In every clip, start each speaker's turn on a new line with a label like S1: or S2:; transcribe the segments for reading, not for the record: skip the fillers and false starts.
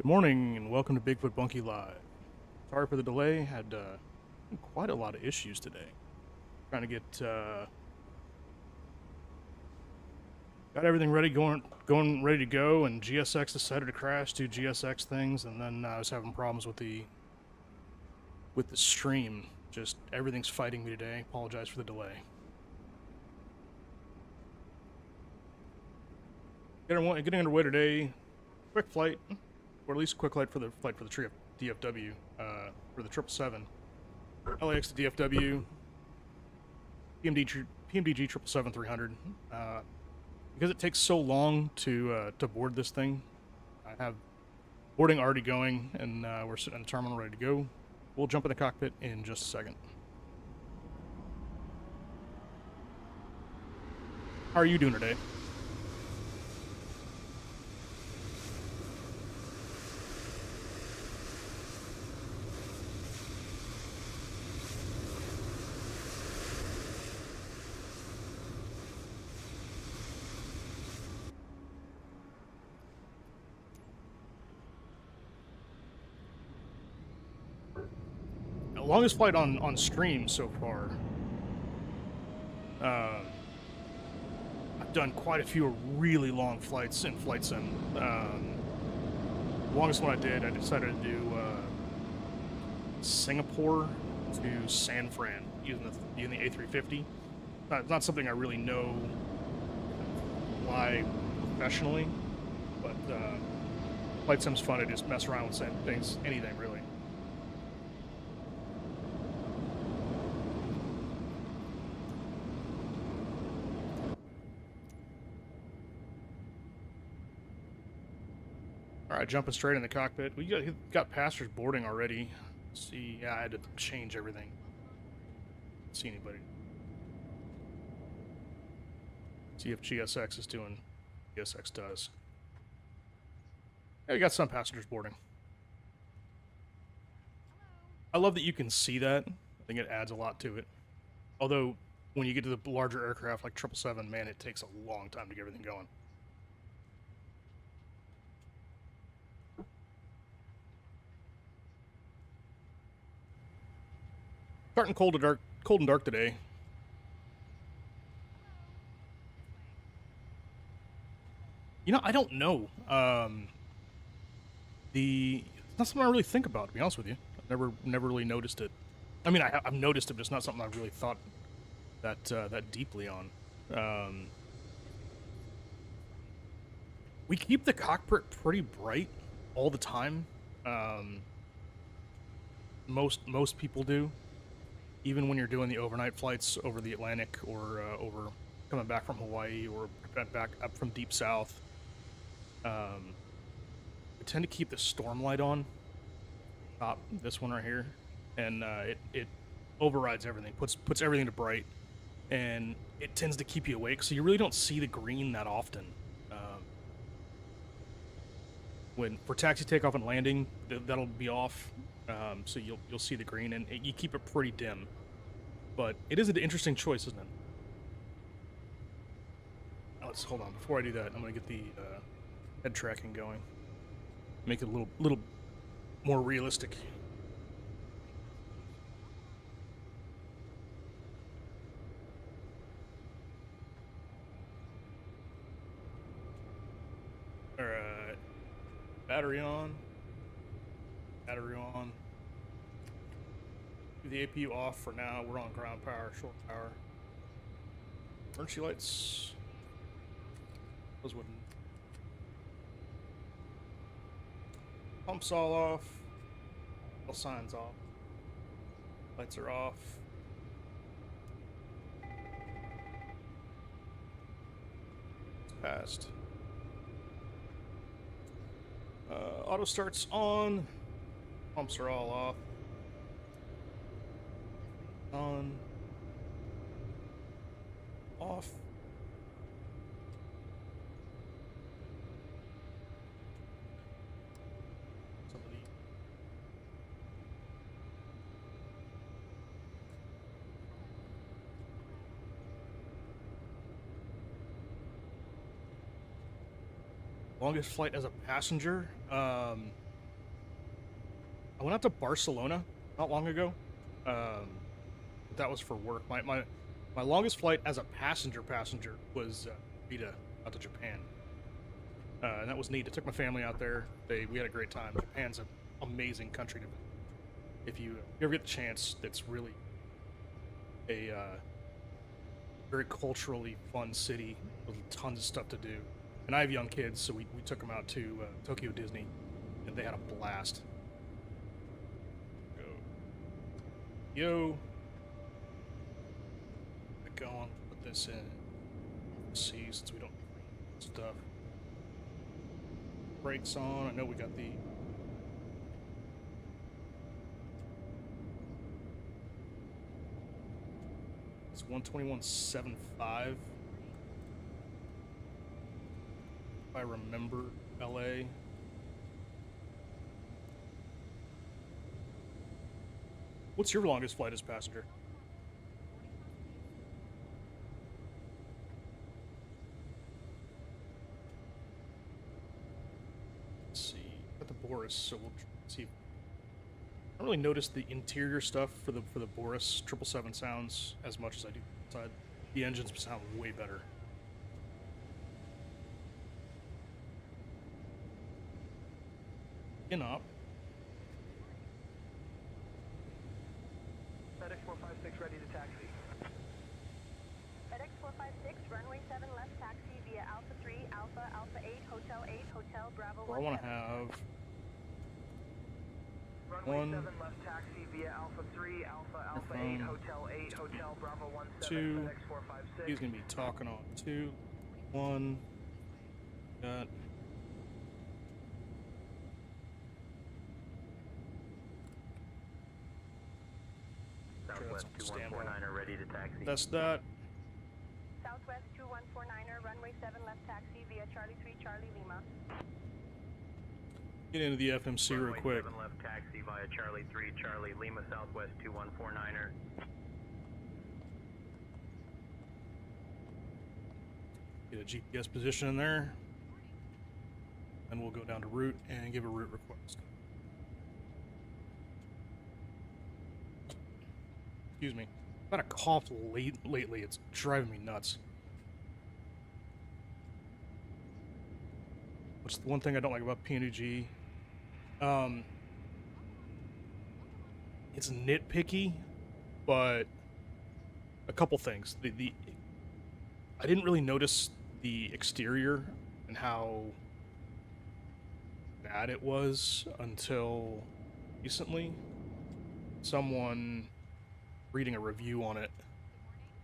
S1: Morning and welcome to Bigfootbunkie Live. Sorry for the delay. Had quite a lot of issues today. Trying to get got everything ready, going ready to go, and GSX decided to crash, do GSX things, and then I was having problems with the stream. Just everything's fighting me today. Apologize for the delay. Getting underway today. Quick flight. Or at least a quick flight for the DFW, for the 777. LAX to DFW, PMDG 777-300. Because it takes so long to board this thing, I have boarding already going, and we're sitting in the terminal ready to go. We'll jump in the cockpit in just a second. How are you doing today? Longest flight on stream so far. I've done quite a few really long flights in Flight Sim. The longest one I decided to do Singapore to San Fran using the A350. Not something I really know fly professionally, but Flight Sim's fun to just mess around with things, anything really. Alright, jumping straight in the cockpit. We got passengers boarding already. Let's see, yeah, I had to change everything. Don't see anybody. See if GSX is doing what GSX does. Yeah, we got some passengers boarding. I love that you can see that. I think it adds a lot to it. Although, when you get to the larger aircraft like 777, man, it takes a long time to get everything going. Starting cold and dark today. You know, I don't know. It's not something I really think about, to be honest with you. I've never really noticed it. I mean, I've noticed it, but it's not something I've really thought that deeply on. We keep the cockpit pretty bright all the time. Most people do, even when you're doing the overnight flights over the Atlantic or over coming back from Hawaii or back up from deep south. We tend to keep the storm light on. This one right here, and it overrides everything, puts everything to bright, and it tends to keep you awake. So you really don't see the green that often. When for taxi, takeoff, and landing, that'll be off. So you'll see the green, and you keep it pretty dim. But it is an interesting choice, isn't it? Let's hold on. Before I do that, I'm gonna get the head tracking going. Make it a little more realistic. Alright. Battery on. Battery on. Do the APU off for now. We're on ground power, short power. Emergency lights. Those wouldn't. Pumps all off. All signs off. Lights are off. It's passed. Auto starts on. Pumps are all off. On. Off. Longest flight as a passenger? I went out to Barcelona not long ago. That was for work. My longest flight as a passenger was Rita out to Japan. And that was neat. I took my family out there. We had a great time. Japan's an amazing country to visit. If you ever get the chance, it's really a very culturally fun city with tons of stuff to do. And I have young kids, so we took them out to Tokyo Disney, and they had a blast. Go. Yo. Go on, put this in. See, since we don't need stuff. Brakes on. I know we got the. It's 121.75. If I remember LA. What's your longest flight as passenger? Let's see. Got the Boris, so we'll see. I don't really notice the interior stuff for the Boris 777 sounds as much as I do inside. The engines sound way better. In op.
S2: FedEx 456 ready to taxi.
S3: FedEx 456, runway 7 left taxi via Alpha 3, Alpha, Alpha 8, Hotel 8, Hotel Bravo 17.
S1: Well, I want to have
S2: Runway 7 left taxi via Alpha 3, Alpha, Alpha 8, Hotel 8, Hotel Bravo 17, FedEx 456.
S1: He's going to be talking on 2, 1, got...
S2: Southwest 2149er ready to taxi.
S1: That's that.
S3: Southwest 2149er, runway 7 left taxi via Charlie 3, Charlie Lima.
S1: Get into the FMC real quick.
S2: 7 left taxi via Charlie 3, Charlie Lima, Southwest 2149er.
S1: Get a GPS position in there. And we'll go down to route and give a route request. Excuse me. I've had a cough lately. It's driving me nuts. What's the one thing I don't like about PNG? It's nitpicky, but a couple things. I didn't really notice the exterior and how bad it was until recently. Someone reading a review on it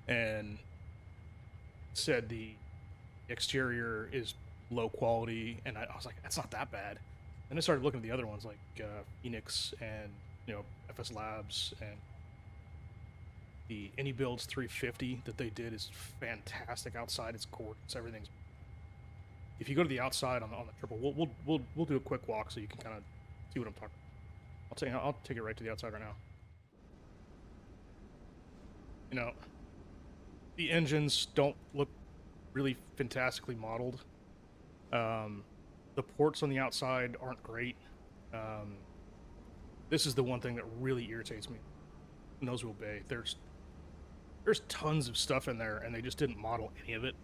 S1: and said the exterior is low quality, and I was like, that's not that bad. And I started looking at the other ones like Phoenix and FS Labs, and the AnyBuilds 350 that they did is fantastic. Outside it's gorgeous. Everything's. If you go to the outside on the triple, we'll do a quick walk so you can kind of see what I'm talking about. I'll take it right to the outside right now. The engines don't look really fantastically modeled. The ports on the outside aren't great. This is the one thing that really irritates me. Nosewheel Bay. There's tons of stuff in there, and they just didn't model any of it.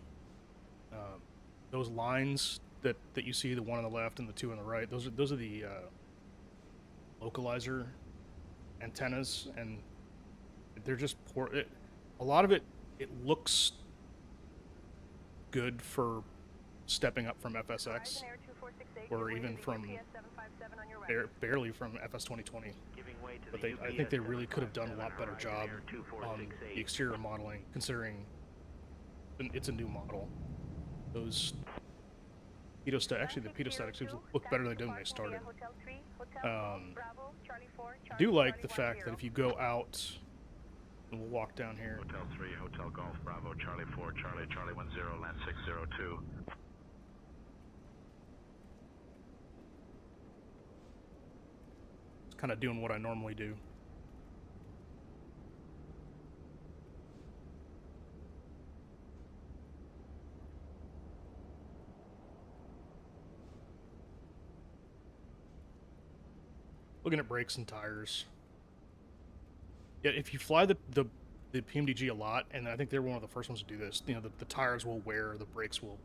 S1: Those lines that you see, the one on the left and the two on the right, those are the localizer antennas, and they're just poor. A lot of it looks good for stepping up from FSX, or even from barely from FS 2020. But I think they really could have done a lot better job on the exterior modeling, considering it's a new model. Those actually the pedostatics look better than they did when they started. I do like the fact that if you go out, and we'll walk down here.
S2: Hotel 3, Hotel Golf Bravo, Charlie 4, Charlie, Charlie 10, land 602.
S1: It's kind of doing what I normally do. Looking at brakes and tires. Yeah, if you fly the PMDG a lot, and I think they're one of the first ones to do this. You know, the tires will wear, the brakes will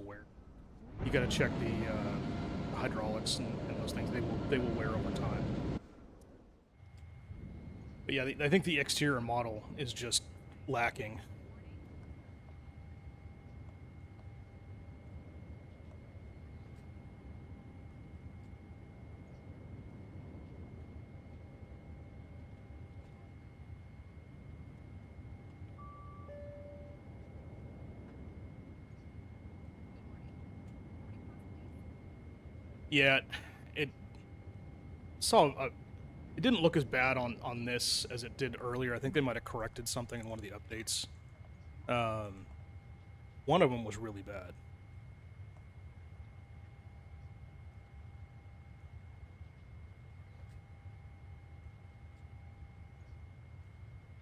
S1: wear. You got to check the hydraulics and those things. They will wear over time. But yeah, I think the exterior model is just lacking. Yeah, it it didn't look as bad on this as it did earlier. I think they might have corrected something in one of the updates. One of them was really bad.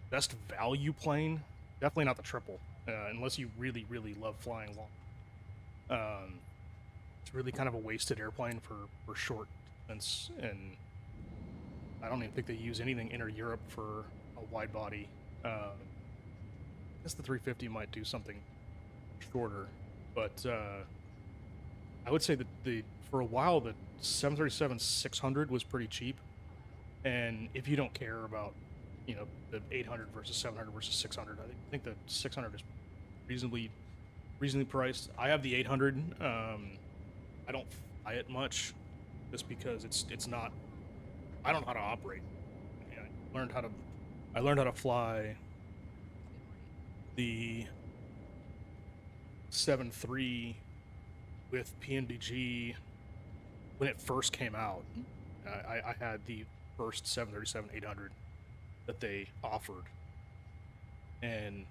S1: Best value plane? Definitely not the triple, unless you really, really love flying long. It's really kind of a wasted airplane for short distance, and I don't even think they use anything inter-Europe for a wide body. I guess the 350 might do something shorter, but I would say that for a while the 737-600 was pretty cheap, and if you don't care about, you know, the 800 versus 700 versus 600, I think the 600 is reasonably priced. I have the 800. I don't fly it much, just because it's not. I don't know how to operate. I learned how to fly the 7.3 with PMDG when it first came out. I had the first 737-800 that they offered, and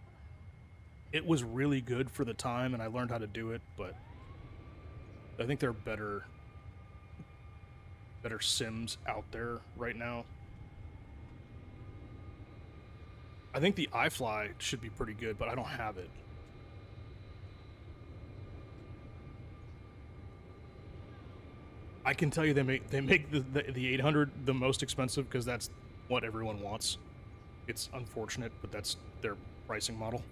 S1: it was really good for the time, and I learned how to do it. But I think there are better sims out there right now. I think the iFly should be pretty good, but I don't have it. I can tell you they make the 800 the most expensive because that's what everyone wants. It's unfortunate, but that's their pricing model.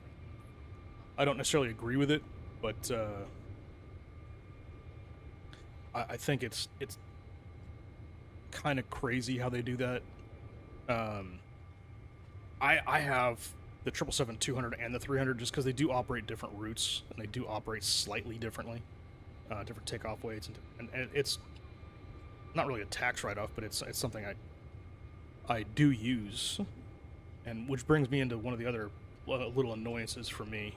S1: I don't necessarily agree with it, but I think it's kind of crazy how they do that. I have the 777-200 and the 300 just because they do operate different routes, and they do operate slightly differently, different takeoff weights, and it's not really a tax write-off, but it's something I do use, and which brings me into one of the other little annoyances for me.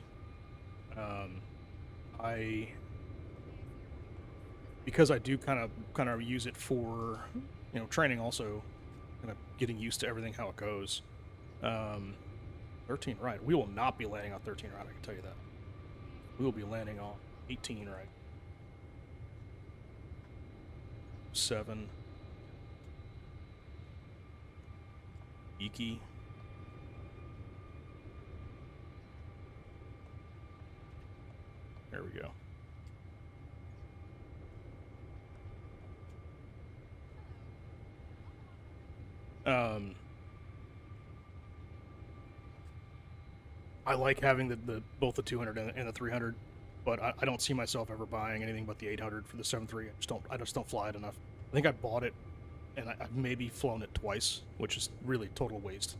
S1: Because I do kind of use it for, you know, training, also kind of getting used to everything, how it goes. 13 right. We will not be landing on 13 right, I can tell you that. We will be landing on 18 right. 7. Iki. There we go. I like having both the 200 and the 300, but I don't see myself ever buying anything but the 800 for the 7.3. I just don't fly it enough. I think I bought it, and I've maybe flown it twice, which is really total waste.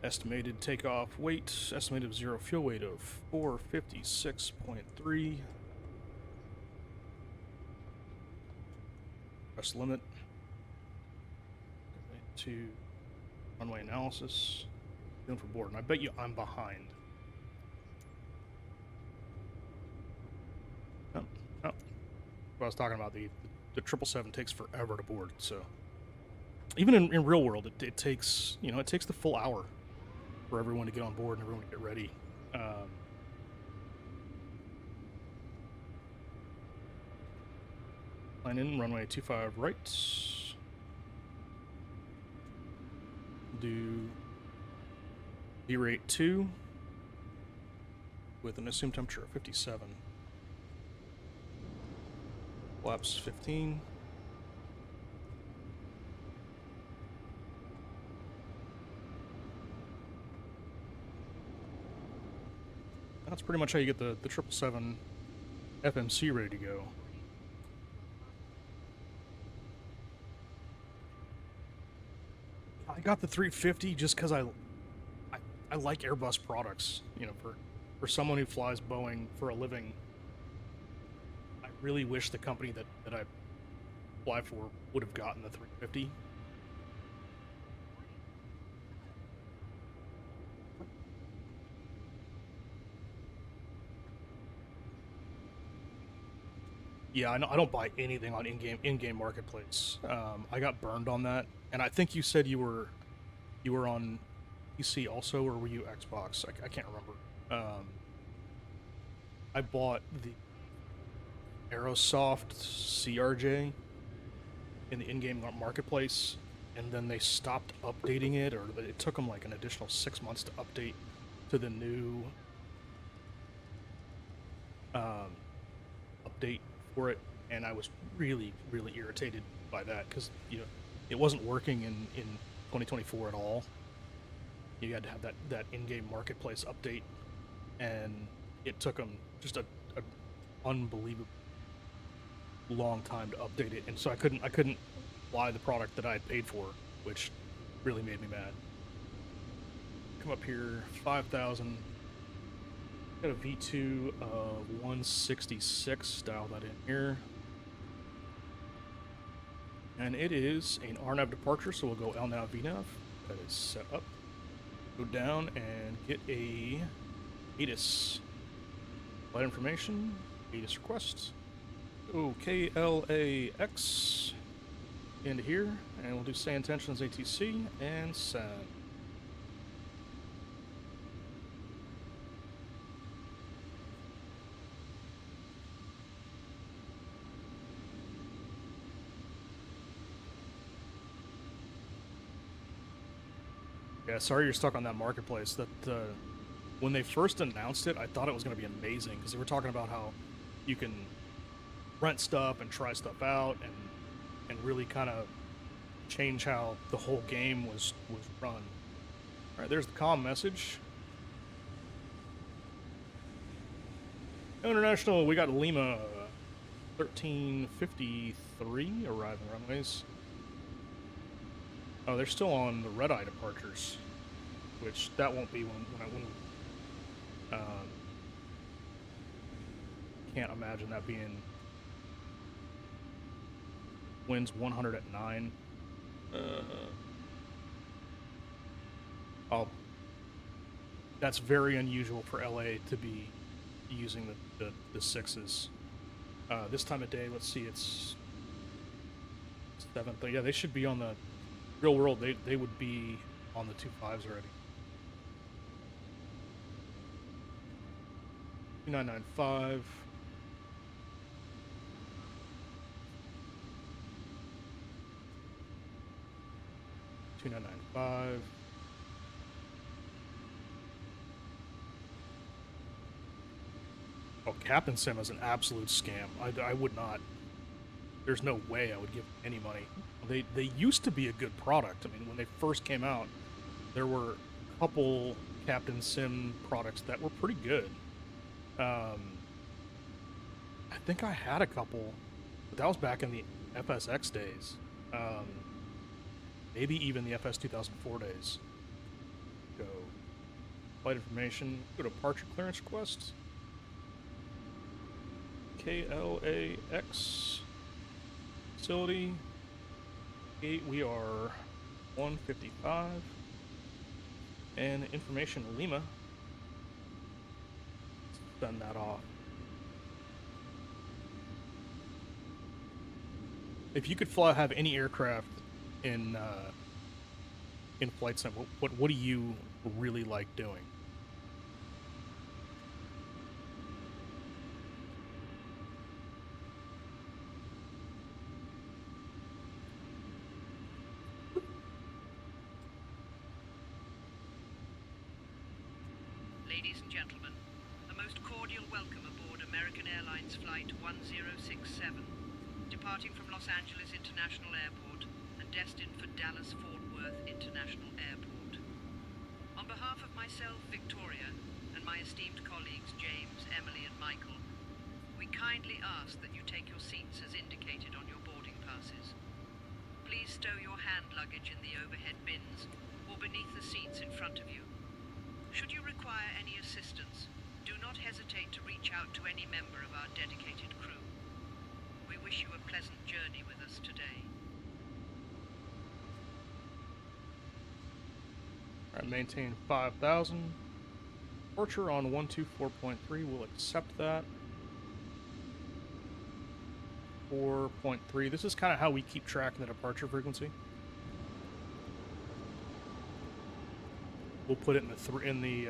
S1: Estimated takeoff weight, estimated zero fuel weight of 456.3. Press limit. To runway analysis. Going for board, and I bet you I'm behind. Oh. What I was talking about, the 777 takes forever to board, so even in real world, it takes, you know, it takes the full hour for everyone to get on board and everyone to get ready. Line in, runway 25 right. Do V-rate 2 with an assumed temperature of 57. Flaps 15. That's pretty much how you get the 777 FMC ready to go. I got the 350 just because I like Airbus products. You know, for someone who flies Boeing for a living, I really wish the company that I fly for would have gotten the 350. Yeah, I don't buy anything on in-game marketplace. I got burned on that, and I think you said you were on PC also, or were you Xbox? I can't remember. I bought the Aerosoft CRJ in the in-game marketplace, and then they stopped updating it, or it took them like an additional 6 months to update to the new update for it, and I was really irritated by that because it wasn't working in 2024 at all. You had to have that in-game marketplace update, and it took them just a unbelievable long time to update it, and so I couldn't buy the product that I had paid for, which really made me mad. Come up here, 5,000. Got a V2 of 166, dial that in here. And it is an RNAV departure, so we'll go LNAV, VNAV. That is set up. Go down and get a ATIS. Flight information, ATIS request. Go KLAX into here, and we'll do say intentions ATC and send. Yeah, sorry you're stuck on that marketplace. That when they first announced it, I thought it was going to be amazing because they were talking about how you can rent stuff and try stuff out and really kind of change how the whole game was run. All right, there's the comm message. International, we got Lima 1353 arriving runways. Oh, they're still on the red-eye departures, which that won't be when can't imagine that being winds 100 at 9. That's very unusual for LA to be using the sixes. This time of day, let's see, it's 7th. Yeah, they should be on the real world. They would be on the 2.5s already. 2995. $2995. Oh, Captain Sim is an absolute scam. I would not. There's no way I would give any money. They used to be a good product. I mean, when they first came out, there were a couple Captain Sim products that were pretty good. I think I had a couple, but that was back in the FSX days. Maybe even the FS 2004 days. Go flight information. Go to departure clearance request. KLAX facility. Gate, we are 155. And information Lima. Send that off. If you could have any aircraft in flight sim, what do you really like doing?
S4: Ladies and gentlemen, a most cordial welcome aboard American Airlines Flight 1067. departing from Los Angeles International Airport and destined for Dallas-Fort Worth International Airport. On behalf of myself, Victoria, and my esteemed colleagues James, Emily, and Michael, we kindly ask that you take your seats as indicated on your boarding passes. Please stow your hand luggage in the overhead bins or beneath the seats in front of you. Should you require any assistance, do not hesitate to reach out to any member of our dedicated crew. We wish you a pleasant journey with us today.
S1: Alright, maintain 5,000. Departure on 124.3, we'll accept that. 4.3, this is kind of how we keep track of the departure frequency. We'll put it in the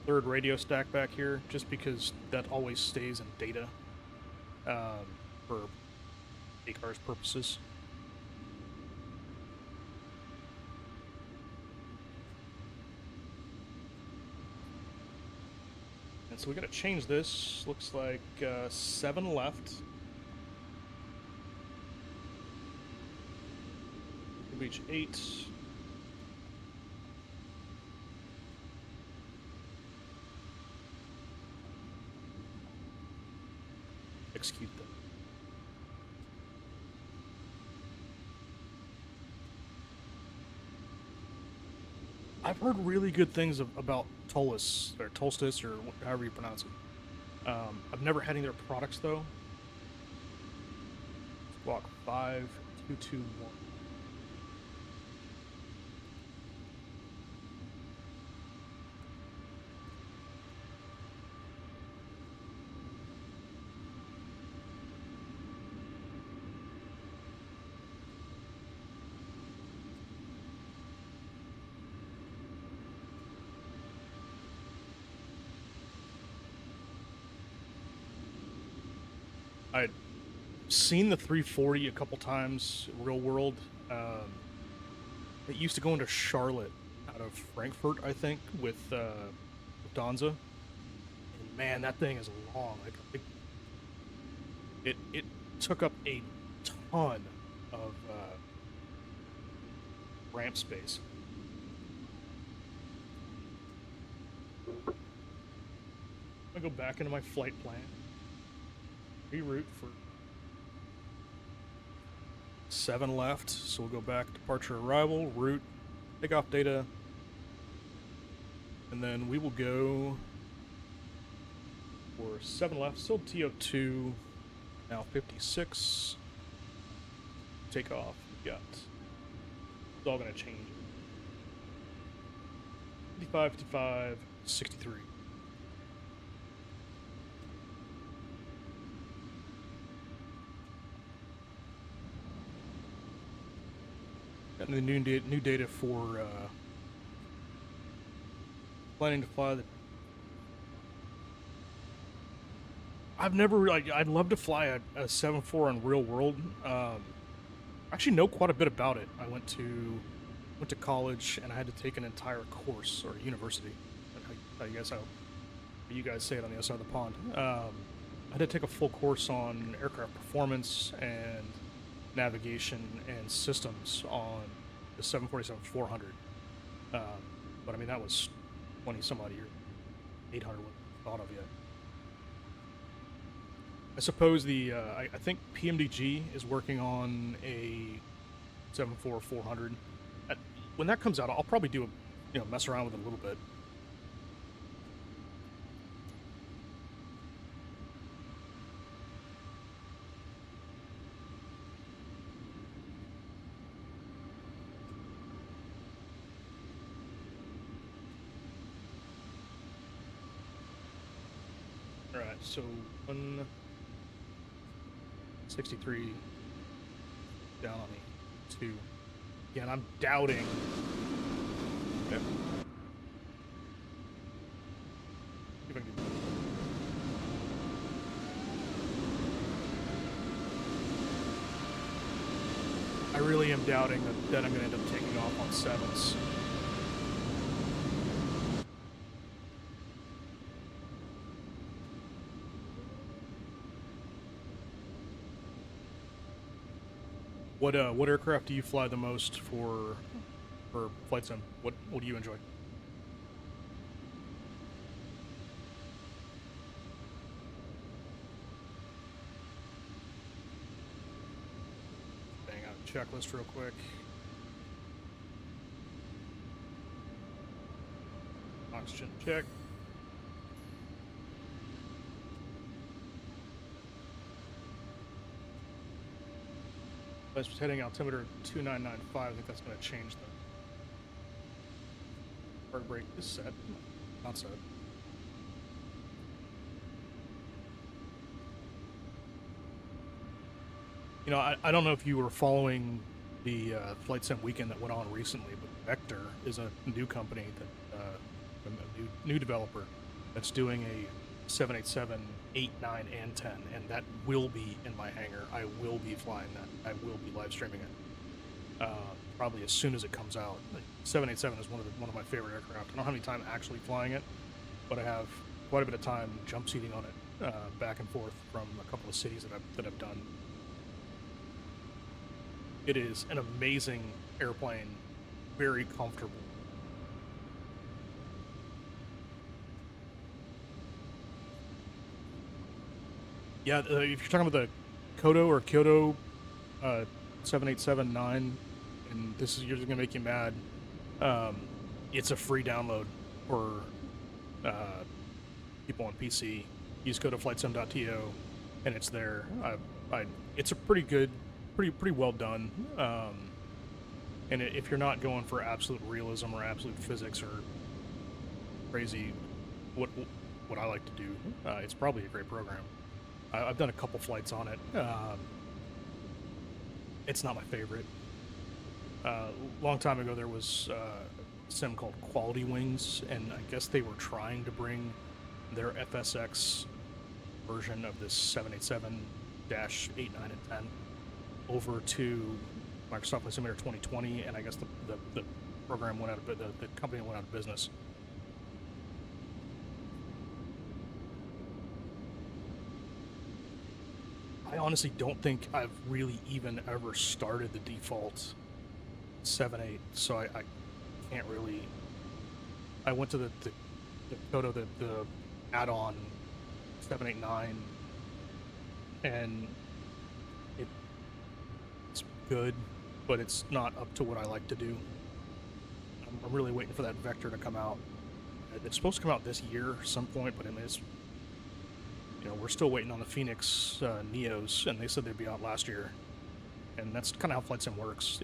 S1: third radio stack back here, just because that always stays in data for ACARS purposes. And so we gotta change this. Looks like 7 left. Reach 8. Execute them. I've heard really good things about Tolus, or Tolstis, or however you pronounce it. I've never had any of their products, though. Squawk 5221. I'd seen the 340 a couple times, real world. It used to go into Charlotte out of Frankfurt, I think, with Donza. And man, that thing is long. Like, it took up a ton of ramp space. I'm gonna go back into my flight plan. Reroute for 7 left, so we'll go back, departure, arrival, route, takeoff data, and then we will go for 7 left, still TO2, now 56, takeoff, we got, it's all going to change, 55, 55, 63. And the new data for planning to fly the. I've never really. I'd love to fly a 7.4 in real world. I actually know quite a bit about it. I went to college and I had to take an entire course, or university. How you guys say it on the other side of the pond. I had to take a full course on aircraft performance and navigation and systems on the 747-400. But I mean, that was 20 some odd years. 800 wasn't thought of yet. I suppose I think PMDG is working on a 747-400. When that comes out, I'll probably do mess around with it a little bit. Alright, so 163 down on me. 2. Again, I'm doubting. Okay. See if I can do I really am doubting that I'm going to end up taking off on 7s. what aircraft do you fly the most for flight sim? What do you enjoy? Bang out a checklist real quick. Oxygen check. It's heading altimeter 2995. I think that's going to change the park brake is set. Not set. You know, I don't know if you were following the flight sim weekend that went on recently, but Vector is a new company that a new developer that's doing a 787 8, 9, and 10, and that will be in my hangar. I will be flying that. I will be live streaming it. Probably as soon as it comes out. Like, 787 is one of my favorite aircraft. I don't have any time actually flying it, but I have quite a bit of time jump seating on it, back and forth from a couple of cities that I've done. It is an amazing airplane, very comfortable. Yeah, if you're talking about the Kyoto 787-9, and this is usually gonna make you mad, it's a free download for people on PC. You just go to flightsim.to, and it's there. It's a pretty good, pretty well done. And if you're not going for absolute realism or absolute physics or crazy, what I like to do, it's probably a great program. I've done a couple flights on it. It's not my favorite. Long time ago, there was a sim called Quality Wings, and I guess they were trying to bring their FSX version of this 787-8, 9, and 10 over to Microsoft Flight Simulator 2020, and I guess the program went out of the company went out of business. I honestly don't think I've really even ever started the default 7.8, so I can't really. I went to the Kyoto, the add-on 789, and it's good, but it's not up to what I like to do. I'm really waiting for that Vector to come out. It's supposed to come out this year at some point, but I mean, it's, you know, we're still waiting on the Phoenix Neos, and they said they'd be out last year. And that's kind of how Flight Sim works.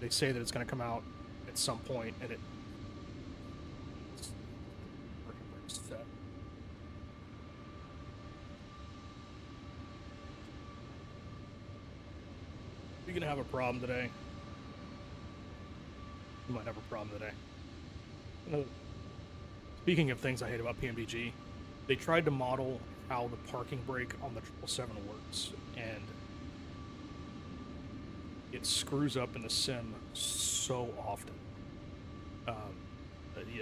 S1: They say that it's going to come out at some point, and it's set. You're going to have a problem today. You might have a problem today. Speaking of things I hate about PMDG, they tried to model how the parking brake on the 777 works, and it screws up in the sim so often.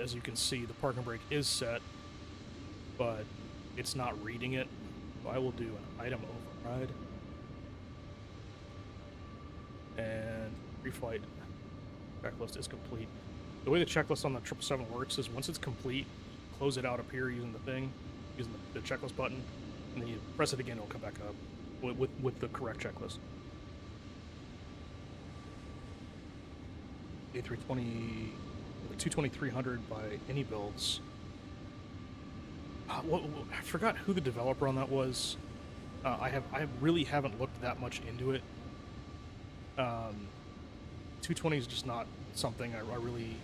S1: As you can see, the parking brake is set, but it's not reading it. So I will do an item override, and pre-flight checklist is complete. The way the checklist on the 777 works is once it's complete, close it out up here using the thing, using the checklist button, and then you press it again, it'll come back up with the correct checklist. A320, the 220-300 by any builds. I forgot who the developer on that was. I really haven't looked that much into it. 220 is just not something I really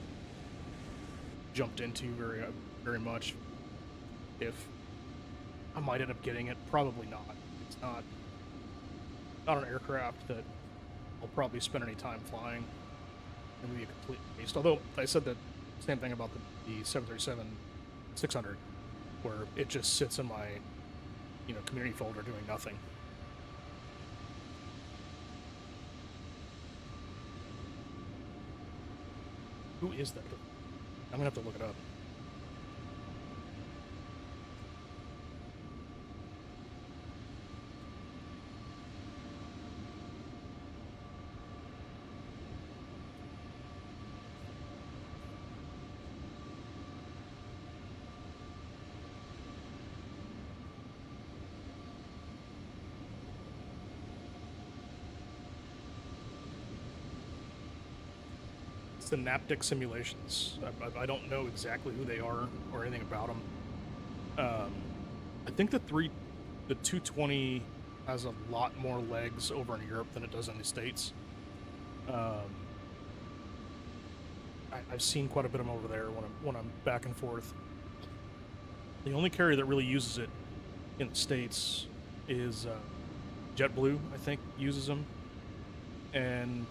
S1: jumped into very much. If I might end up getting it, probably not. It's not an aircraft that I'll probably spend any time flying. It would be a complete waste. Although I said the same thing about the 737-600, where it just sits in my, community folder doing nothing. Who is that? I'm gonna have to look it up. Synaptic Simulations. I don't know exactly who they are or anything about them. I think the 220 has a lot more legs over in Europe than it does in the States. I've seen quite a bit of them over there when I'm back and forth. The only carrier that really uses it in the States is JetBlue, I think, uses them. And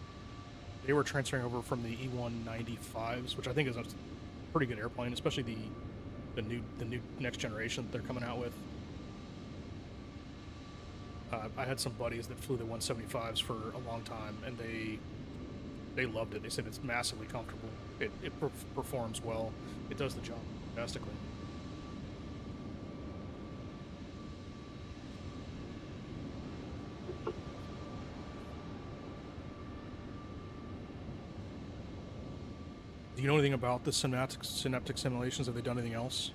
S1: they were transferring over from the E195s, which I think is a pretty good airplane, especially the new next generation that they're coming out with. I had some buddies that flew the 175s for a long time, and they loved it. They said it's massively comfortable. It performs well. It does the job fantastically. Do you know anything about the synaptic simulations? Have they done anything else?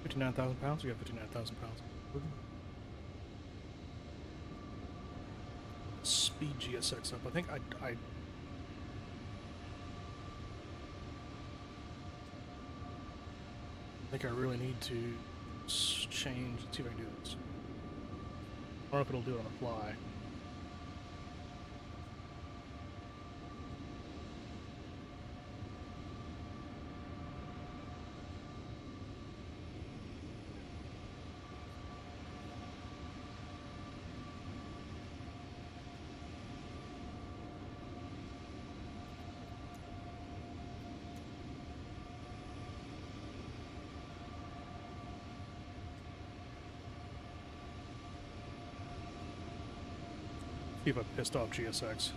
S1: £59,000? We got 59,000 pounds. Speed GSX up. I think I think I really need to change. Let's see if I can do this. I don't know if it'll do it on the fly. See if I pissed off GSX.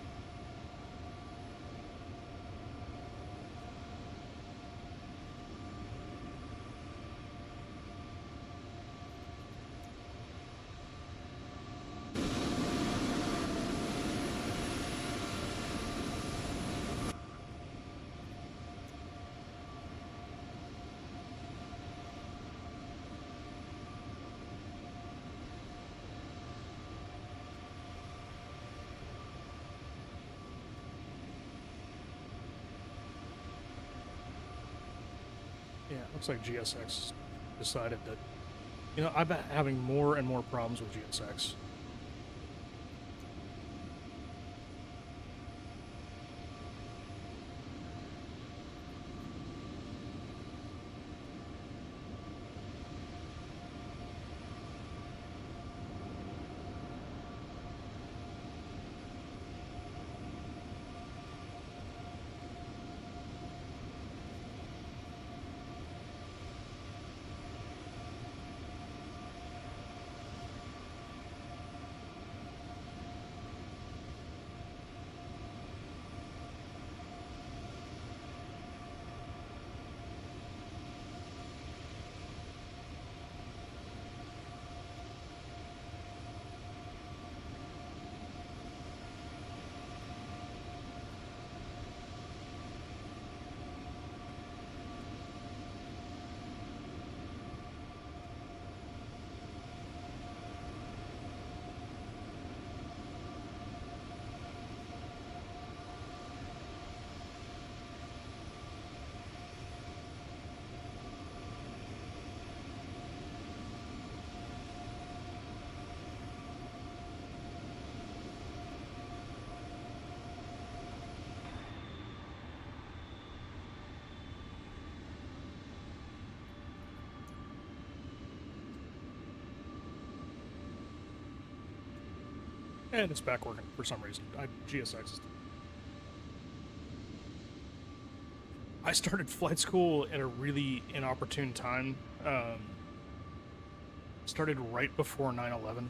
S1: Yeah, it looks like GSX decided that, you know, I've been having more and more problems with GSX. And it's back working for some reason. GSX is... I started flight school at a really inopportune time. Started right before 9/11.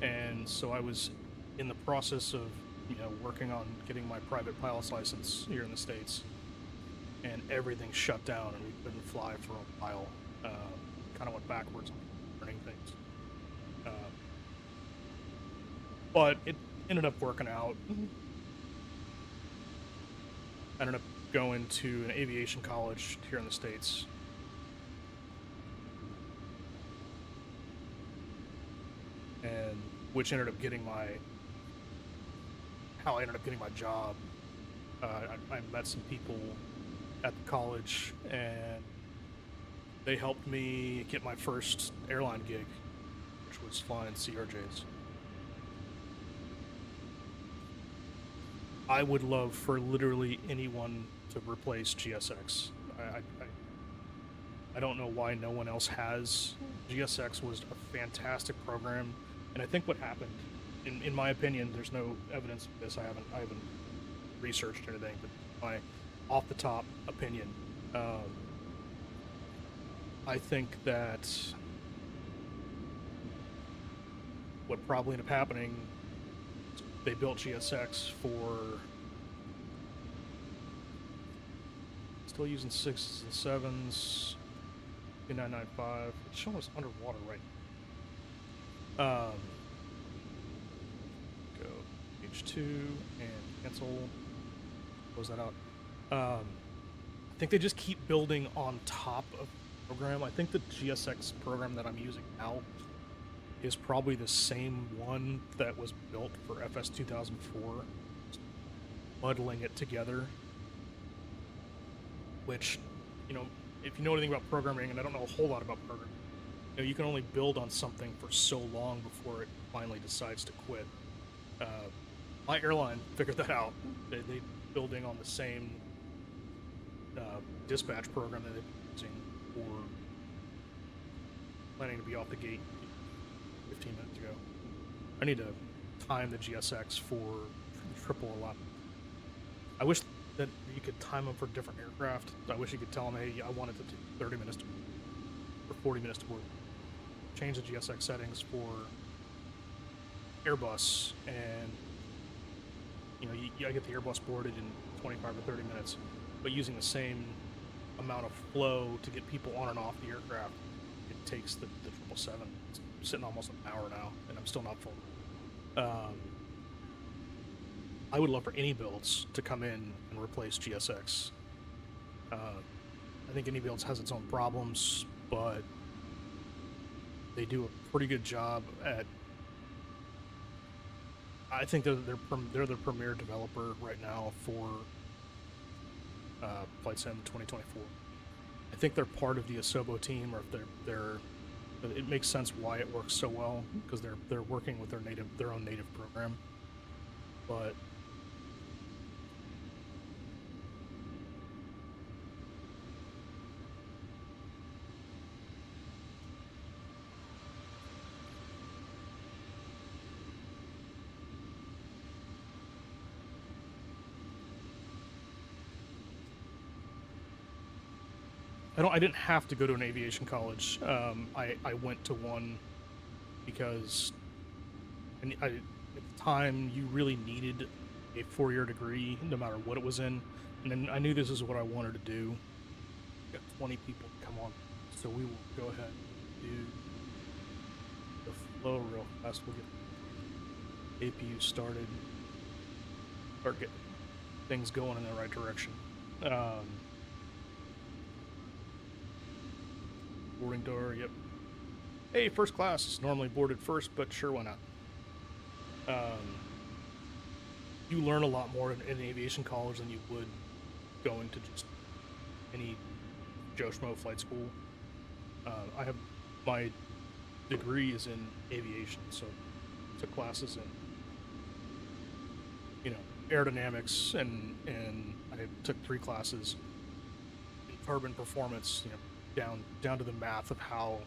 S1: and so I was in the process of, working on getting my private pilot's license here in the States, and everything shut down, and we couldn't fly for a while. Kind of went backwards on learning things. But it ended up working out. I ended up going to an aviation college here in the States. And which ended up getting how I ended up getting my job. I met some people at the college, and they helped me get my first airline gig, which was flying CRJs. I would love for literally anyone to replace GSX. I don't know why no one else has. GSX was a fantastic program, and I think what happened, in my opinion, there's no evidence of this. I haven't researched anything, but my off the top opinion, I think that what probably ended up happening, they built GSX for still using 6s and 7s, 995. It's showing us underwater right now. Go H2 and cancel. Close that out. I think they just keep building on top of the program. I think the GSX program that I'm using now is probably the same one that was built for FS 2004, muddling it together, which, if you know anything about programming, and I don't know a whole lot about programming, you can only build on something for so long before it finally decides to quit. My airline figured that out. They building on the same dispatch program that they're using for planning to be off the gate 15 minutes ago. I need to time the GSX for triple a lot. I wish that you could time them for different aircraft. I wish you could tell them, hey, I want it to take 30 minutes or 40 minutes to board. Change the GSX settings for Airbus, and I get the Airbus boarded in 25 or 30 minutes, but using the same amount of flow to get people on and off the aircraft, it takes the 777. It's sitting almost an hour now, and I'm still not full. I would love for any builds to come in and replace GSX. I think any builds has its own problems, but they do a pretty good job at. I think they're the premier developer right now for Flight Sim 2024. I think they're part of the Asobo team, or if they're it makes sense why it works so well, because they're working with their own native program. But I didn't have to go to an aviation college. I went to one because at the time you really needed a 4-year degree, no matter what it was in. And then I knew this is what I wanted to do. Got 20 people to come on, so we will go ahead and do the flow real fast. We'll get APU started, start getting things going in the right direction. Boarding door, yep. Hey, first class is normally boarded first, but sure, why not? You learn a lot more in aviation college than you would going to just any Joe Schmo flight school. I have my degree is in aviation, so I took classes in aerodynamics, and I took 3 classes in turbine performance, down to the math of how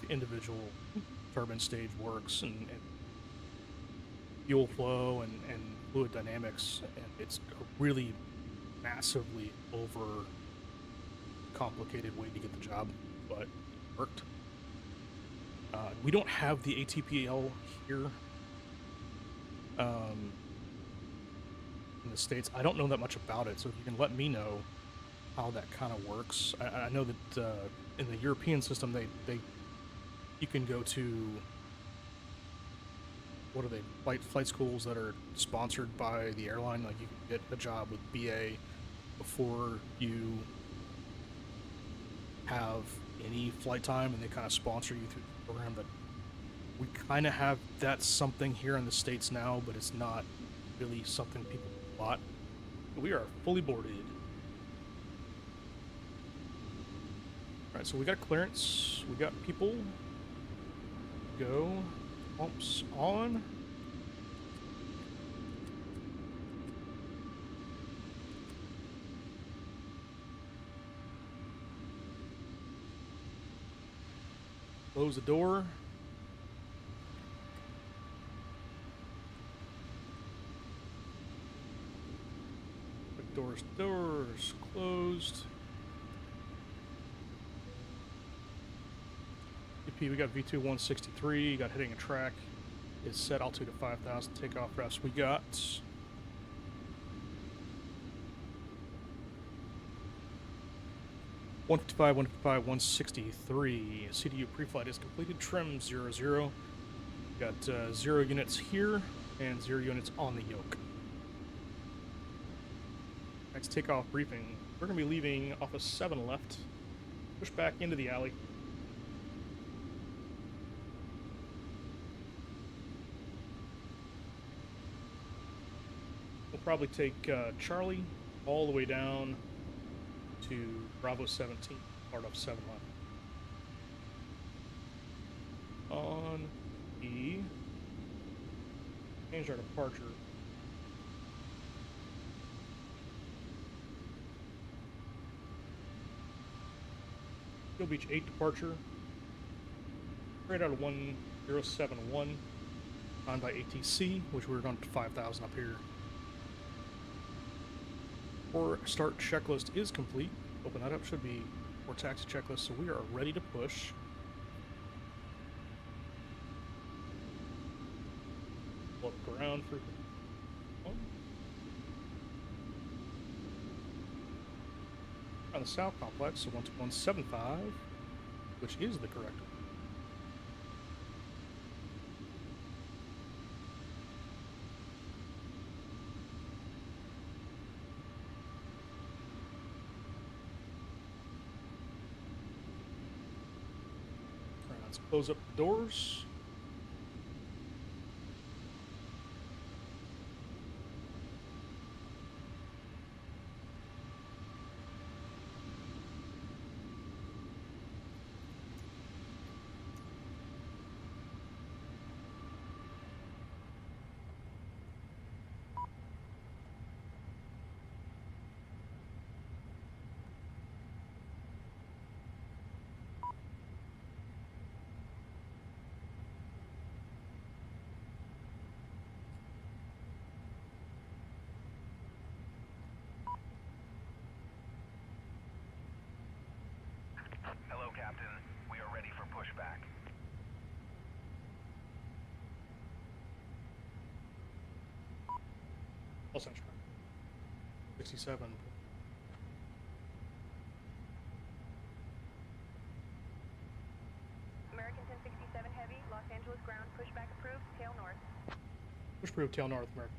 S1: the individual turbine stage works, and fuel flow and fluid dynamics, and it's a really massively over complicated way to get the job, but it worked. We don't have the ATPL here in the States. I don't know that much about it, so if you can let me know how that kind of works. I know that in the European system, you can go to, what are they, flight schools that are sponsored by the airline. Like, you can get a job with BA before you have any flight time, and they kind of sponsor you through the program. But we kind of have that something here in the States now, but it's not really something people do a lot. But we are fully boarded. Alright, so we got clearance, we got people. Go. Pumps on. Close the door. Doors closed. VP, we got V2 163, got hitting a track. Is set altitude at 5,000, takeoff refs. We got 155, 155, 163. CDU pre-flight is completed. Trim 00. Got 0 units here and 0 units on the yoke. Next takeoff briefing. We're going to be leaving off of 7 left. Push back into the alley. We'll probably take Charlie all the way down to Bravo 17, part of 7 left. On E. Change our departure. Steel Beach 8 departure. Right out of 1071. On by ATC, which we're going to 5,000 up here. Our start checklist is complete. Open that up, should be our taxi checklist, so we are ready to push. Look around for on the south complex, so 12175, which is the correct one. Let's close up the doors.
S2: Hello, Captain. We are ready for pushback.
S1: Los Angeles. 67.
S3: American 1067 Heavy, Los Angeles ground, pushback approved, tail north.
S1: Push proof, tail north, America.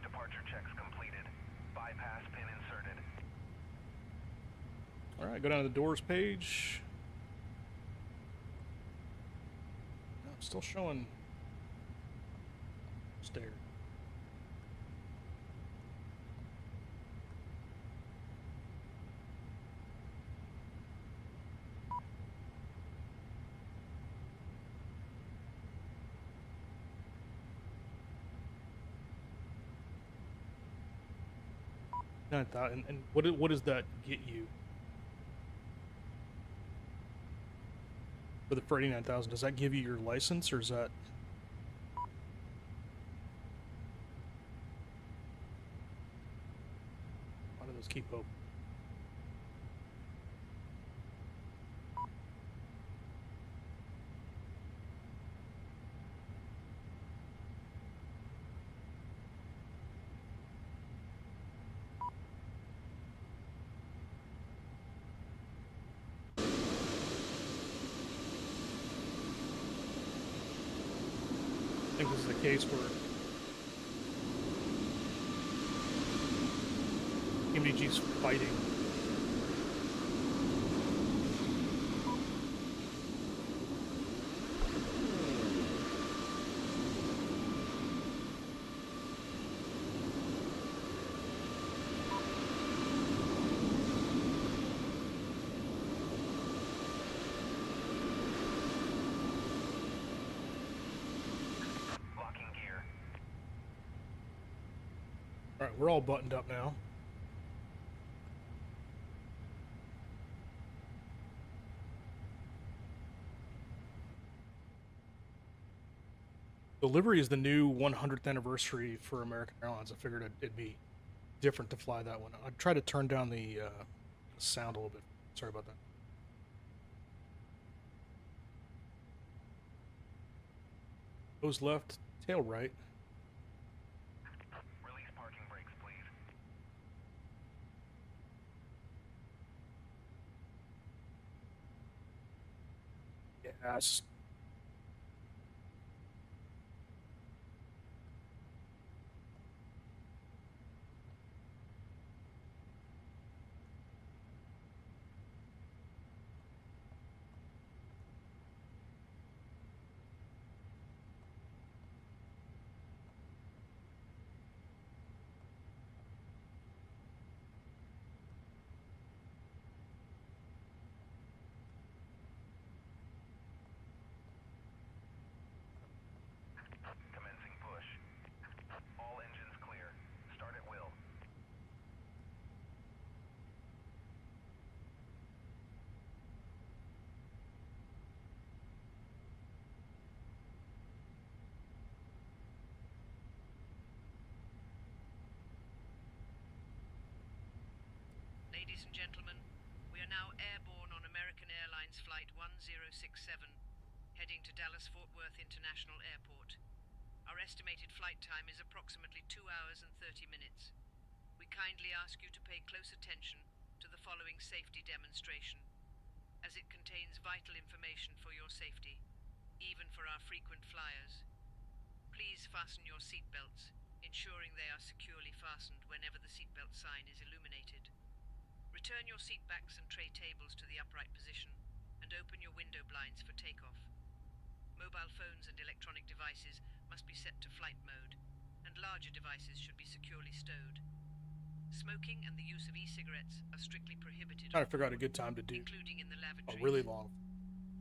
S2: Departure checks completed. Bypass pin inserted.
S1: Alright, go down to the doors page. No, I'm still showing stair. And what does that get you? For the 89,000, does that give you your license, or is that? Why do those keep open? think this is a case where MDG's fighting. Alright, we're all buttoned up now. Delivery is the new 100th anniversary for American Airlines. I figured it'd be different to fly that one. I tried to turn down the sound a little bit. Sorry about that. Nose left, tail right.
S2: Release parking brakes, please.
S1: Yes.
S2: Commencing push. All engines clear. Start at will.
S4: Ladies and gentlemen, we are now airborne on American Airlines Flight 1067, heading to Dallas-Fort Worth International Airport. Our estimated flight time is approximately 2 hours and 30 minutes. We kindly ask you to pay close attention to the following safety demonstration, as it contains vital information for your safety, even for our frequent flyers. Please fasten your seatbelts, ensuring they are securely fastened whenever the seatbelt sign is illuminated. Return your seatbacks and tray tables to the upright position, and open your window blinds for takeoff. Mobile phones and electronic devices must be set to flight mode, and larger devices should be securely stowed. Smoking and the use of e-cigarettes are strictly prohibited,
S1: Trying to figure out a good time to do
S4: including in the
S1: a
S4: lavatories.
S1: really long.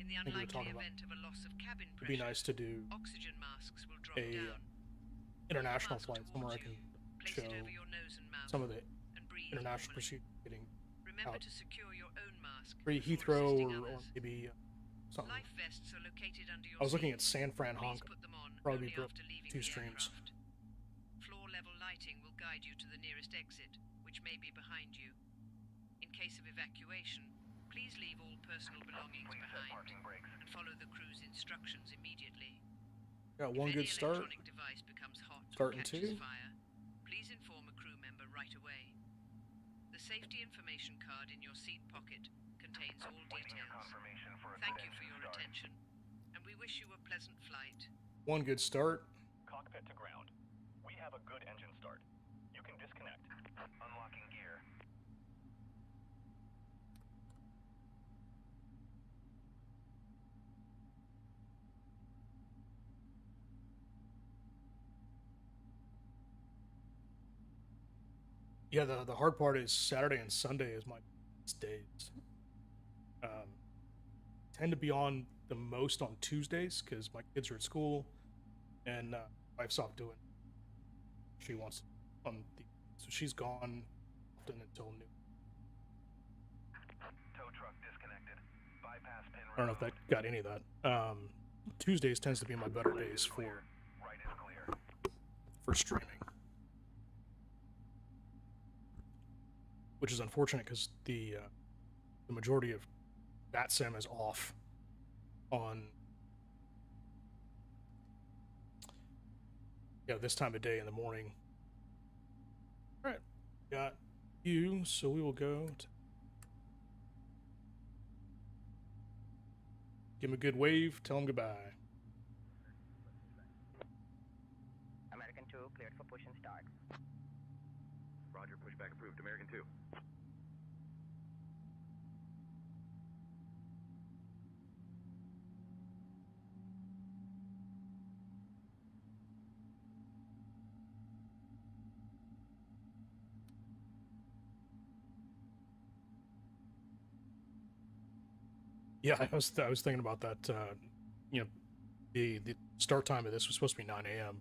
S4: In the
S1: I think we were
S4: unlikely
S1: talking about
S4: event of a loss of cabin
S1: it'd be
S4: pressure,
S1: nice to do
S4: oxygen masks will drop
S1: a
S4: down.
S1: international
S4: Mask
S1: flight somewhere I
S4: towards
S1: can
S4: you. Place
S1: show
S4: it over your nose and mouth
S1: some of the
S4: and breathe
S1: international
S4: normally.
S1: procedure getting
S4: Remember
S1: out.
S4: to secure your own mask
S1: Free
S4: before
S1: Heathrow
S4: assisting
S1: or
S4: others.
S1: maybe something.
S4: Life vests are located under your
S1: I was looking at
S4: seats.
S1: San Fran,
S4: Please
S1: Hong Kong.
S4: put them on
S1: Probably
S4: only
S1: broke
S4: after leaving
S1: 2
S4: the
S1: streams.
S4: aircraft. Floor level lighting will guide you to the nearest exit, which may be behind you. In case of evacuation, please leave all personal belongings
S2: Please set
S4: behind
S2: parking brakes.
S4: and follow the crew's instructions immediately.
S1: Got
S4: If
S1: one
S4: any
S1: good start.
S4: electronic device becomes hot or
S1: Starting
S4: catches
S1: 2.
S4: fire, please inform a crew member right away. The safety information card in your seat pocket contains all
S2: Waiting your
S4: details.
S2: confirmation for a
S4: Thank
S2: good
S4: you for
S2: engine
S4: your
S2: start.
S4: attention, and we wish you a pleasant flight.
S1: One good start.
S5: Cockpit to ground. We have a good engine start. You can disconnect.
S2: Unlocking gear.
S1: Yeah, the hard part is Saturday and Sunday is my best days. Tend to be on the most on Tuesdays because my kids are at school and wife's off doing. She wants on the so she's gone often until noon.
S2: Tow truck disconnected. Bypass pin
S1: I don't know if that got any of that. Tuesdays tends to be my better days
S2: Right is clear.
S1: for streaming, which is unfortunate because the majority of VATSIM is off on this time of day in the morning. All right, got you, so we will go to give him a good wave, tell him goodbye.
S2: 2, cleared for push and start.
S5: Roger, pushback approved. American 2.
S1: Yeah, I was thinking about that. You know, the start time of this was supposed to be 9 a.m.,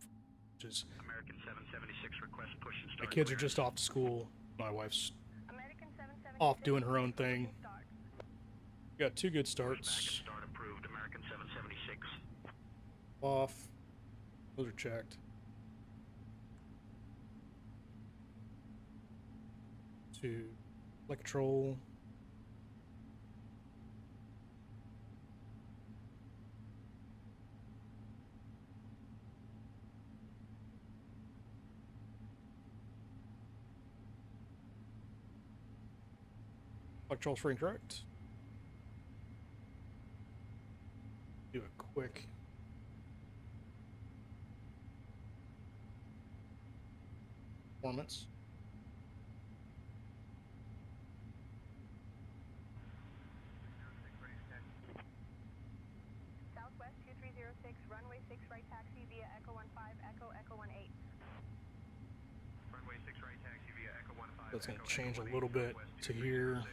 S1: which is
S5: American 776 request push and
S1: my
S5: start.
S1: kids are just off to school. My wife's
S3: American 776.
S1: off doing her own
S3: push and
S1: thing.
S3: start.
S1: Got 2 good
S5: Pushback
S1: starts.
S5: and start approved. American 776.
S1: Off. Those are checked. 2 flight control. Flight control's free and correct. Do a quick performance.
S3: Southwest 2306, runway 6 right taxi via Echo 15, Echo, Echo 18.
S5: Runway 6 right taxi via Echo 15.
S1: That's going to change a little bit to here.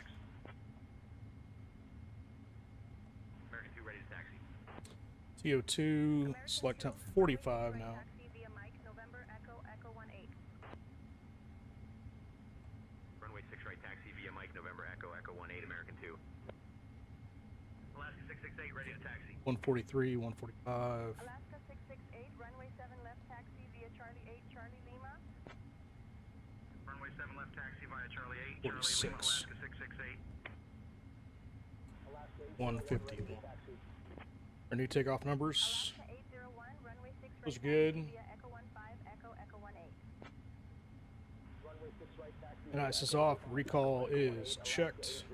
S5: American 2 ready to taxi.
S1: TO2, select temp 45 now.
S3: Taxi via Mike, November, Echo, Echo 18.
S5: Runway 6 right taxi via Mike, November, Echo, Echo 18, American 2. Alaska 668 ready to taxi.
S1: 143, 145.
S3: Alaska 668, runway 7 left taxi via Charlie 8, Charlie Lima.
S5: Runway 7 left taxi via Charlie 8,
S1: 46.
S5: Charlie Lima, Alaska 668.
S1: 150. Our new takeoff numbers.
S3: Alaska 801, runway 6 right
S1: Those are
S3: taxi
S1: good.
S3: via Echo 15, Echo, Echo 18.
S1: And ISIS off. Recall is checked.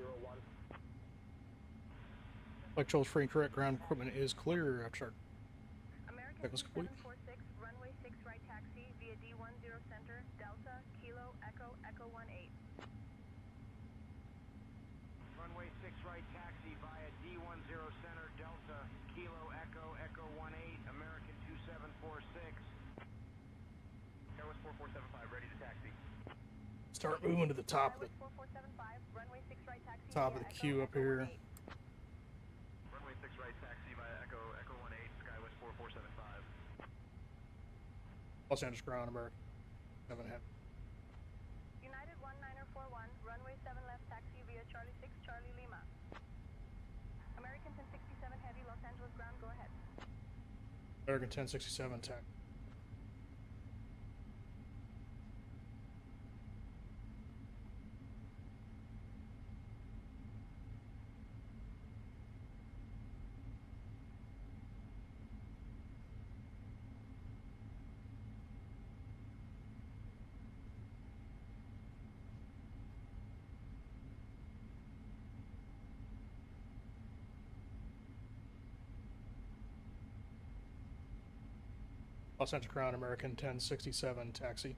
S1: Flight controls free and correct. Ground equipment is clear. After
S3: American
S1: That was complete.
S3: 746, runway 6 right taxi via D10 center, Delta, Kilo, Echo, Echo 18.
S2: Runway 6 right taxi via D10 center, Delta, Kilo, Echo, Echo 18, American 2746.
S5: Airwest 4475 ready to taxi.
S1: start moving to the top of the
S3: 4475, runway 6 right taxi
S1: top
S3: via
S1: of the
S3: Echo,
S1: queue up
S3: Echo
S1: here.
S3: 18.
S5: Runway 6 right taxi via Echo, Echo 18, Skywest 4475.
S1: Los Angeles ground American 7 head.
S3: United 1941, runway 7 left taxi via Charlie 6, Charlie Lima. American 1067 heavy, Los Angeles ground, go ahead.
S1: American 1067 tack. Los Angeles ground American 1067 taxi.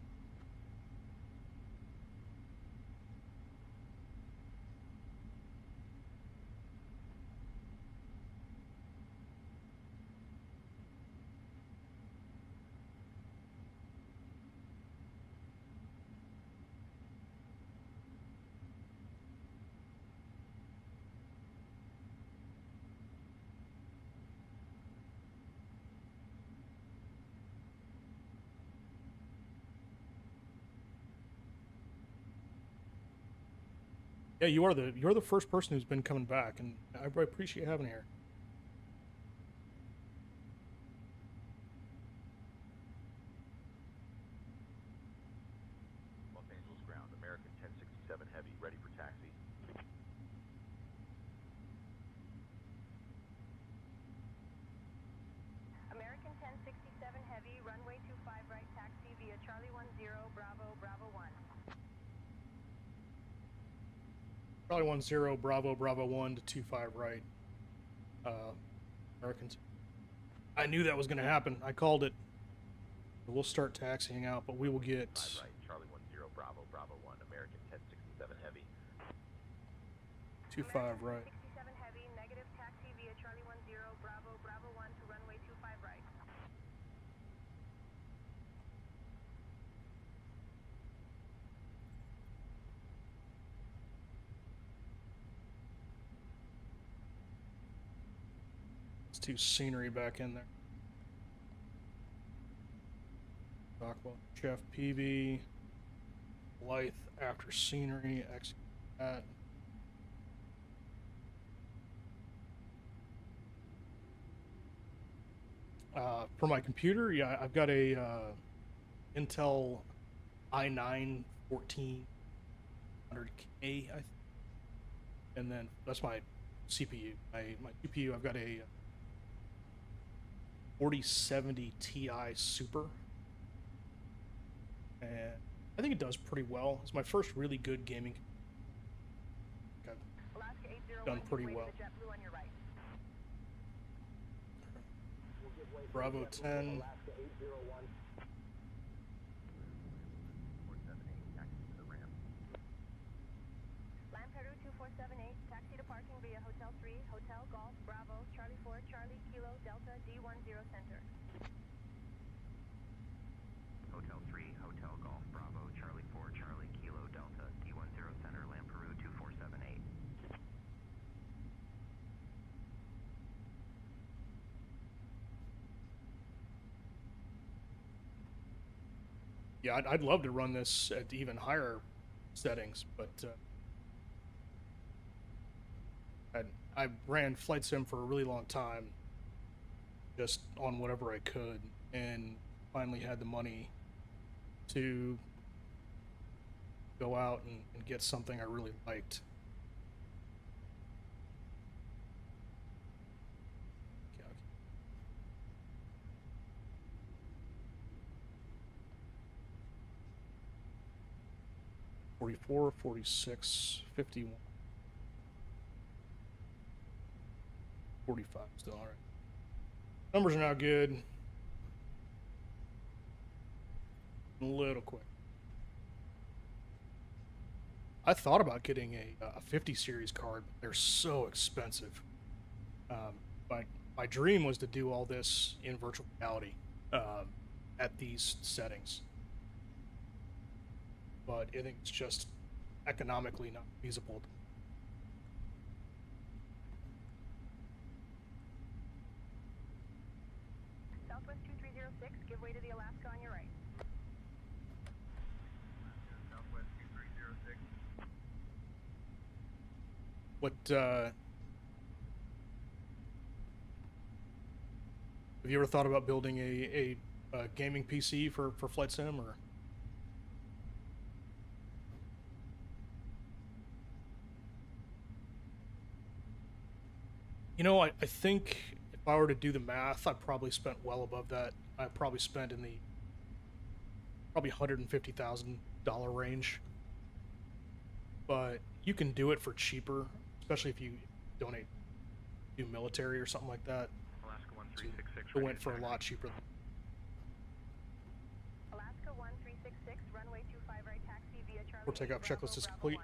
S1: Yeah, you're the first person who's been coming back, and I appreciate having you here.
S5: Los Angeles ground, American 1067 heavy ready for taxi.
S3: American 1067 heavy, runway 25 right taxi via Charlie 10, Bravo, Bravo 1.
S1: Probably 10 Bravo Bravo 1 to 25 right. Americans. I knew that was going to happen. I called it. We'll start taxiing out, but we will get
S6: 5 right, Charlie 10, Bravo, Bravo 1, American 1067 Heavy.
S1: 25 right.
S3: 67 heavy, negative taxi via Charlie 10, Bravo, Bravo 1 to runway 25 right.
S1: Let's do scenery back in there. Talk about Chef PV, Blythe after scenery, execute that. For my computer, yeah, I've got a Intel i9 1400K, I think. And then that's my CPU. My GPU, I've got a 4070 Ti Super. And I think it does pretty well. It's my first really good gaming.
S3: Alaska 801,
S1: Done pretty
S3: give way
S1: well.
S3: to the JetBlue on your right.
S1: Bravo 10.
S6: 478, taxi to the ramp.
S3: Land Peru 2478, taxi to parking via Hotel 3, Hotel Golf, Bravo, Charlie 4, Charlie, Kilo, Delta, D10 Center.
S6: Hotel 3, Hotel Golf, Bravo, Charlie 4, Charlie, Kilo, Delta, D10 Center, Land Peru 2478.
S1: Yeah, I'd love to run this at even higher settings, but I ran flight sim for a really long time, just on whatever I could, and finally had the money to go out and get something I really liked. Okay, okay. 44, 46, 51. 45 still, alright. Numbers are now good. A little quick. I thought about getting a 50 series card, but they're so expensive. My dream was to do all this in virtual reality at these settings. But I think it's just economically not feasible.
S3: Southwest 2306, give way to the Alaska on your right.
S6: Southwest 2306.
S1: What, have you ever thought about building a gaming PC for Flight Sim, or? You know, I think if I were to do the math, I probably spent well above that. I probably spent in the probably $150,000 range. But you can do it for cheaper, especially if you donate to military or something like that.
S6: Alaska 1366.
S1: It went for a lot cheaper.
S3: Alaska 1366, runway 25 right taxi via Charlie.
S1: Or takeoff checklist is complete.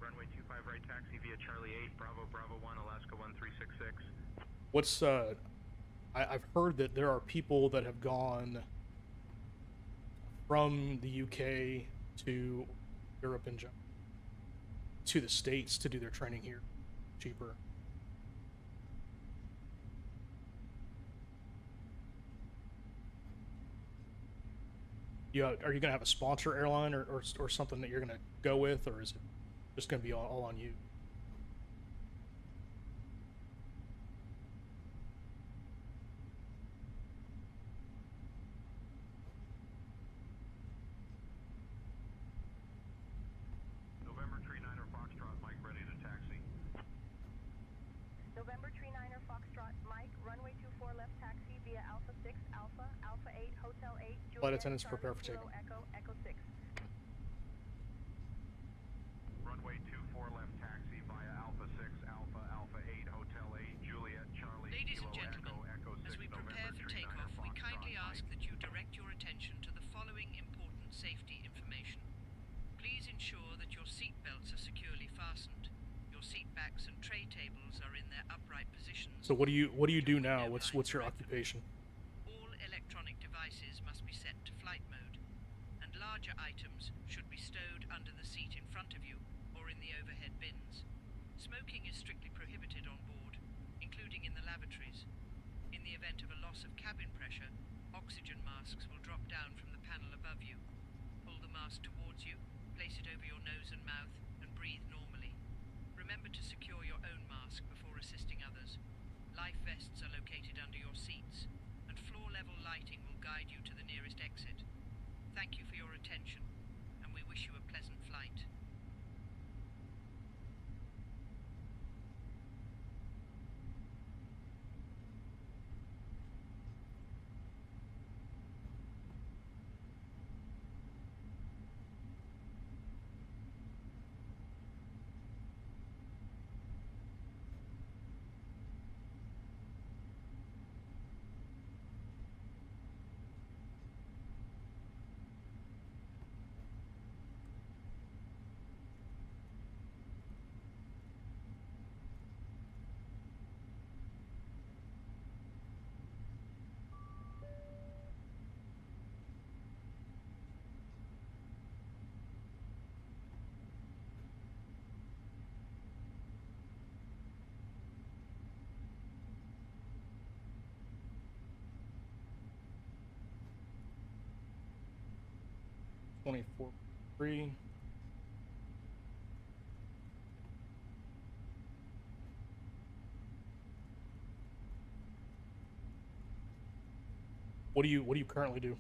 S6: Runway 25 right taxi via Charlie 8, Bravo, Bravo 1, Alaska 1366.
S1: What's I've heard that there are people that have gone from the UK to Europe and to the States to do their training here cheaper. Are you gonna have a sponsor airline or something that you're gonna go with, or is it just gonna be all on you?
S6: November 39er Foxtrot, Mike ready to taxi.
S3: November 39er Foxtrot, Mike, runway 24 left taxi via Alpha 6, Alpha, Alpha 8, Hotel 8, Juliet,
S1: Flight attendants
S3: Charlie,
S1: prepare for
S3: Kilo,
S1: takeoff.
S3: Echo, Echo 6.
S6: Runway 24 left taxi via Alpha 6, Alpha, Alpha 8, Hotel 8, Juliet, Charlie,
S4: Ladies
S6: Kilo,
S4: and gentlemen,
S6: Echo, Echo 6,
S4: as we
S6: November
S4: prepare for
S6: 39er
S4: takeoff,
S1: So what do you do now? What's your occupation?
S4: All electronic devices must be set to flight mode, and larger items should be stowed under the seat in front of you or in the overhead bins. Smoking is strictly prohibited on board, including in the lavatories. In the event of a loss of cabin pressure, oxygen masks will drop down from the panel above you. Pull the mask towards you, place it over your nose and mouth, and breathe normally. Remember to secure your own mask before assisting others. Life vests are located under your seats, and floor-level lighting will guide you to the nearest exit. Thank you for your attention, and we wish you a pleasant flight.
S1: $24.3. What do you currently do?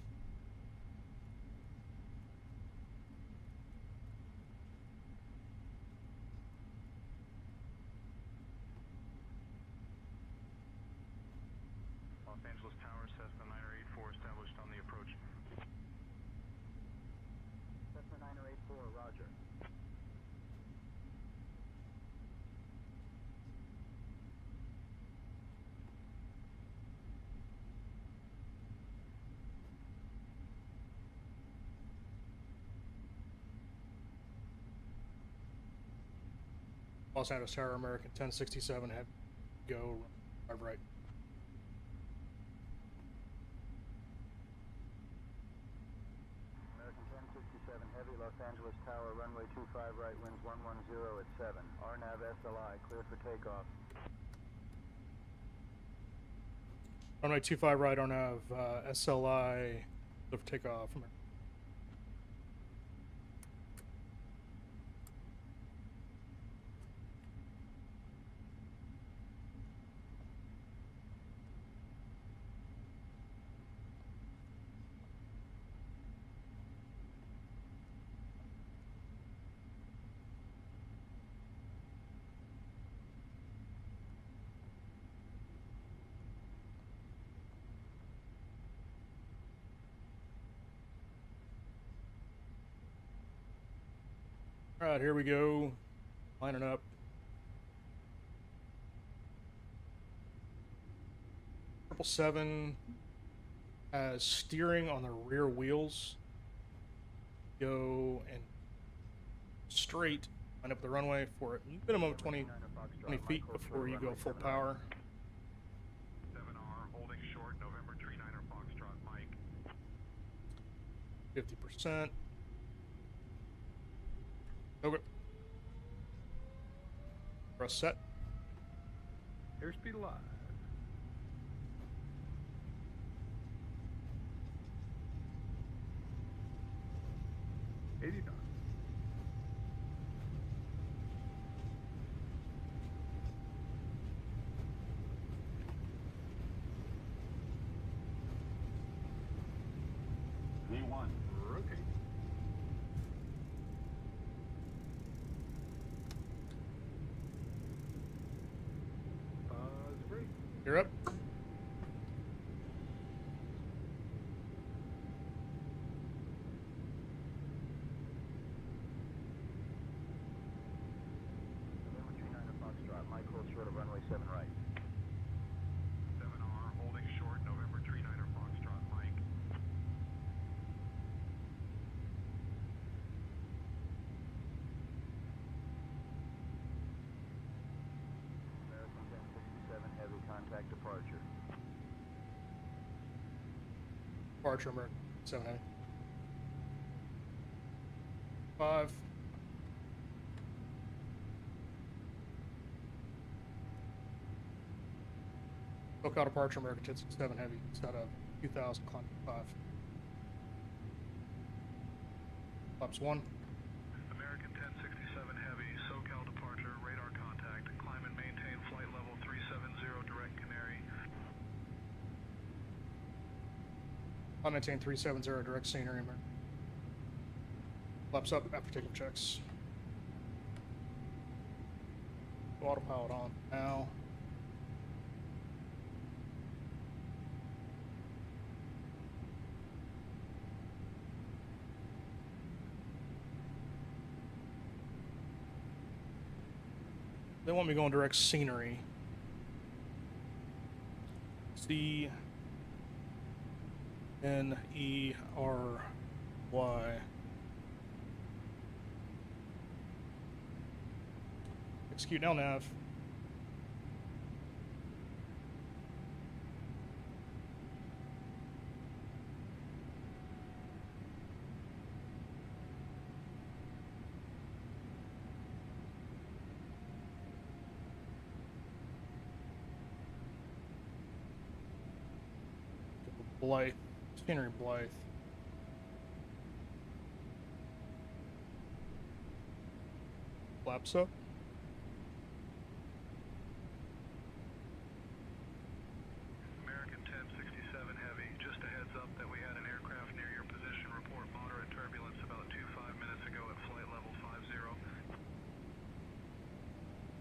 S5: Los Angeles Tower, Cessna 984 established on the approach.
S6: Cessna 984, roger.
S1: Los Angeles Tower, American 1067, have go 5 right.
S6: American 1067 heavy, Los Angeles Tower, runway 25 right, winds 110 at 7. RNAV SLI, cleared for takeoff.
S1: Runway 25 right on have SLI, lift takeoff. All right, here we go. Lining up. Triple seven has steering on the rear wheels. Go and straight. Line up the runway for a minimum of 20 feet before you go full power.
S5: 7R, holding short, November 39er Foxtrot, Mike.
S1: 50%. Okay. Press set.
S5: Airspeed live. $80. V1, rotate. Break.
S1: You're up.
S6: November 39er Foxtrot, Mike, hold short of runway 7 right.
S5: 7R, holding short, November 39er Foxtrot, Mike.
S7: departure.
S1: Departure, American 7 Heavy. 5. SoCal departure, American 1067 Heavy. It's out of 2000, climb 5. Flaps 1.
S8: American 1067 Heavy, SoCal departure, radar contact. Climb and maintain flight level 370, direct Canary.
S1: I'll maintain 370, direct scenery, American. Flaps up after takeoff checks. Autopilot on now. They want me going direct scenery. CNERY. Execute now nav. Blythe, scenery Blythe. Flaps up.
S8: American 1067 Heavy, just a heads up that we had an aircraft near your position. Report moderate turbulence about 25 minutes ago at flight level 50.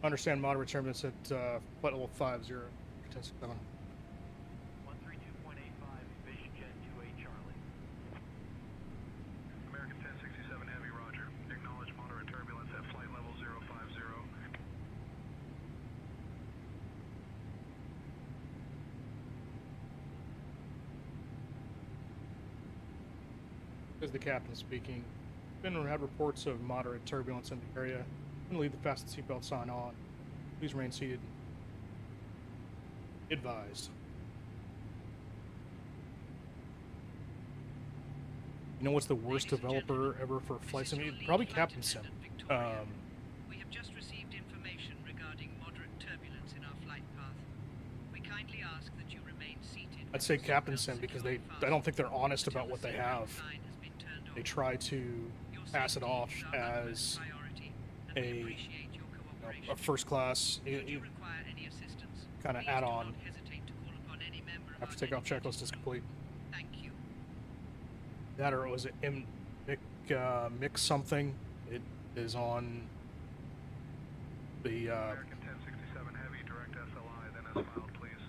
S1: Understand moderate turbulence at flight level 50. 1067.
S6: 132.85, Vision Jet 2A Charlie.
S8: American 1067 Heavy, roger. Acknowledge moderate turbulence at flight level 050.
S1: This is the captain speaking. Been had reports of moderate turbulence in the area. Gonna leave the fasten seatbelt sign on. Please remain seated. Advised. You know what's the worst developer ever for flight sim? Probably Captain Sim.
S4: We have just received information regarding moderate turbulence in our flight path. We kindly ask that you remain seated.
S1: I'd say Captain Sim because I don't think they're honest about what they have. They try to pass it off as a first class kind of add-on. After takeoff checklist is complete.
S4: Thank you.
S1: That or was it mix something? It is on the
S8: American 1067 Heavy, direct SLI, then as filed, please.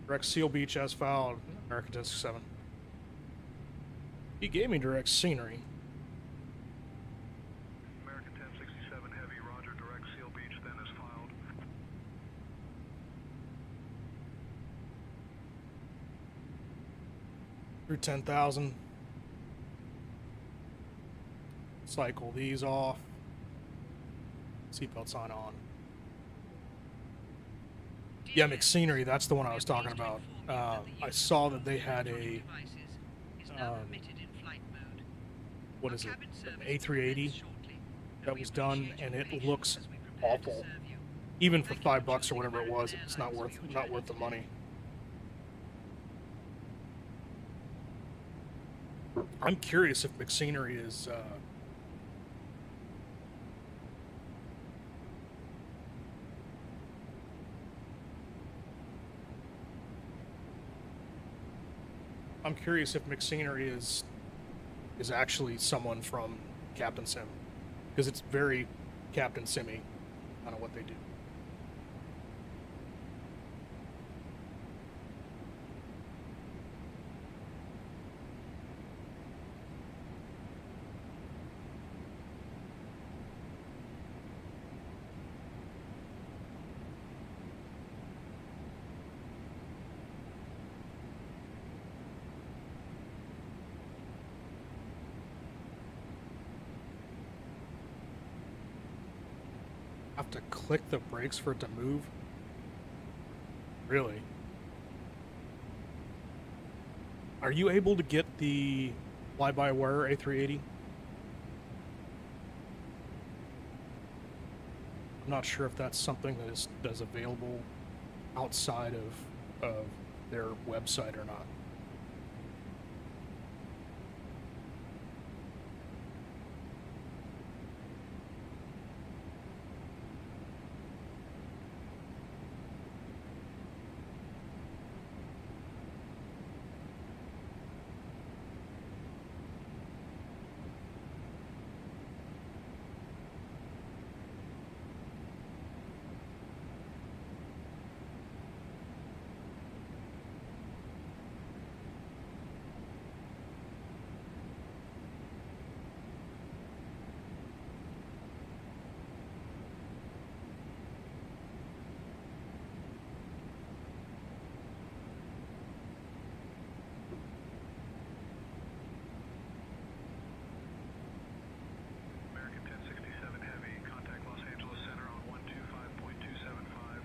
S1: direct Seal Beach as filed. American 1067. He gave me direct scenery.
S8: American 1067 Heavy, roger, direct Seal Beach, then as filed.
S1: Through 10,000. Cycle these off. Seatbelt sign on. Yeah, McScenery, that's the one I was talking about. I saw that they had a what is it? An A380 that was done, and it looks awful. Even for $5 or whatever it was, it's not worth the money. I'm curious if McScenery is I'm curious if McScenery is actually someone from Captain Sim, because it's very Captain Simmy, kind of what they do. Have to click the brakes for it to move. Really? Are you able to get the fly-by-wire A380? I'm not sure if that's something that is available outside of their website or not.
S8: American 1067 Heavy, contact Los Angeles Center on 125.275.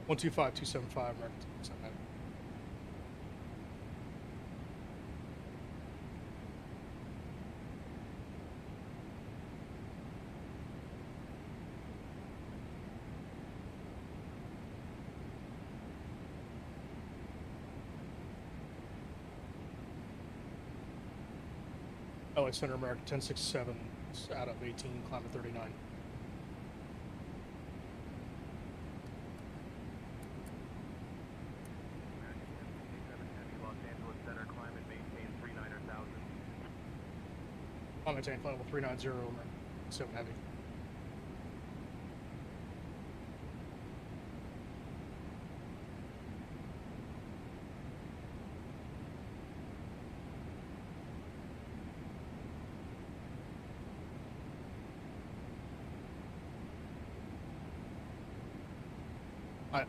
S1: 125.275 American 1067. LA Center American 1067 out of 18, climb to 39.
S8: American 1067 Heavy, Los Angeles Center, climb and maintain 39,000.
S1: On maintain flight level 390 American 7 Heavy.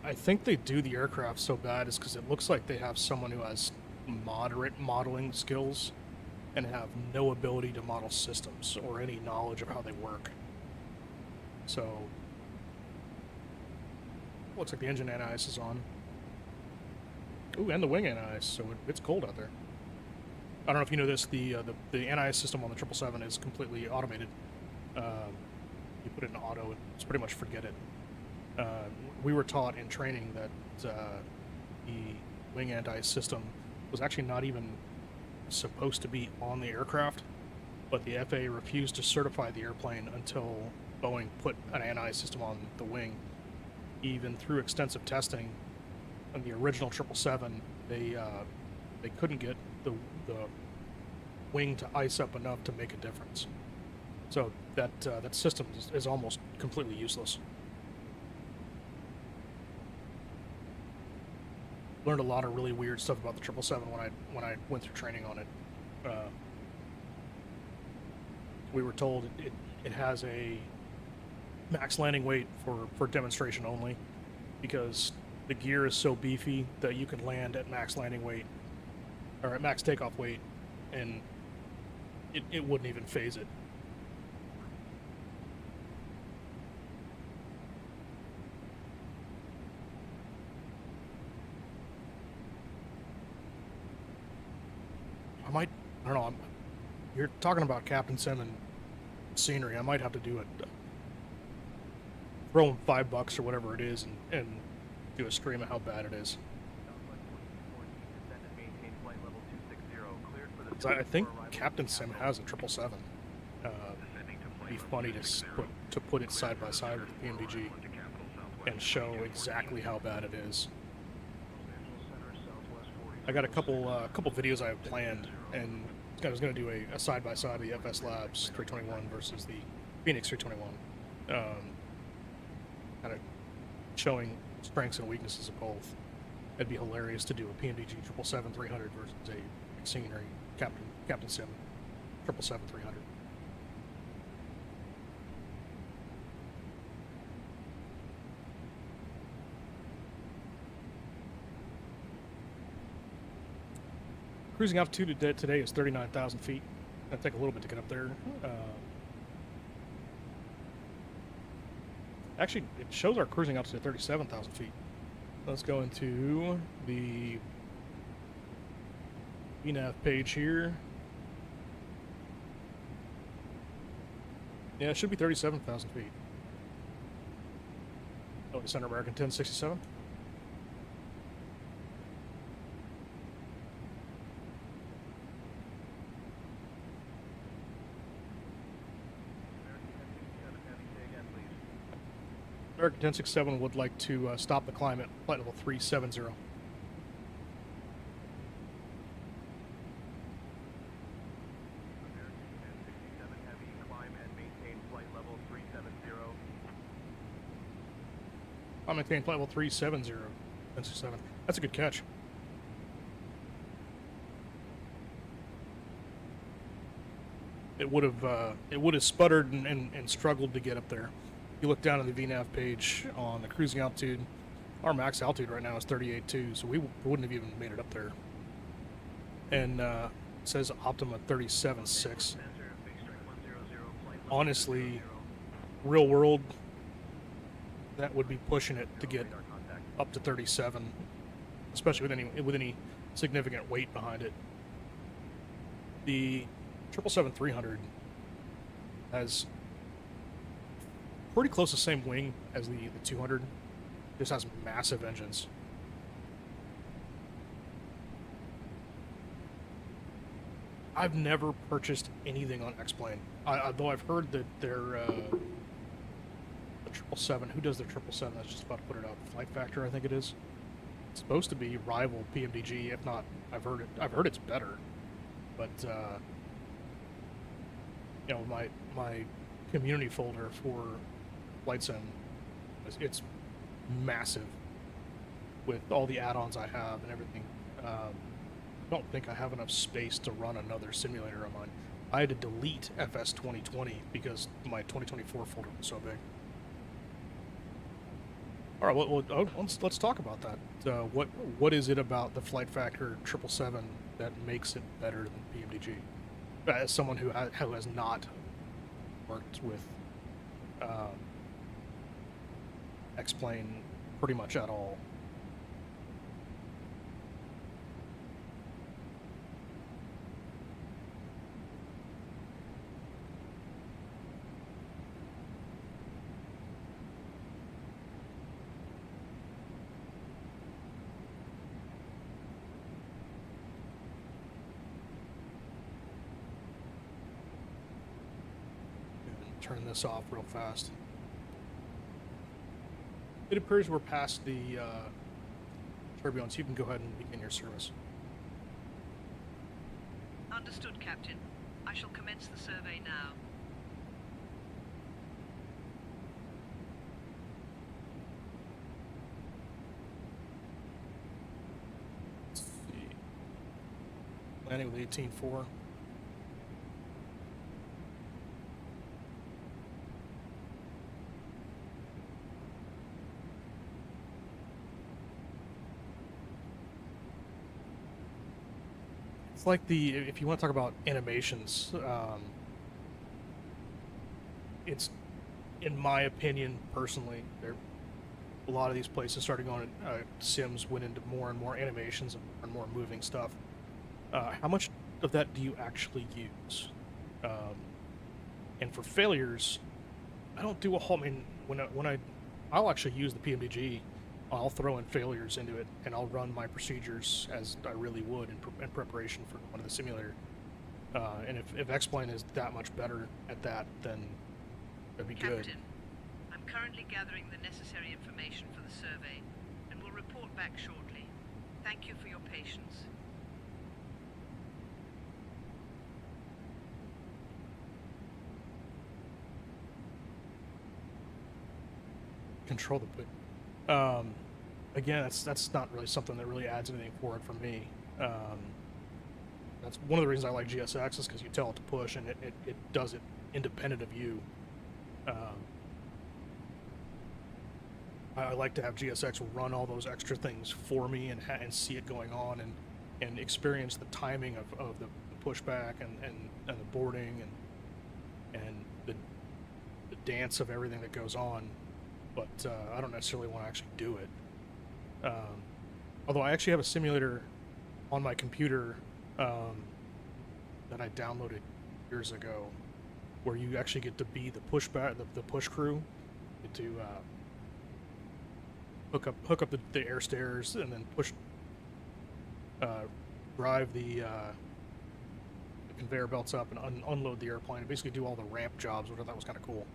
S1: I think they do the aircraft so bad is because it looks like they have someone who has moderate modeling skills and have no ability to model systems or any knowledge of how they work. So, looks like the engine anti-ice is on. Ooh, and the wing anti-ice, so it's cold out there. I don't know if you know this, the anti-ice system on the 777 is completely automated. You put it in auto, and it's pretty much forget it. We were taught in training that the wing anti-ice system was actually not even supposed to be on the aircraft, but the FAA refused to certify the airplane until Boeing put an anti-ice system on the wing. Even through extensive testing on the original 777, they couldn't get the wing to ice up enough to make a difference. So that system is almost completely useless. Learned a lot of really weird stuff about the 777 when I went through training on it. We were told it has a max landing weight for demonstration only, because the gear is so beefy that you can land at max landing weight or at max takeoff weight, and it wouldn't even phase it. I don't know, you're talking about Captain Sim and scenery. I might have to do it. Throw him $5 or whatever it is and do a stream of how bad it is. I think Captain Sim has a 777. It'd be funny to put it side by side with the PMDG and show exactly how bad it is. I got a couple videos I have planned, and I was going to do a side by side of the FS Labs 321 versus the Phoenix 321, kind of showing strengths and weaknesses of both. It'd be hilarious to do a PMDG 777-300 versus a scenery Captain Sim 777-300. Cruising altitude today is 39,000 feet. That'll take a little bit to get up there. Actually, it shows our cruising altitude at 37,000 feet. Let's go into the VNAV page here. Yeah, it should be 37,000 feet. Oh, Center American 1067. American 1067 would like to stop the climb at flight level 370. I'll maintain flight level 370. 1067. That's a good catch. It would have sputtered and struggled to get up there. You look down at the VNAV page on the cruising altitude. Our max altitude right now is 38.2, so we wouldn't have even made it up there. And it says Optima 37.6. Honestly, real world, that would be pushing it to get up to 37, especially with any significant weight behind it. The 777-300 has pretty close to the same wing as the 200. Just has massive engines. I've never purchased anything on X-Plane, though I've heard that they're the 777. Who does the 777? That's just about to put it out. Flight Factor, I think it is. It's supposed to be rival PMDG. If not, I've heard it's better. But you know, my community folder for Flight Sim, it's massive with all the add-ons I have and everything. I don't think I have enough space to run another simulator on mine. I had to delete FS 2020 because my 2024 folder was so big. All right, well, let's talk about that. What is it about the Flight Factor 777 that makes it better than PMDG? As someone who has not worked with X-Plane pretty much at all. Turn this off real fast. It appears we're past the turbulence. You can go ahead and begin your service.
S4: Understood, Captain. I shall commence the survey now.
S1: Let's see. Landing with 18.4. It's like if you want to talk about animations, it's, in my opinion, personally, a lot of these places started going, Sims went into more and more animations and more moving stuff. How much of that do you actually use? And for failures, I don't do a whole, I mean, I'll actually use the PMDG. I'll throw in failures into it, and I'll run my procedures as I really would in preparation for one of the simulator. And if X-Plane is that much better at that, then that'd be good.
S4: Captain, I'm currently gathering the necessary information for the survey, and will report back shortly. Thank you for your patience.
S1: Control the put. Again, that's not really something that really adds anything forward for me. That's one of the reasons I like GSX is because you tell it to push and it does it independent of you. I like to have GSX run all those extra things for me and see it going on and experience the timing of the pushback and the boarding and the dance of everything that goes on. But I don't necessarily want to actually do it. Although I actually have a simulator on my computer that I downloaded years ago, where you actually get to be the the push crew, get to hook up the air stairs and then drive the conveyor belts up and unload the airplane and basically do all the ramp jobs, which I thought was kind of cool.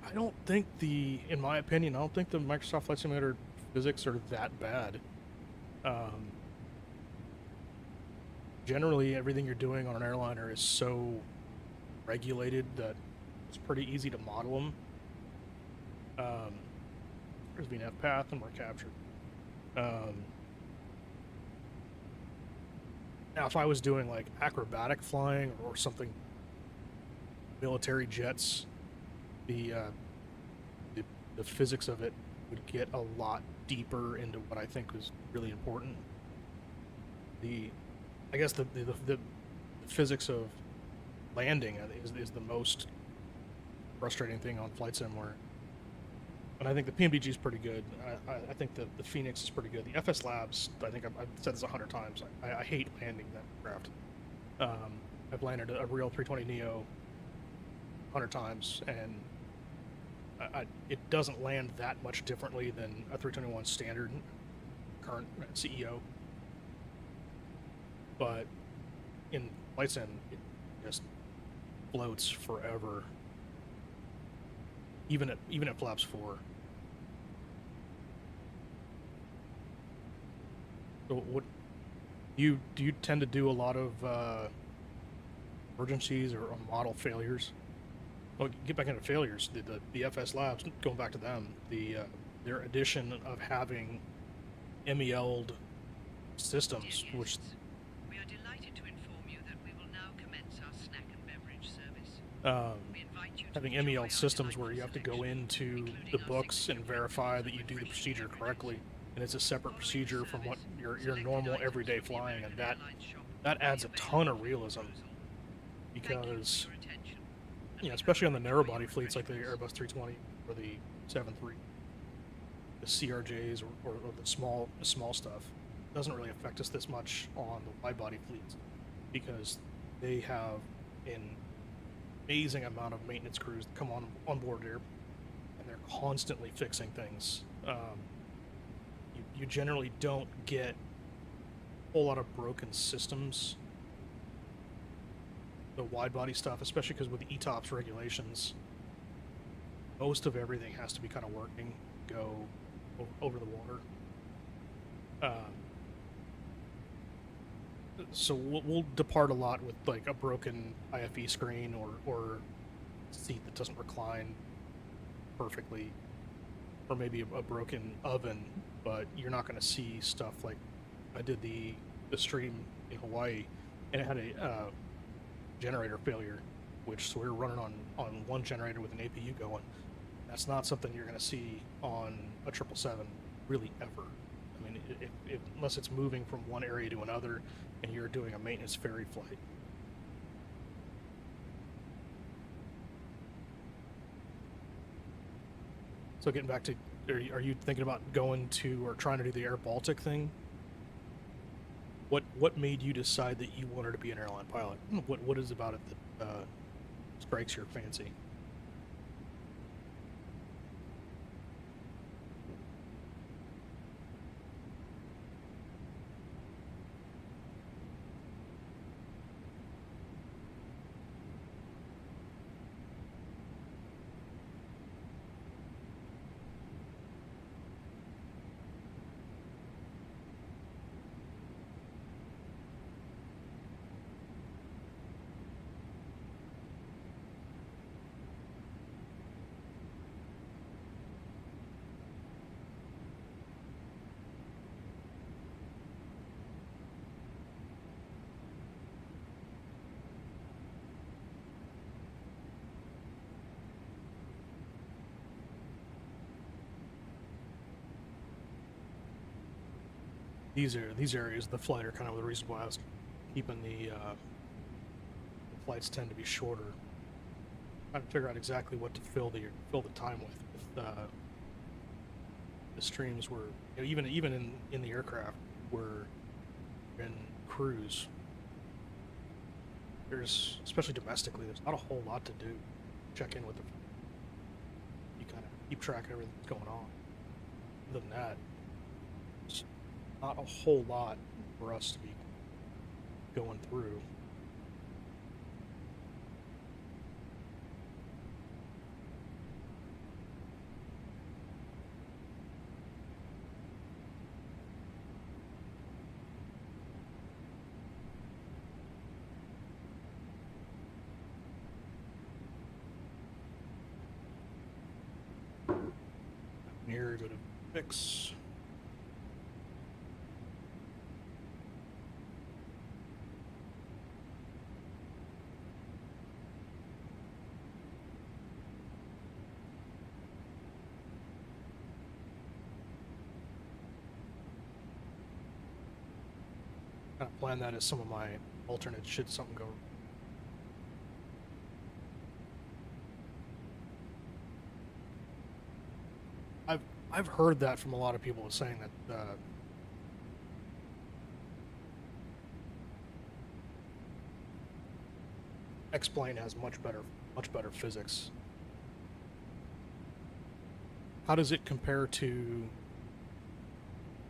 S1: I don't think in my opinion, I don't think the Microsoft Flight Simulator physics are that bad. Generally, everything you're doing on an airliner is so regulated that it's pretty easy to model them. There's VNAV path, and we're captured. Now, if I was doing like acrobatic flying or something, military jets, the physics of it would get a lot deeper into what I think was really important. I guess the physics of landing is the most frustrating thing on Flight Sim, where, and I think the PMDG is pretty good. I think the Phoenix is pretty good. The FS Labs, I think I've said this 100 times. I hate landing that craft. I've landed a real 320neo 100 times, and it doesn't land that much differently than a 321 standard current CEO. But in Flight Sim, it just floats forever. Even at flaps 4. So what do you tend to do a lot of emergencies or model failures? Well, get back into failures. The FS Labs, going back to them, their addition of having MEL'd systems, which
S4: we are delighted to inform you that we will now commence our snack and beverage service. We invite you to
S1: having
S4: enjoy
S1: MEL
S4: our
S1: systems where
S4: delightful
S1: you have to go
S4: selection,
S1: into
S4: including
S1: the
S4: our
S1: books and
S4: signature
S1: verify that you
S4: breakfast
S1: do the
S4: and
S1: procedure
S4: beverages.
S1: correctly, and it's a separate
S4: Following
S1: procedure from what
S4: service,
S1: your
S4: selected
S1: normal
S4: items
S1: everyday
S4: from the
S1: flying, and
S4: American Airlines shop
S1: that
S4: will
S1: adds
S4: be
S1: a ton of
S4: available for
S1: realism,
S4: perusal. Thank you
S1: because
S4: for your attention, and
S1: you know,
S4: we
S1: especially on
S4: hope
S1: the
S4: you
S1: narrow
S4: enjoy
S1: body
S4: your
S1: fleets like the
S4: refreshments.
S1: Airbus 320 or the 73, the CRJs or the small stuff doesn't really affect us this much on the wide body fleets, because they have an amazing amount of maintenance crews that come on board there, and they're constantly fixing things. You generally don't get a whole lot of broken systems. The wide body stuff, especially because with the ETOPS regulations, most of everything has to be kind of working, go over the water. So we'll depart a lot with like a broken IFE screen or seat that doesn't recline perfectly, or maybe a broken oven, but you're not going to see stuff like I did the stream in Hawaii, and it had a generator failure, so we were running on one generator with an APU going. That's not something you're going to see on a 777 really ever. I mean, unless it's moving from one area to another and you're doing a maintenance ferry flight. So getting back to, are you thinking about going to or trying to do the Air Baltic thing? What made you decide that you wanted to be an airline pilot? What is about it that strikes your fancy? these areas of the flight are kind of the reason why I was keeping the flights tend to be shorter. Trying to figure out exactly what to fill the time with. The streams were, you know, even in the aircraft were in cruise. There's, especially domestically, there's not a whole lot to do. Check in with the, you kind of keep track of everything that's going on. Other than that, there's not a whole lot for us to be going through. Here, go to fix. Kind of plan that as some of my alternate should something go. I've heard that from a lot of people saying that X-plane has much better physics. How does it compare to?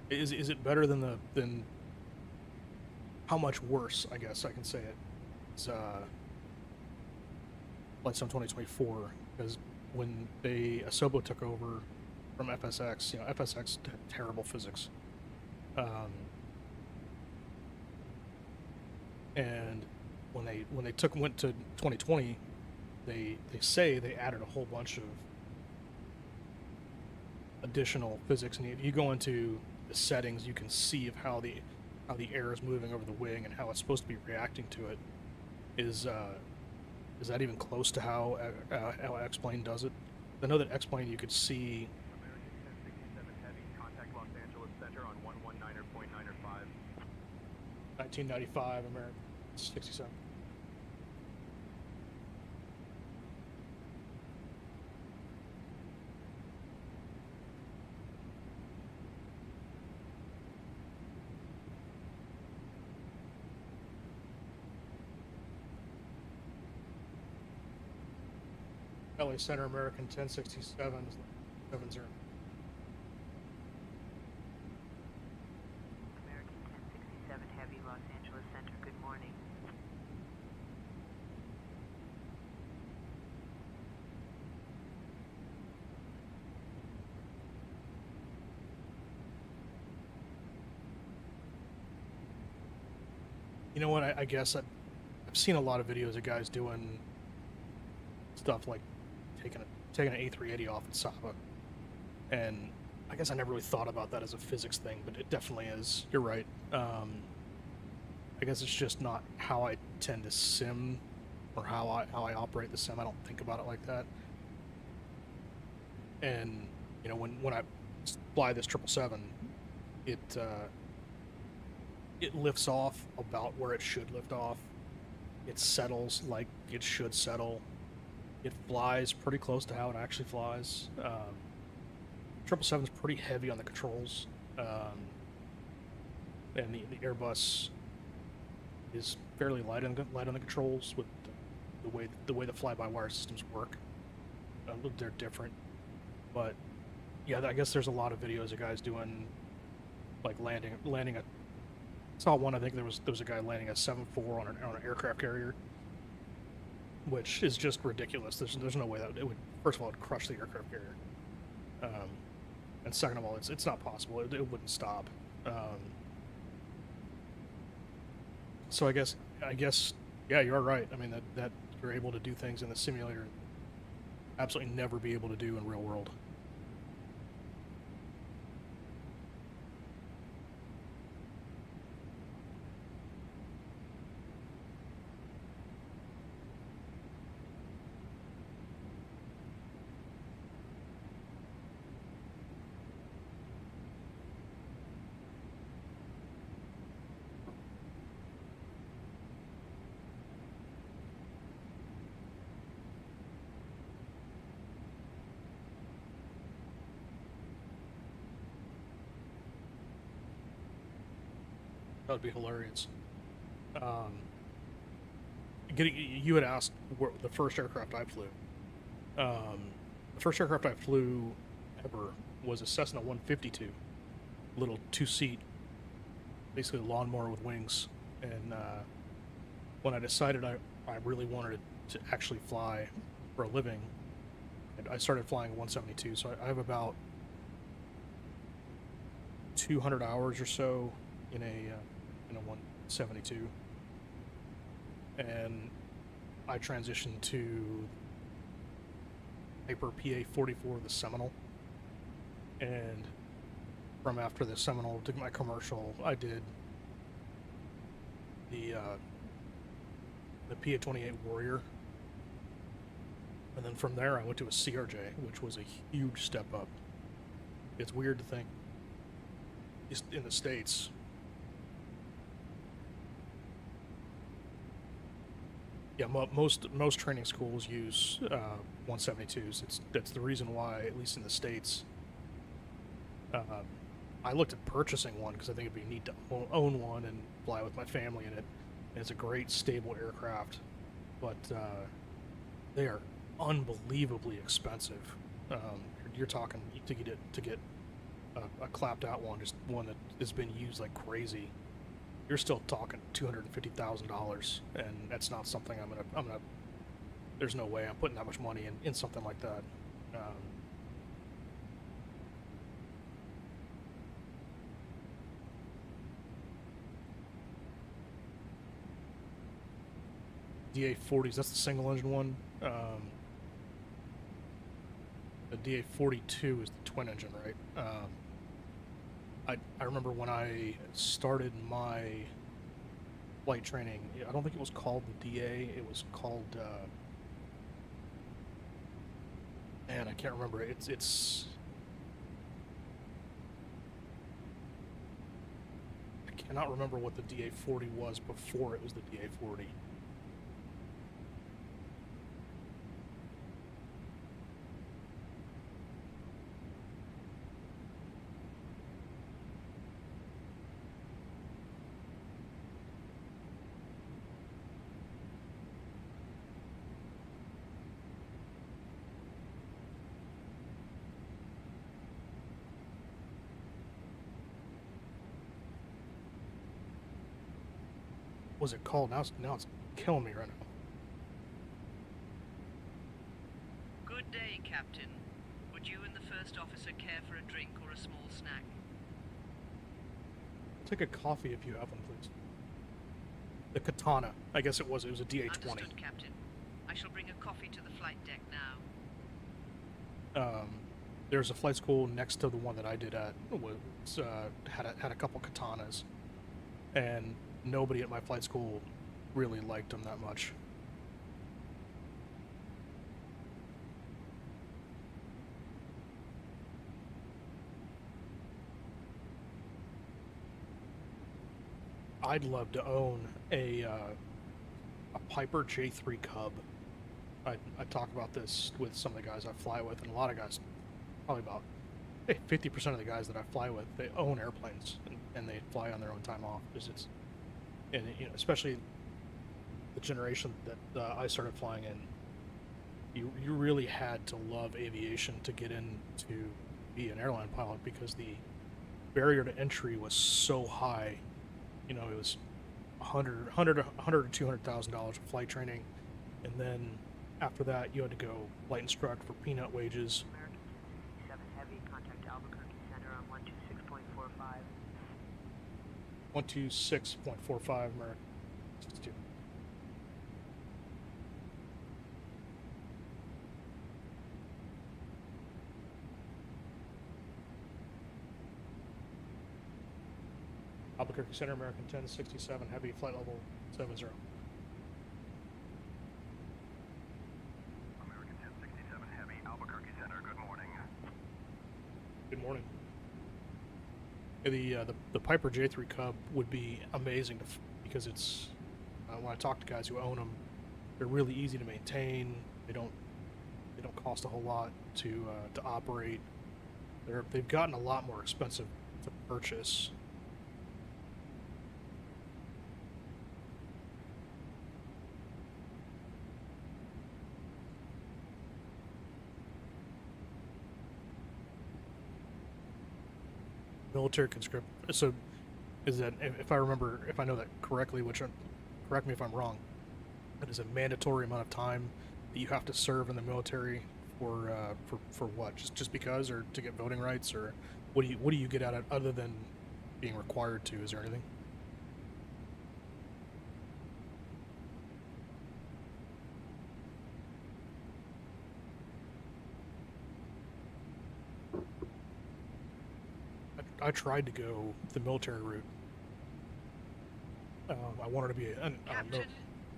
S1: Is it better than how much worse? I guess I can say it. It's Flightsim 2024, because when Asobo took over from FSX, you know, FSX had terrible physics, and when they went to 2020, they say they added a whole bunch of additional physics, and if you go into the settings, you can see of how the air is moving over the wing and how it's supposed to be reacting to it. Is that even close to how X-plane does it? I know that X-plane you could see.
S5: American 1067 Heavy, contact Los Angeles Center on 119.905.
S1: 1995 American 67. LA Center American 1067 70.
S7: American 1067 Heavy, Los Angeles Center, good morning.
S1: You know what? I guess I've seen a lot of videos of guys doing stuff like taking an A380 off at Saba, and I guess I never really thought about that as a physics thing, but it definitely is. You're right. I guess it's just not how I tend to sim, or how I operate the sim. I don't think about it like that. And you know, when I fly this 777, it lifts off about where it should lift off. It settles like it should settle. It flies pretty close to how it actually flies. 777 is pretty heavy on the controls, and the Airbus is fairly light on the controls with the way the fly-by-wire systems work. They're different, but yeah, I guess there's a lot of videos of guys doing like landing a. I saw one. I think there was a guy landing a 7.4 on an aircraft carrier, which is just ridiculous. There's no way that it would. First of all, it would crush the aircraft carrier, and second of all, it's not possible. It wouldn't stop. So I guess yeah, you're right. I mean that you're able to do things in the simulator absolutely never be able to do in real world. That would be hilarious. You had asked the first aircraft I flew. The first aircraft I flew ever was a Cessna 152, little 2-seat, basically a lawnmower with wings. And when I decided I really wanted to actually fly for a living, I started flying a 172. So I have about 200 hours or so in a 172, and I transitioned to Piper PA-44, the Seminole, and from after the Seminole to my commercial, I did the PA-28 Warrior, and then from there I went to a CRJ, which was a huge step up. It's weird to think in the States, yeah, most training schools use 172s. That's the reason why, at least in the States, I looked at purchasing one because I think it'd be neat to own one and fly with my family in it. And it's a great stable aircraft, but they are unbelievably expensive. You're talking to get a clapped out one, just one that has been used like crazy. You're still talking $250,000, and that's not something I'm gonna. There's no way I'm putting that much money in something like that. DA-40s, that's the single engine one. The DA-42 is the twin engine, right? I remember when I started my flight training, I don't think it was called the DA, it was called, man, I can't remember. It's I cannot remember what the DA-40 was before it was the DA-40. Was it called? Now it's killing me right now.
S4: Good day, Captain. Would you and the first officer care for a drink or a small snack?
S1: Take a coffee if you have one, please. The Katana. I guess it was a DA-20.
S4: Understood, Captain. I shall bring a coffee to the flight deck now.
S1: There's a flight school next to the one that I did at. Had a couple Katanas, and nobody at my flight school really liked them that much. I'd love to own a Piper J3 Cub. I talk about this with some of the guys I fly with, and a lot of guys, probably about 50% of the guys that I fly with, they own airplanes and they fly on their own time off. And especially the generation that I started flying in, you really had to love aviation to get in to be an airline pilot, because the barrier to entry was so high. It was $100 to $200,000 of flight training, and then after that you had to go flight instruct for peanut wages.
S7: American 1067 Heavy, contact Albuquerque Center on 126.45.
S1: 126.45 American 62. Albuquerque Center, American 1067 Heavy, flight level 70.
S5: American 1067 Heavy, Albuquerque Center, good morning.
S1: Good morning. The Piper J3 Cub would be amazing because it's when I talk to guys who own them, they're really easy to maintain. They don't cost a whole lot to operate. They've gotten a lot more expensive to purchase. Military conscript. So, is that if I remember, if I know that correctly, correct me if I'm wrong. That is a mandatory amount of time that you have to serve in the military for what? Just because, or to get voting rights, or what do you get out of other than being required to? Is there anything? I tried to go the military route. I wanted to be
S4: Captain,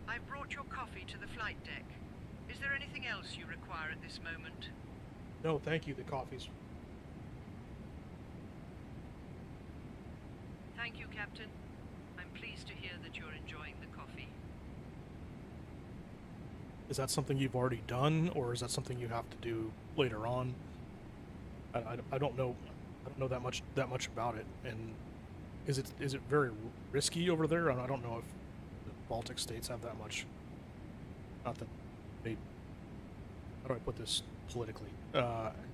S4: I've brought your coffee to the flight deck. Is there anything else you require at this moment?
S1: no, thank you. The coffee's.
S4: Thank you, Captain. I'm pleased to hear that you're enjoying the coffee.
S1: Is that something you've already done, or is that something you have to do later on? I don't know. I don't know that much about it. And is it very risky over there? I don't know if the Baltic states have that much. Not that they. How do I put this politically?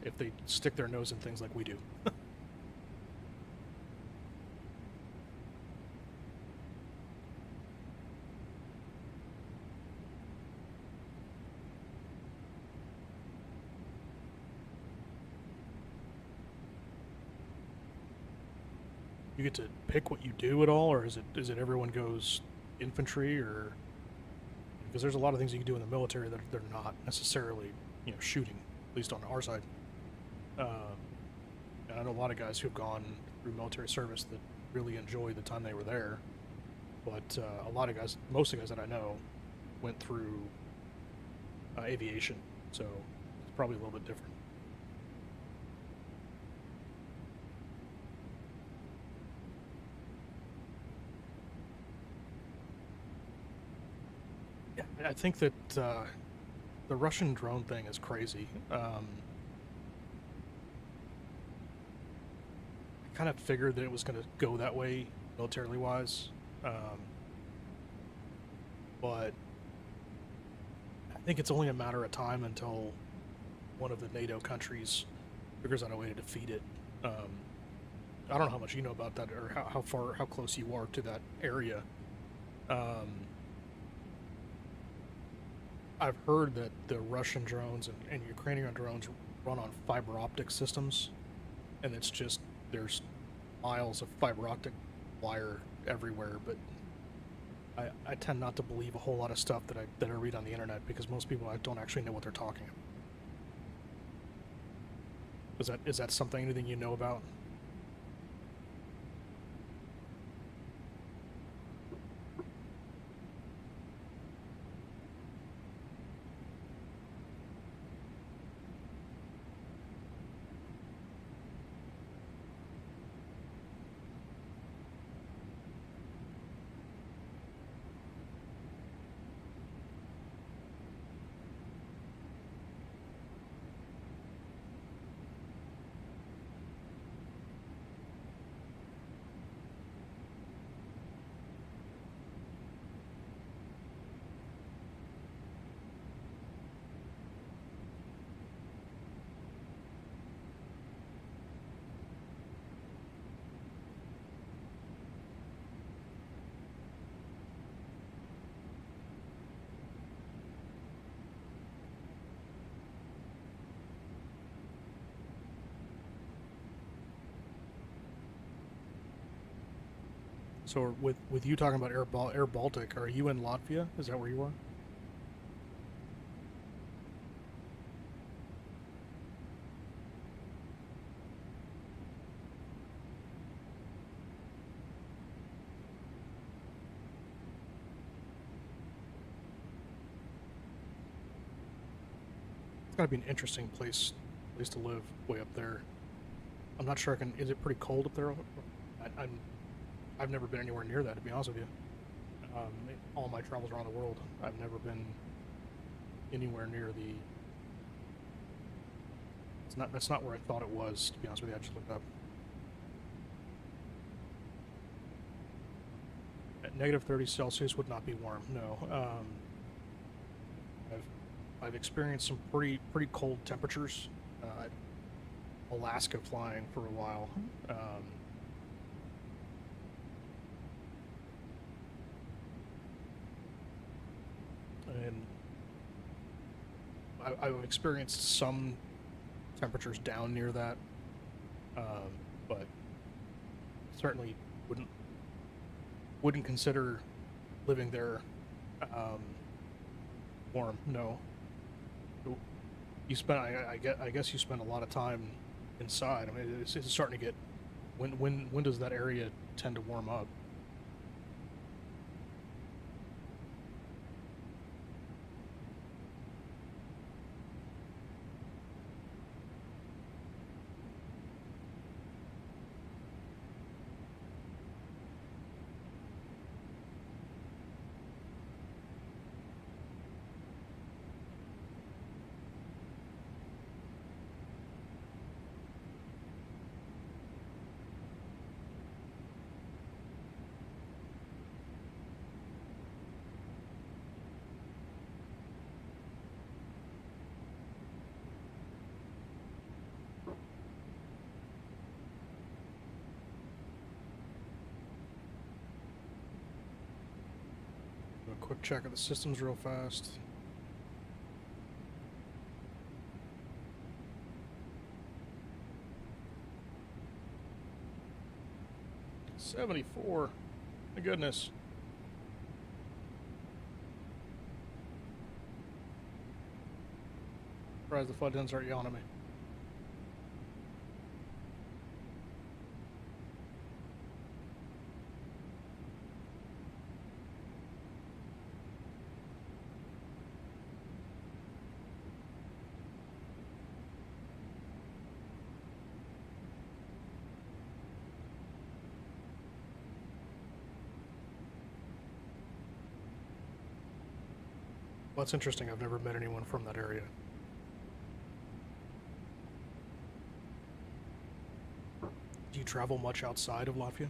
S1: If they stick their nose in things like we do. You get to pick what you do at all, or is it everyone goes infantry, or because there's a lot of things you can do in the military that they're not necessarily shooting, at least on our side. And I know a lot of guys who've gone through military service that really enjoy the time they were there, but a lot of guys, most of the guys that I know, went through aviation, so it's probably a little bit different. I think that the Russian drone thing is crazy. I kind of figured that it was going to go that way, militarily wise, but I think it's only a matter of time until one of the NATO countries figures out a way to defeat it. I don't know how much you know about that, or how close you are to that area. I've heard that the Russian drones and Ukrainian drones run on fiber optic systems, and it's just there's miles of fiber optic wire everywhere. But I tend not to believe a whole lot of stuff that I read on the internet, because most people don't actually know what they're talking about. Is that anything you know about? So with you talking about Air Baltic, are you in Latvia? Is that where you are? It's gotta be an interesting place to live way up there. I'm not sure I can. Is it pretty cold up there? I've never been anywhere near that, to be honest with you. All my travels around the world, I've never been anywhere near the. That's not where I thought it was, to be honest with you. I just looked up. At negative 30 Celsius would not be warm. No. I've experienced some pretty cold temperatures. Alaska flying for a while. I've experienced some temperatures down near that, but certainly wouldn't consider living there warm. No. You spend I guess you spend a lot of time inside. I mean, it's starting to get when does that area tend to warm up? Do a quick check of the systems real fast. $74. My goodness. Surprised the flight attendants aren't yelling at me. Well, that's interesting. I've never met anyone from that area. Do you travel much outside of Latvia?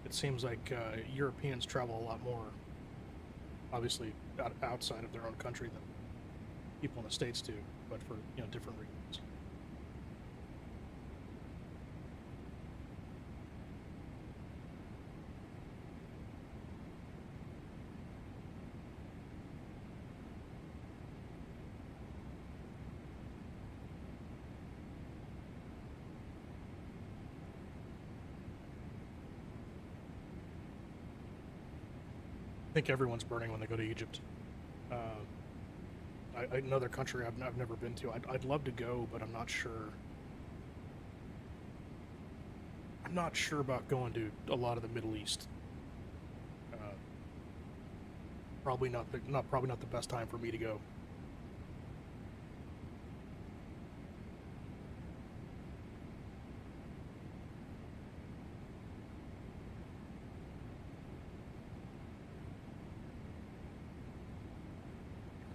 S1: It seems like Europeans travel a lot more, obviously, outside of their own country than people in the States do, but for different reasons. I think everyone's burning when they go to Egypt. Another country I've never been to. I'd love to go, but I'm not sure. I'm not sure about going to a lot of the Middle East. Probably not the best time for me to go.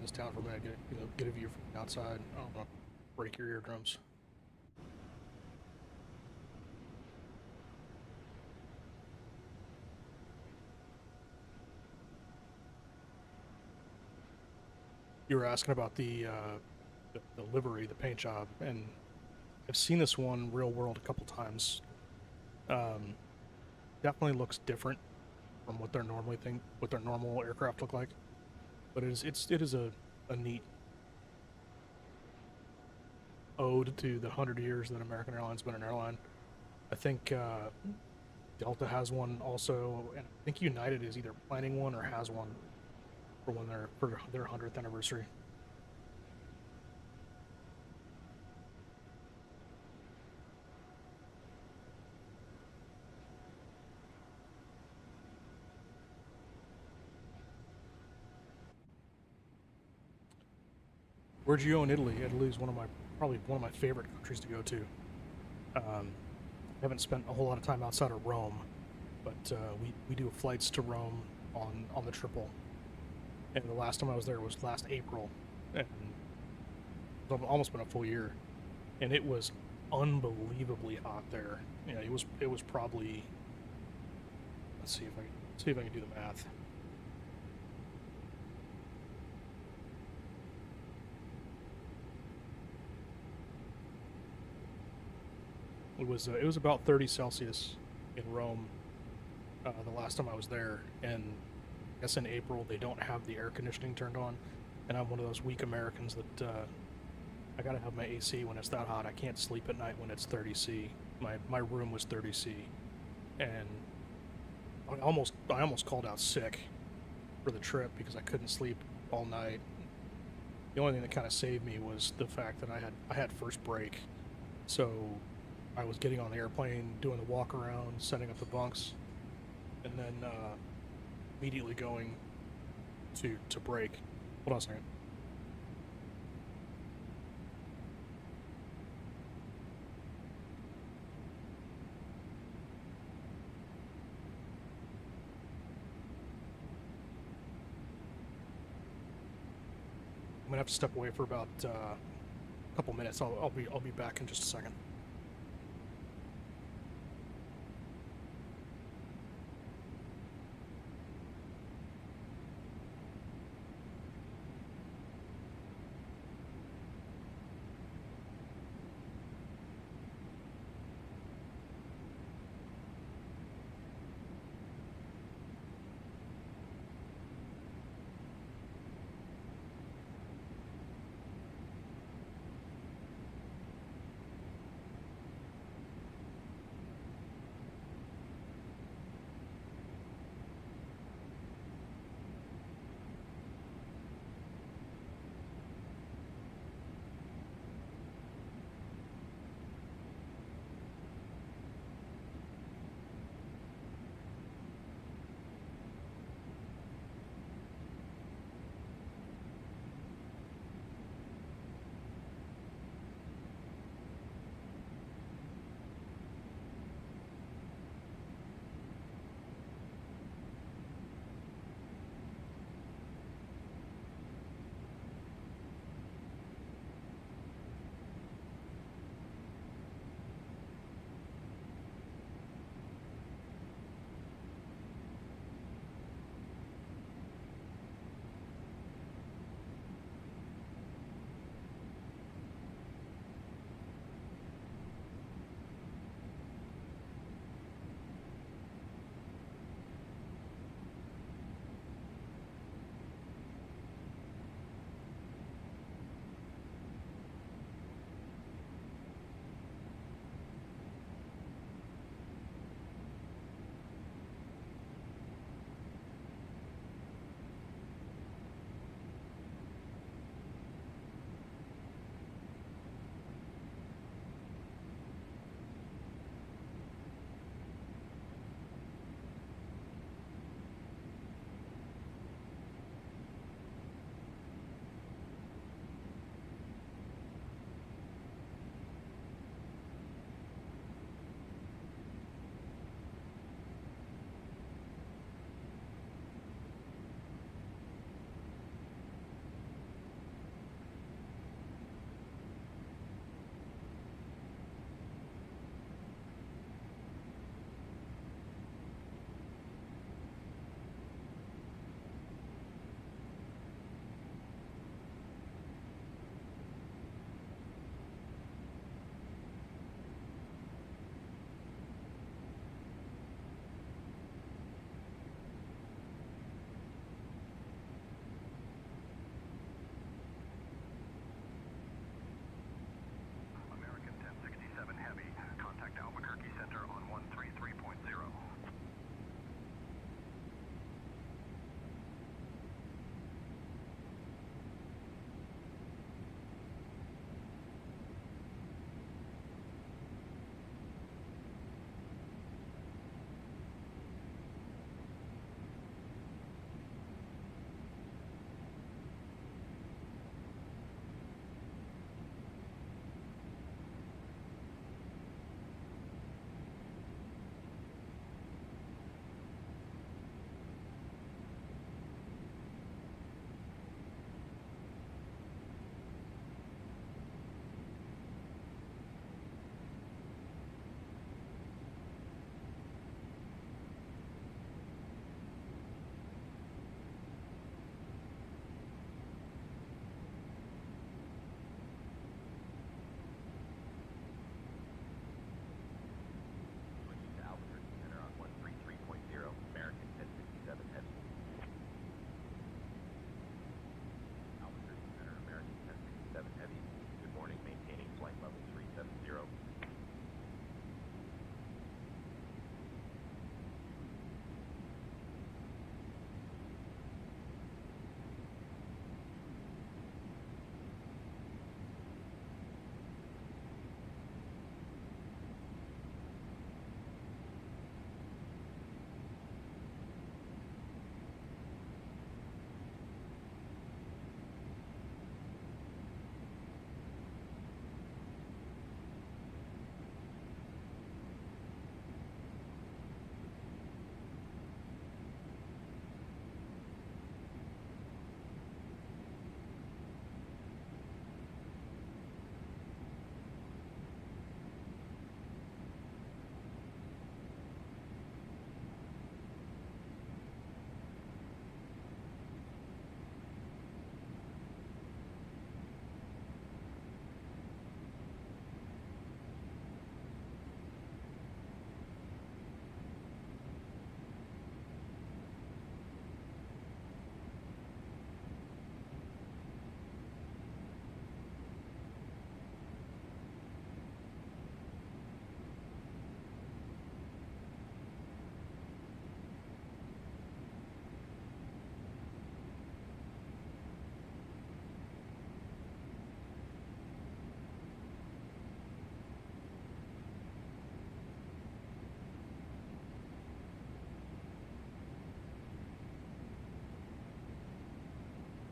S1: This town for a minute, get a view from the outside. I don't want to break your eardrums. You were asking about the livery, the paint job, and I've seen this one real world a couple times. Definitely looks different from what their normal aircraft look like. But it is a neat ode to the 100 years that American Airlines been an airline. I think Delta has one also, and I think United is either planning one or has one for their 100th anniversary. Where'd you go in Italy? Italy is probably one of my favorite countries to go to. I haven't spent a whole lot of time outside of Rome, but we do flights to Rome on the triple. And the last time I was there was last April, and it's almost been a full year, and it was unbelievably hot there. Yeah, it was probably. Let's see if I can do the math. It was about 30 Celsius in Rome the last time I was there, and I guess in April they don't have the air conditioning turned on, and I'm one of those weak Americans that I gotta have my AC when it's that hot. I can't sleep at night when it's 30 C. My room was 30 C, and I almost called out sick for the trip because I couldn't sleep all night. The only thing that kind of saved me was the fact that I had first break, so I was getting on the airplane, doing the walk around, setting up the bunks, and then immediately going to break. Hold on a second. I'm gonna have to step away for about a couple minutes. I'll be back in just a second.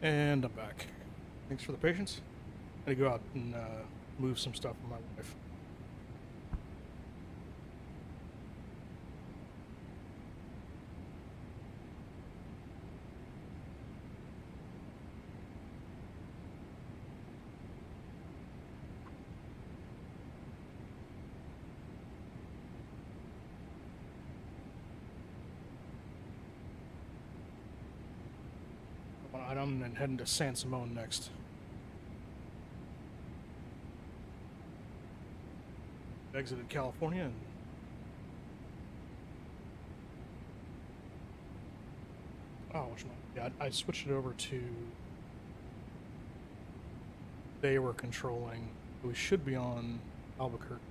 S1: And I'm back. Thanks for the patience. I had to go out and move some stuff for my wife. One item and heading to San Simone next. Exited California and yeah, I switched it over to they were controlling. We should be on Albuquerque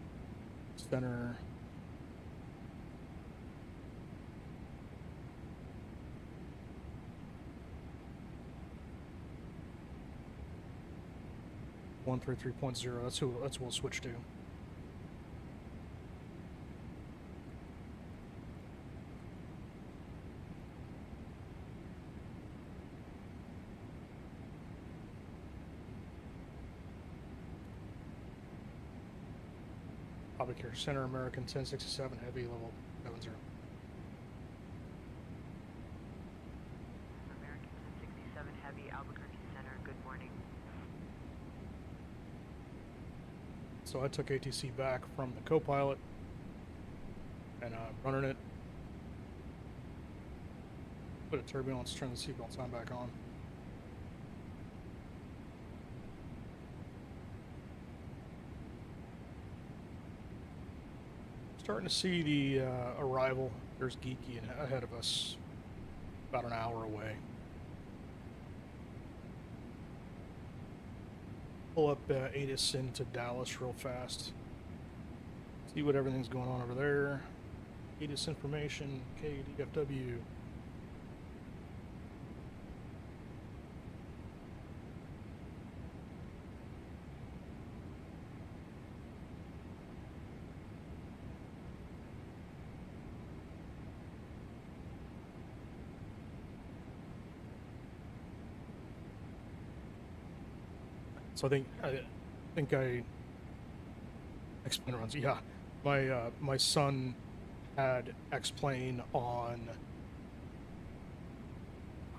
S1: Center. One 3.0. That's what we'll switch to. Albuquerque Center, American 1067 Heavy, level 70.
S7: American 1067 Heavy, Albuquerque Center, good morning.
S1: So I took ATC back from the co-pilot, and I'm running it. Put a turbulence, turn the seatbelt sign back on. Starting to see the arrival. There's Geeky ahead of us, about an hour away. Pull up ATIS into Dallas real fast. See what everything's going on over there. ATIS information, KDFW. So I think I X-Plane runs. Yeah, my son had X-Plane on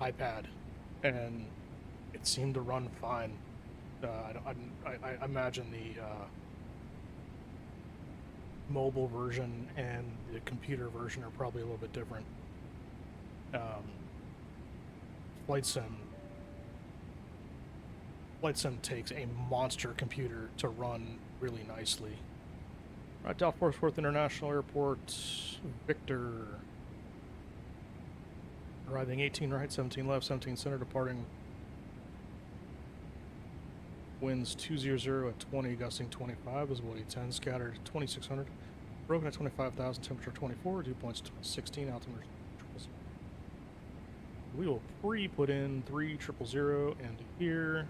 S1: iPad, and it seemed to run fine. I imagine the mobile version and the computer version are probably a little bit different. Flight Sim takes a monster computer to run really nicely. Right, Dallas Fort Worth International Airport, Victor. Arriving 18 right, 17 left, 17 center, departing. Winds 200 at 20, gusting 25, visibility 10, scattered 2600. Broken at 25,000, temperature 24, dew points 16, altimeter 000. We will put in 3000 into here.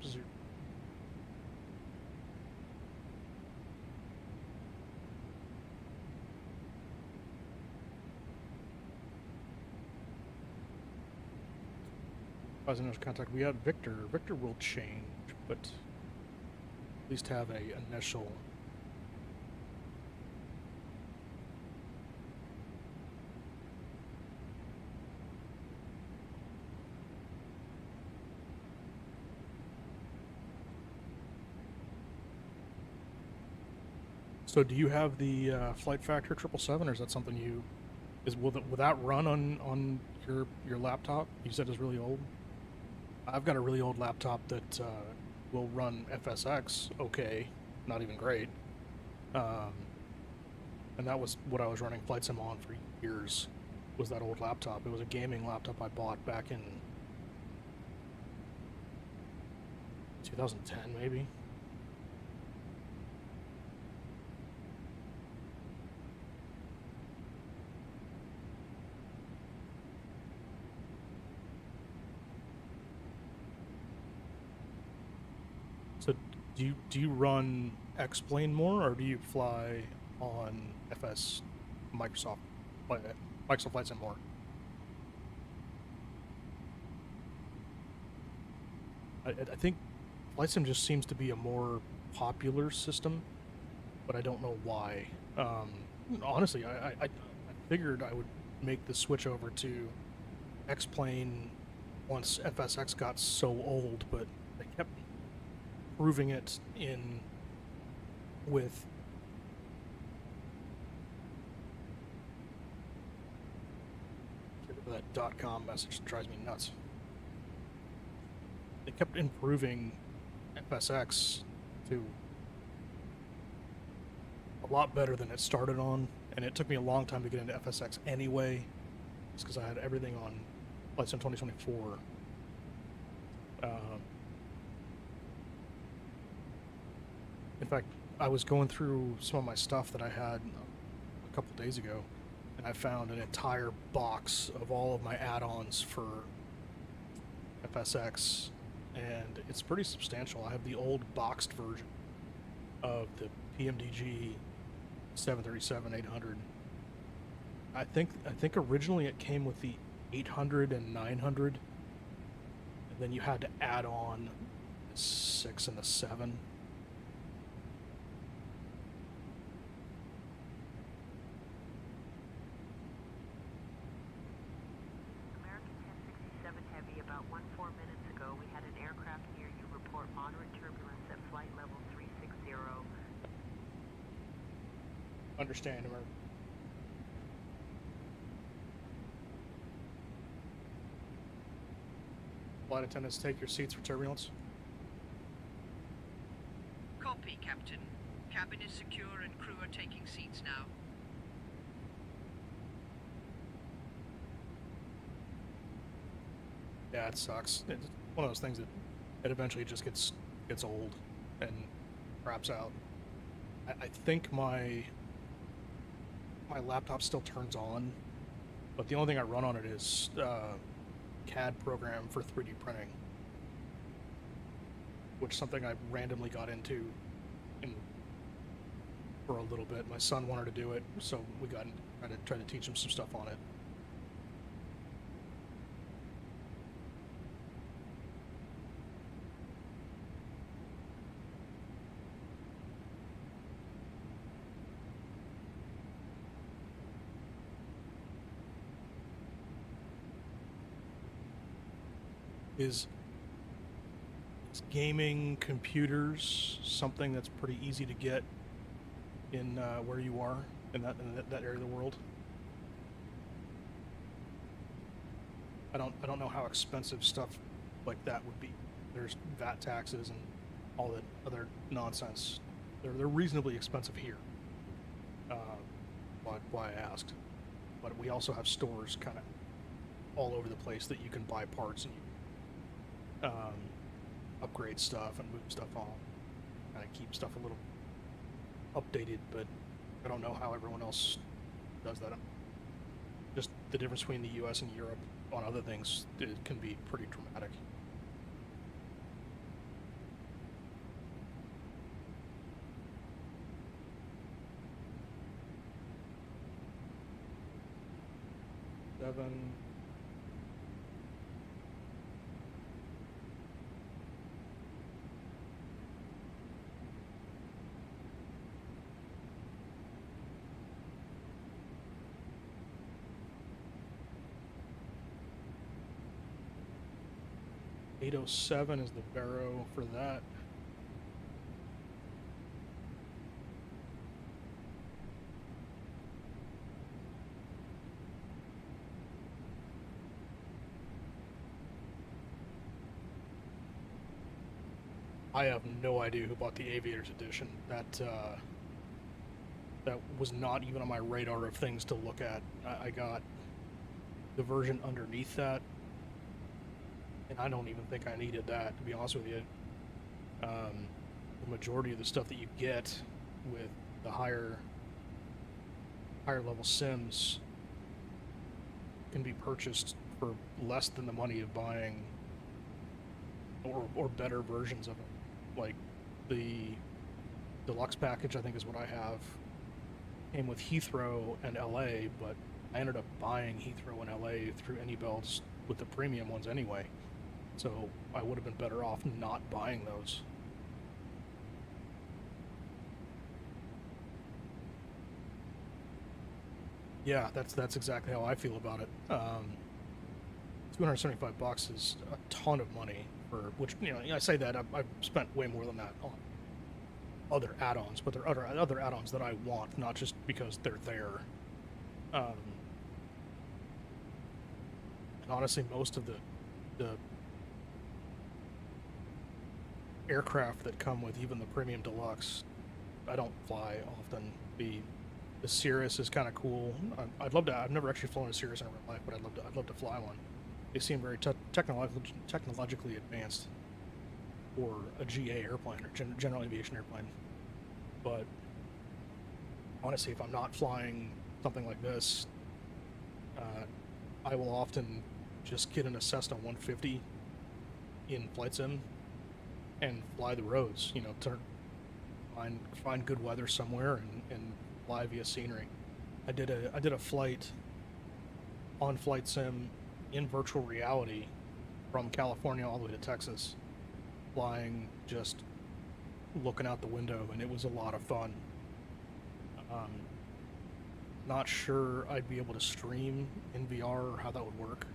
S1: Zero. As initial contact, we had Victor. Victor will change, but at least have a initial. So do you have the Flight Factor 777, or is that something will that run on your laptop? You said it's really old. I've got a really old laptop that will run FSX okay, not even great. And that was what I was running Flight Sim on for years. Was that old laptop? It was a gaming laptop I bought back in 2010, maybe. So do you run X-Plane more, or do you fly on FS Microsoft Microsoft Flight Sim more? I think Flight Sim just seems to be a more popular system, but I don't know why. Honestly, I figured I would make the switch over to X-Plane once FSX got so old, but they kept proving it in with that .com message drives me nuts. They kept improving FSX to a lot better than it started on, and it took me a long time to get into FSX anyway, just because I had everything on Flight Sim 2024. In fact, I was going through some of my stuff that I had a couple days ago, and I found an entire box of all of my add-ons for FSX, and it's pretty substantial. I have the old boxed version of the PMDG 737-800. I think originally it came with the 800 and 900, and then you had to add on the 6 and the 7.
S7: American 1067 Heavy, about 14 minutes ago, we had an aircraft near you report moderate turbulence at flight level 360.
S1: Understand, American. Flight attendants, take your seats for turbulence.
S4: Copy, Captain. Cabin is secure and crew are taking seats now.
S1: Yeah, it sucks. It's one of those things that it eventually just gets old and craps out. I think my laptop still turns on, but the only thing I run on it is CAD program for 3D printing, which is something I randomly got into for a little bit. My son wanted to do it, so we got tried to teach him some stuff on it. Is gaming computers something that's pretty easy to get in where you are in that area of the world? I don't know how expensive stuff like that would be. There's VAT taxes and all that other nonsense. They're reasonably expensive here. Why I asked, but we also have stores kind of all over the place that you can buy parts and upgrade stuff and move stuff on, kind of keep stuff a little updated, but I don't know how everyone else does that. Just the difference between the US and Europe on other things, it can be pretty dramatic. Seven. .807 is the Barrow for that. I have no idea who bought the Aviators edition. That was not even on my radar of things to look at. I got the version underneath that, and I don't even think I needed that, to be honest with you. The majority of the stuff that you get with the higher level sims can be purchased for less than the money of buying or better versions of it, like the deluxe package, I think is what I have, came with Heathrow and LA, but I ended up buying Heathrow and LA through any belts with the premium ones anyway. So I would have been better off not buying those. Yeah, that's exactly how I feel about it. $275 is a ton of money for which, you know, I say that I've spent way more than that on other add-ons, but there are other add-ons that I want, not just because they're there. And honestly, most of the aircraft that come with even the premium deluxe, I don't fly often. The Cirrus is kind of cool. I'd love to. I've never actually flown a Cirrus in real life, but I'd love to fly one. They seem very technologically advanced for a GA airplane or general aviation airplane. But honestly, if I'm not flying something like this, I will often just get in a Cessna 150 in flight sim and fly the roads. You know, find good weather somewhere and fly via scenery. I did a flight on flight sim in virtual reality from California all the way to Texas, flying, just looking out the window, and it was a lot of fun. Not sure I'd be able to stream in VR or how that would work.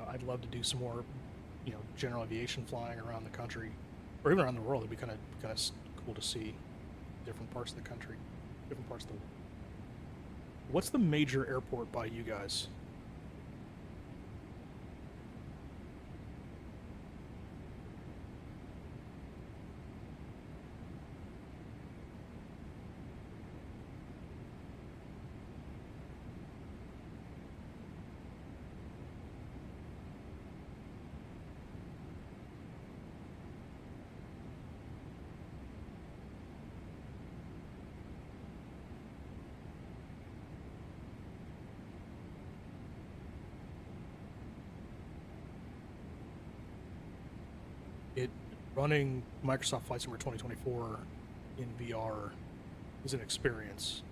S1: I'd love to do some more, you know, general aviation flying around the country, or even around the world. It'd be kind of cool to see different parts of the country, different parts of the world. What's the major airport by you guys? Running Microsoft Flight Simulator 2024 in VR is an experience.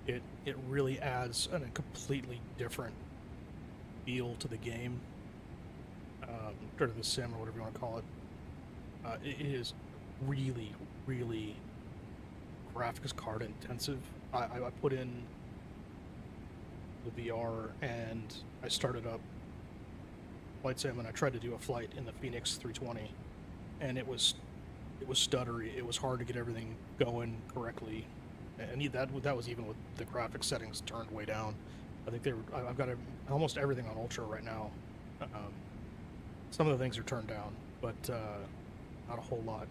S1: It really adds a completely different feel to the game, or to the sim, or whatever you want to call it. It is really, really graphics card intensive. I put in the VR and I started up flight sim and I tried to do a flight in the Phoenix 320, and it was stuttery. It was hard to get everything going correctly, and that was even with the graphics settings turned way down. I think I've got almost everything on ultra right now. Some of the things are turned down, but not a whole lot.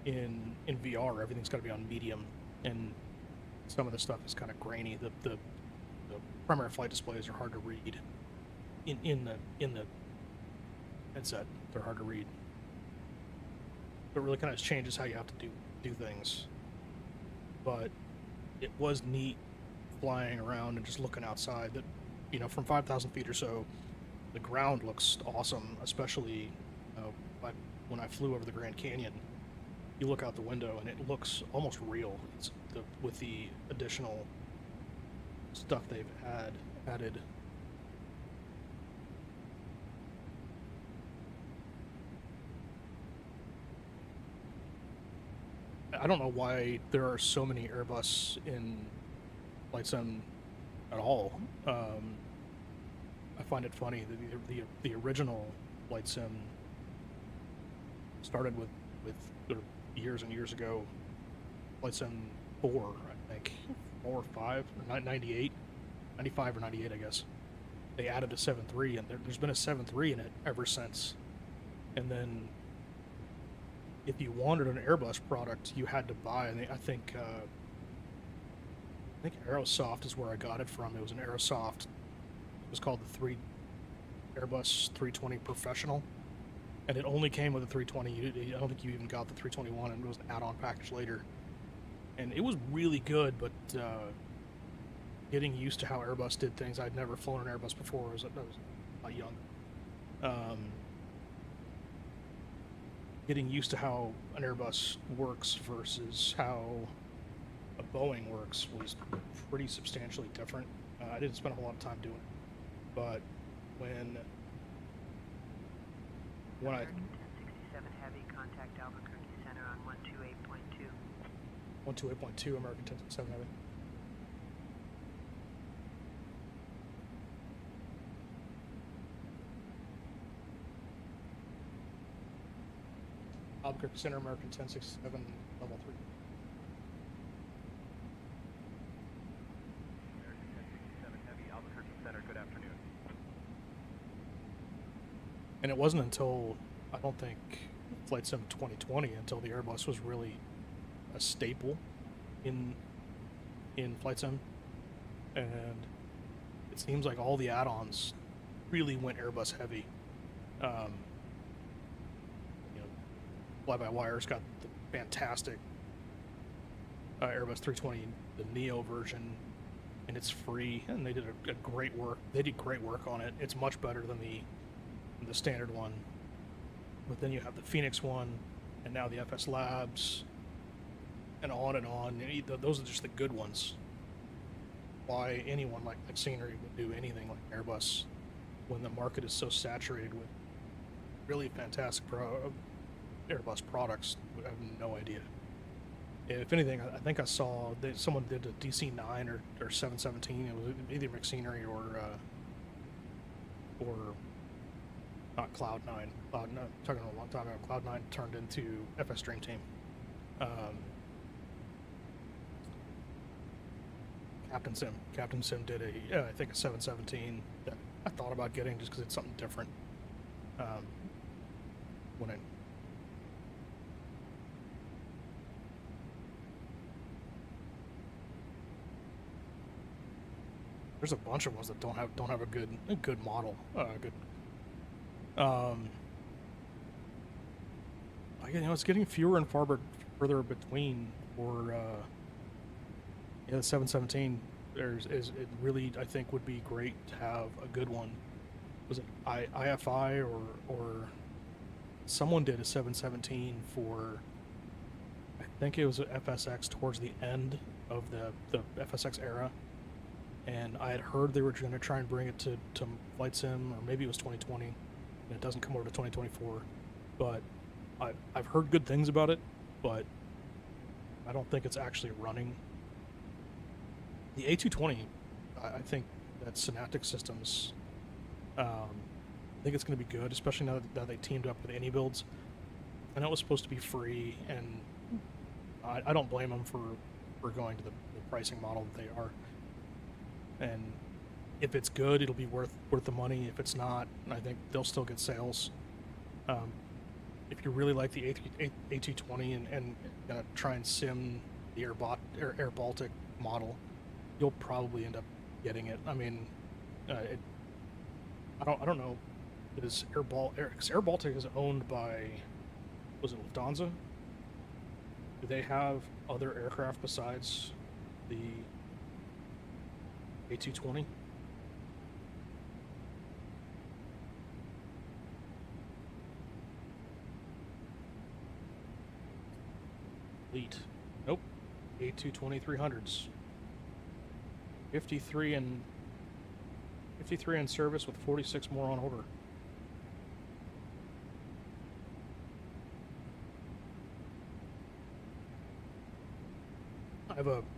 S1: In VR, everything's got to be on medium, and some of the stuff is kind of grainy. The primary flight displays are hard to read. In the headset, they're hard to read. It really kind of changes how you have to do things. But it was neat flying around and just looking outside. That, you know, from 5,000 feet or so, the ground looks awesome. Especially when I flew over the Grand Canyon, you look out the window and it looks almost real. With the additional stuff they've added. I don't know why there are so many Airbus in Flight Sim at all. I find it funny that the original Flight Sim started with years and years ago. Flight Sim 4, I think, 4 or 5, or 98, 95 or 98, I guess. They added a 7.3, and there's been a 7.3 in it ever since. And then, if you wanted an Airbus product, you had to buy. And I think Aerosoft is where I got it from. It was an Aerosoft. It was called the Airbus 320 Professional, and it only came with a 320. I don't think you even got the 321, and it was an add-on package later. And it was really good, but getting used to how Airbus did things, I'd never flown an Airbus before. I was young. getting used to how an Airbus works versus how a Boeing works was pretty substantially different. I didn't spend a whole lot of time doing it, but when I
S7: American 1067 Heavy, contact Albuquerque Center on 128.2.
S1: 128.2 American 1067 Heavy. Albuquerque Center, American 1067, level 3.
S5: American 1067 Heavy, Albuquerque Center, good afternoon.
S1: And it wasn't until, I don't think, Flight Sim 2020 until the Airbus was really a staple in Flight Sim. And it seems like all the add-ons really went Airbus heavy. Fly-by-wire's got the fantastic Airbus 320, the Neo version, and it's free, and they did a great work. They did great work on it. It's much better than the standard one. But then you have the Phoenix one, and now the FS Labs, and on and on. And those are just the good ones. Why anyone like Scenery would do anything like Airbus when the market is so saturated with really fantastic Airbus products, I have no idea. If anything, I think I saw that someone did a DC-9 or 717. It was either McScenery or not Cloud9. Talking a long time ago, Cloud9 turned into FS Dream Team. Captain Sim did I think a 717 that I thought about getting just because it's something different. There's a bunch of ones that don't have a good model. It's getting fewer and further between for the 717. It really, I think, would be great to have a good one. Was it IFI or someone did a 717 for, I think it was a FSX towards the end of the FSX era. And I had heard they were going to try and bring it to Flight Sim, or maybe it was 2020, and it doesn't come over to 2024. But I've heard good things about it, but I don't think it's actually running. The A220, I think that Synaptic Systems, I think it's going to be good, especially now that they teamed up with AnyBuilds. I know it was supposed to be free, and I don't blame them for going to the pricing model that they are. And if it's good, it'll be worth the money. If it's not, I think they'll still get sales. If you really like the A220 and try and sim the Air Baltic model, you'll probably end up getting it. I mean, I don't know. Is Air Baltic is owned by, was it Lufthansa? Do they have other aircraft besides the A220? Fleet. Nope. A220 300s. 53 in service with 46 more on order. I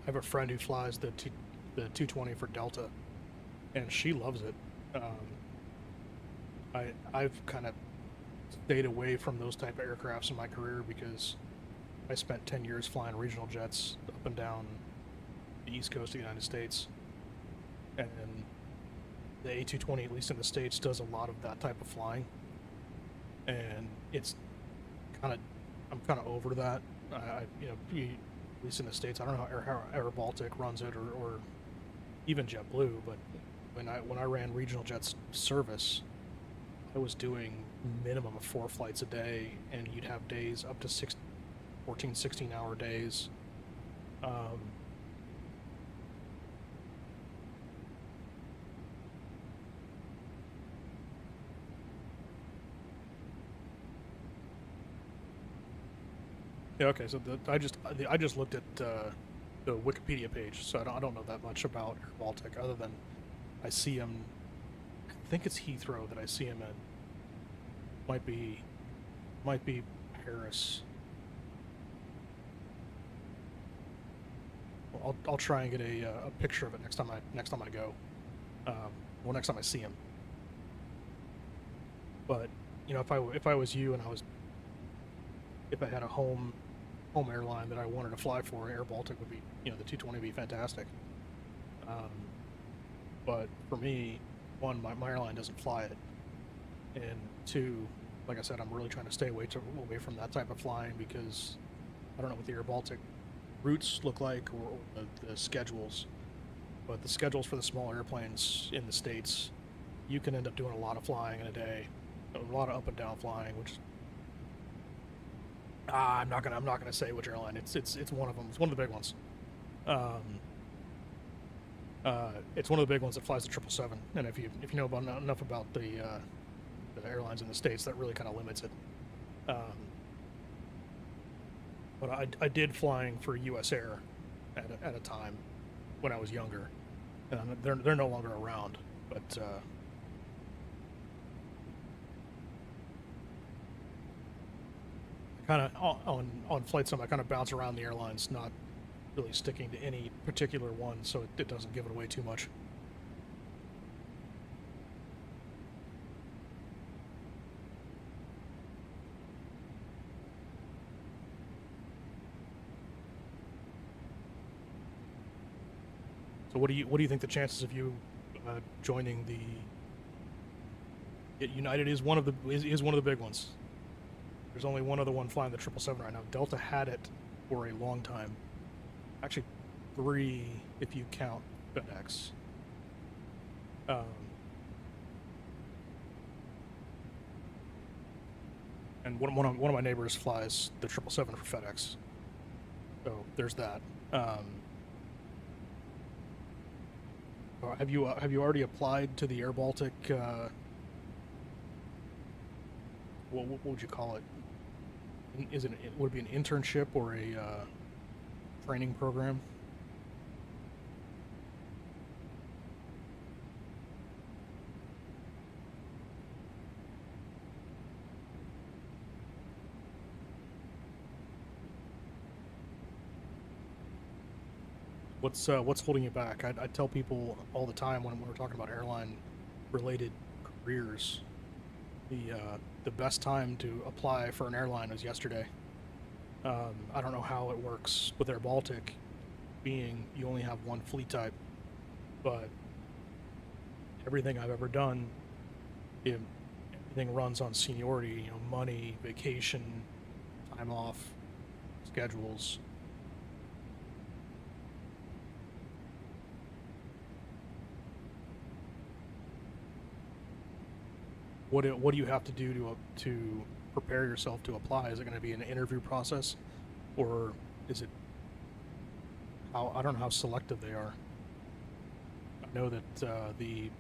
S1: have a friend who flies the 220 for Delta, and she loves it. I've kind of stayed away from those type of aircrafts in my career because I spent 10 years flying regional jets up and down the East Coast of the United States, and the A220, at least in the States, does a lot of that type of flying, and it's I'm kind of over that. At least in the States, I don't know how Air Baltic runs it or even JetBlue, but when I ran regional jets service, I was doing minimum of 4 flights a day, and you'd have days up to 14, 16-hour days. Yeah. Okay. So I just looked at the Wikipedia page, so I don't know that much about Air Baltic other than I see him. I think it's Heathrow that I see him in. Might be Paris. I'll try and get a picture of it next time I go. Well, next time I see him. But you know, if I was you and if I had a home airline that I wanted to fly for, Air Baltic would be, you know, the 220 would be fantastic. But for me, one, my airline doesn't fly it, and two, like I said, I'm really trying to stay away from that type of flying because I don't know what the Air Baltic routes look like or the schedules. But the schedules for the small airplanes in the States, you can end up doing a lot of flying in a day, a lot of up and down flying, which I'm not gonna say which airline. It's one of them. It's one of the big ones. It's one of the big ones that flies the 777. And if you know enough about the airlines in the States, that really kind of limits it. But I did flying for U.S. Air at a time when I was younger. They're no longer around, but kind of on flight sim I kind of bounce around the airlines, not really sticking to any particular one, so it doesn't give it away too much. So what do you think the chances of you joining United is one of the big ones. There's only one other one flying the 777 right now. Delta had it for a long time. Actually, 3 if you count FedEx. And one of my neighbors flies the 777 for FedEx. So there's that. Have you already applied to the Air Baltic? What would you call it? Would it be an internship or a training program? What's holding you back? I tell people all the time when we're talking about airline related careers, the best time to apply for an airline was yesterday. I don't know how it works with Air Baltic, being you only have one fleet type, but everything I've ever done, everything runs on seniority. You know, money, vacation, time off, schedules. What do you have to do to prepare yourself to apply? Is it going to be an interview process, or is it I don't know how selective they are. I know that the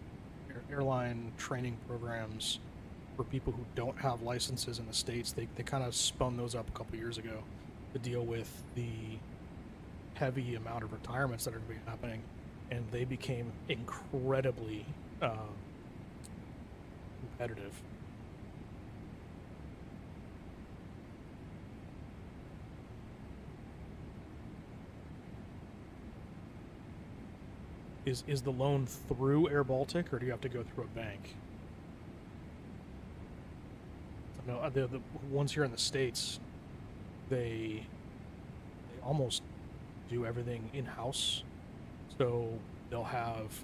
S1: airline training programs for people who don't have licenses in the States, they kind of spun those up a couple years ago to deal with the heavy amount of retirements that are going to be happening, and they became incredibly competitive. Is the loan through Air Baltic, or do you have to go through a bank? No, the ones here in the States, they almost do everything in-house. So they'll have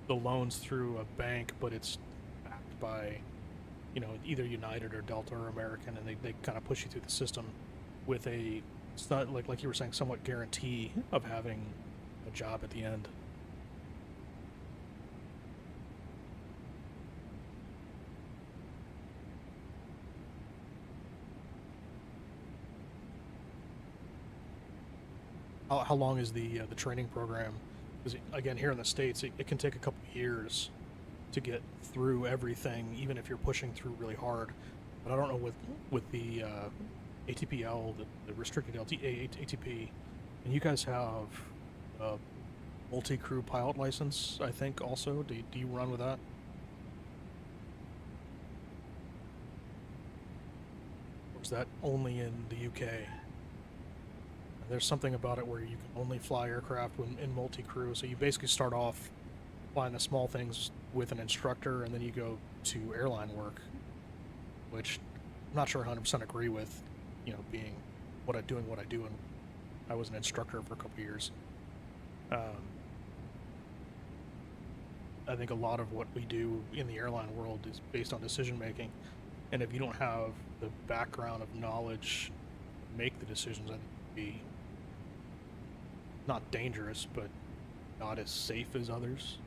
S1: the loans through a bank, but it's backed by, you know, either United or Delta or American, and they kind of push you through the system with it's not like you were saying, somewhat guarantee of having a job at the end. How long is the training program? Because again, here in the States, it can take a couple of years to get through everything, even if you're pushing through really hard. But I don't know with the ATPL, the restricted ATP, and you guys have a multi-crew pilot license, I think. Also, do you run with that? Or is that only in the UK? And there's something about it where you can only fly aircraft in multi-crew, so you basically start off flying the small things with an instructor, and then you go to airline work, which I'm not sure 100% agree with, you know, being doing what I do, and I was an instructor for a couple of years. I think a lot of what we do in the airline world is based on decision making, and if you don't have the background of knowledge to make the decisions, I think it would be not dangerous, but not as safe as others.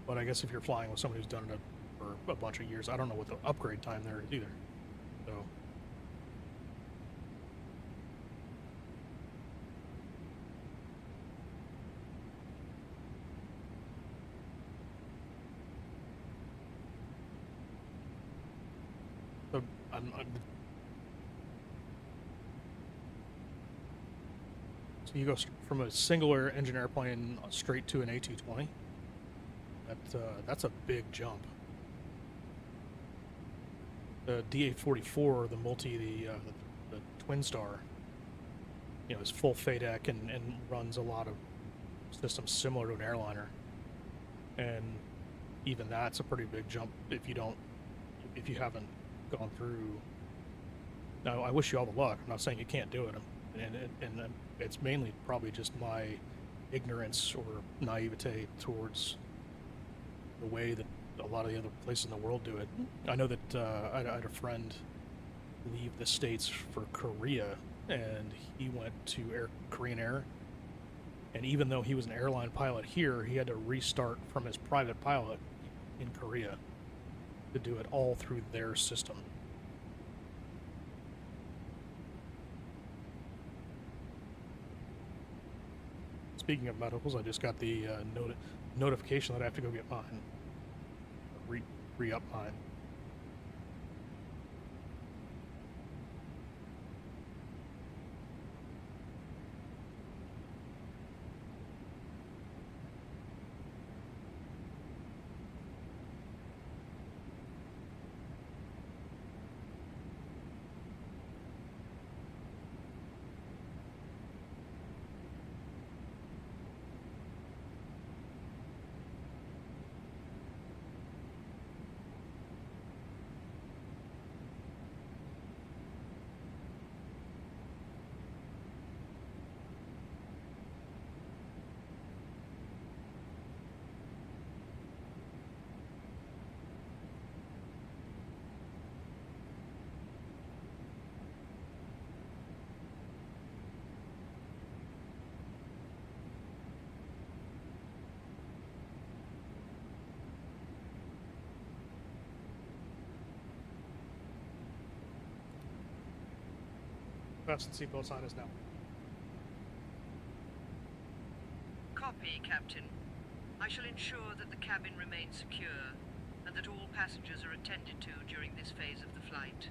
S1: But I guess if you're flying with somebody who's done it for a bunch of years, I don't know what the upgrade time there is either. So. So so you go from a single engine airplane straight to an A220. That's a big jump. The DA44, the the Twin Star, you know, is full FADEC and runs a lot of systems similar to an airliner, and even that's a pretty big jump if you haven't gone through. Now, I wish you all the luck. I'm not saying you can't do it, and it's mainly probably just my ignorance or naivete towards the way that a lot of the other places in the world do it. I know that I had a friend leave the States for Korea, and he went to Korean Air, and even though he was an airline pilot here, he had to restart from his private pilot in Korea to do it all through their system. Speaking of medicals, I just got the notification that I have to go get mine. Re-up mine. Fasten seatbelt sign is now.
S4: Copy, Captain. I shall ensure that the cabin remains secure and that all passengers are attended to during this phase of the flight.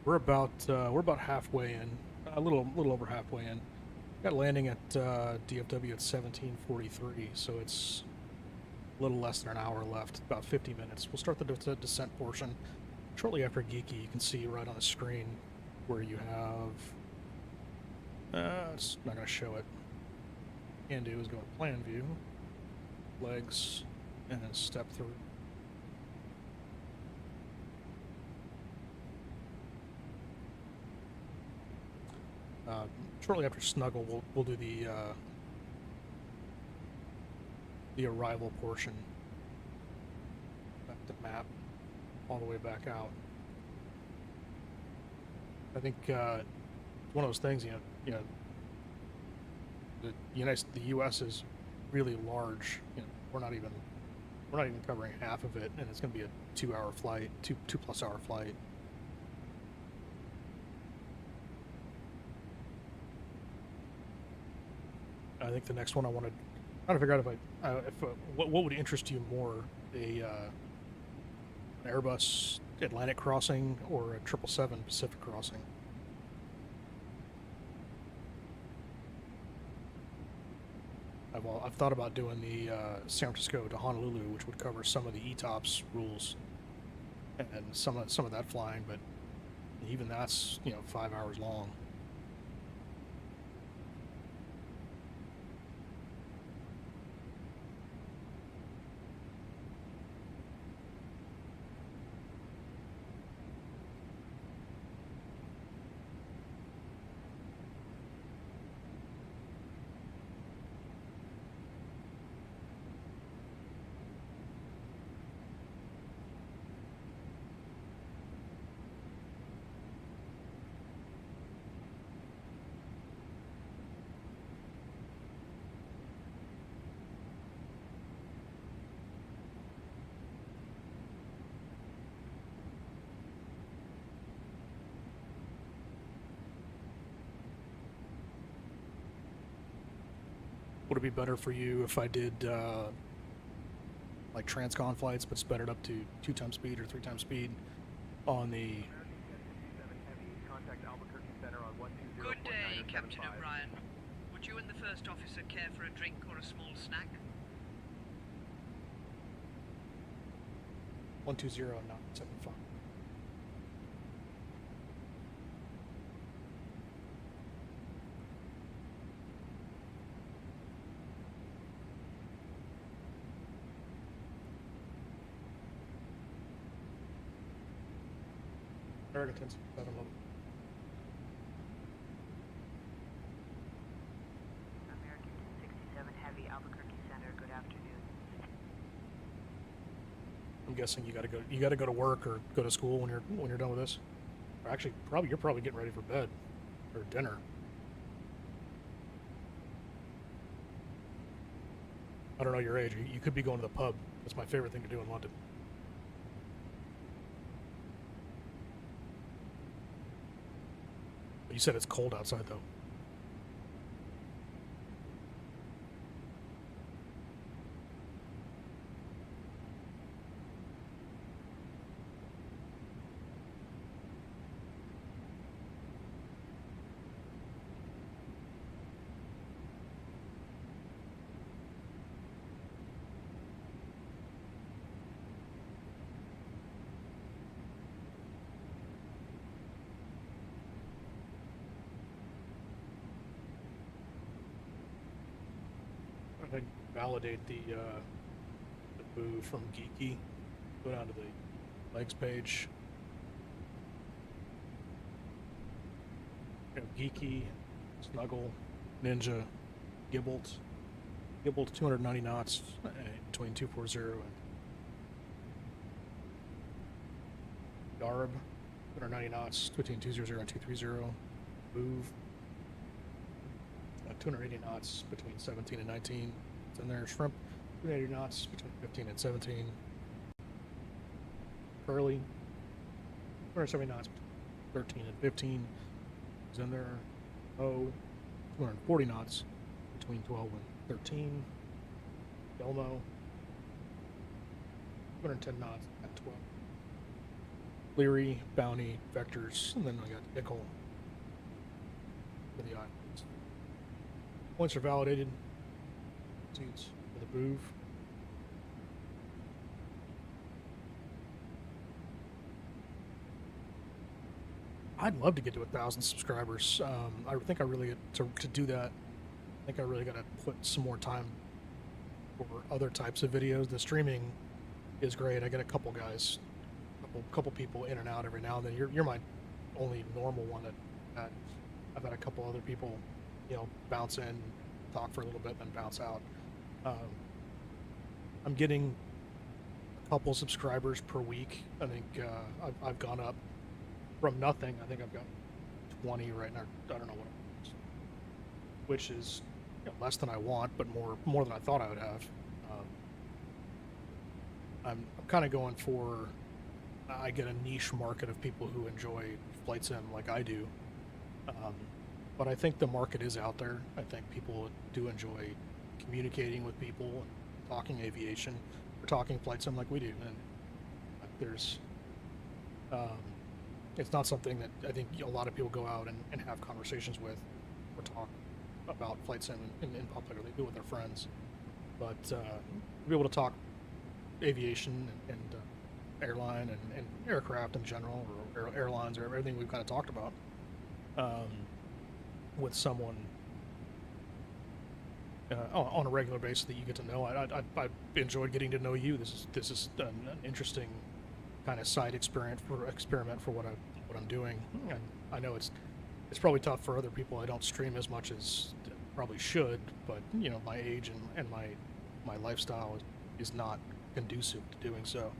S1: We're about halfway in, a little over halfway in. Got landing at DFW at 17:43, so it's a little less than an hour left, about 50 minutes. We'll start the descent portion shortly after Geeky. You can see right on the screen where you have. It's not going to show it. Can do is go to plan view, legs, and then step through. Shortly after Snuggle, we'll do the arrival portion. Back to map, all the way back out. I think it's one of those things. The U.S. is really large. We're not even covering half of it, and it's going to be a 2-hour flight, two-plus hour flight. I think the next one I want to try to figure out what would interest you more, an Airbus Atlantic crossing or a 777 Pacific crossing. I've thought about doing the San Francisco to Honolulu, which would cover some of the ETOPS rules and some of that flying, but even that's 5 hours long. Would it be better for you if I did like transcon flights, but sped it up to 2 times speed or 3 times speed on the...
S4: Good day, Captain O'Brien. Would you and the first officer care for a drink or a small snack?
S1: 120-975. American 1067 level.
S7: American 1067 Heavy, Albuquerque Center, good afternoon.
S1: I'm guessing you gotta go to work or go to school when you're done with this. Or actually, you're probably getting ready for bed or dinner. I don't know your age. You could be going to the pub. That's my favorite thing to do in London. You said it's cold outside, though. I validate the boo from Geeky. Go down to the legs page. Geeky, Snuggle, Ninja, Gibbolt. Gibbolt 290 knots between 240 and Darb, 290 knots between 200 and 230. Move. 280 knots between 17 and 19. It's in there. Shrimp, 280 knots between 15 and 17. Curly, 270 knots between 13 and 15. It's in there. O, 240 knots between 12 and 13. Elmo, 210 knots at 12. Leary, Bounty, Vectors, and then I got Nickel for the islands. Points are validated. Seats for the booth. I'd love to get to 1,000 subscribers. I think I really to do that. I think I really got to put some more time for other types of videos. The streaming is great. I get a couple guys, couple people in and out every now and then. You're my only normal one that I've had a couple other people, bounce in, talk for a little bit, then bounce out. I'm getting a couple subscribers per week. I think I've gone up from nothing. I think I've got 20 right now. I don't know what it is, which is less than I want, but more than I thought I would have. I'm kind of going for, I get a niche market of people who enjoy flight sim like I do. But I think the market is out there. I think people do enjoy communicating with people and talking aviation or talking flight sim like we do. And there's, it's not something that I think a lot of people go out and have conversations with or talk about flight sim in public, or they do it with their friends. But to be able to talk aviation and airline and aircraft in general, or airlines, or everything we've kind of talked about, with someone on a regular basis that you get to know. I enjoyed getting to know you. This is an interesting kind of side experiment for what I'm doing. And I know it's probably tough for other people. I don't stream as much as probably should, but my age and my lifestyle is not conducive to doing so.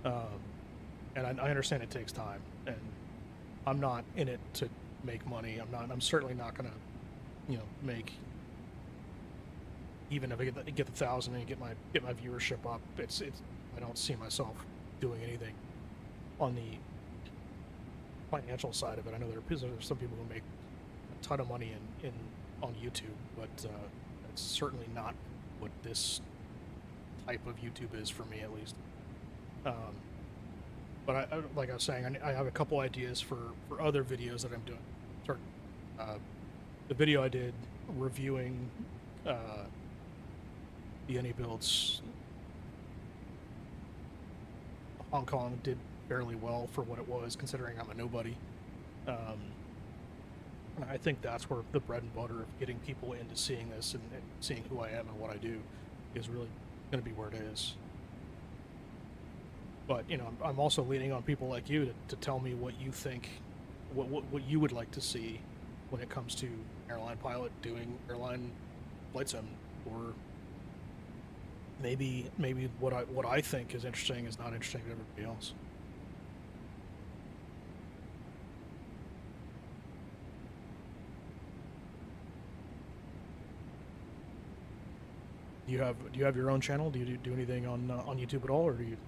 S1: And I understand it takes time, and I'm not in it to make money. I'm certainly not gonna make, even if I get the 1,000 and get my viewership up. It's I don't see myself doing anything on the financial side of it. I know there's some people who make a ton of money on YouTube, but it's certainly not what this type of YouTube is for me, at least. But I like I was saying, I have a couple ideas for other videos that I'm doing. The video I did reviewing the Any Builds Hong Kong did fairly well for what it was, considering I'm a nobody. And I think that's where the bread and butter of getting people into seeing this and seeing who I am and what I do is really going to be where it is. But I'm also leaning on people like you to tell me what you think, what you would like to see when it comes to airline pilot doing airline flight sim, or maybe what I think is interesting is not interesting to everybody else. Do you have your own channel? Do you do anything on YouTube at all, or do you?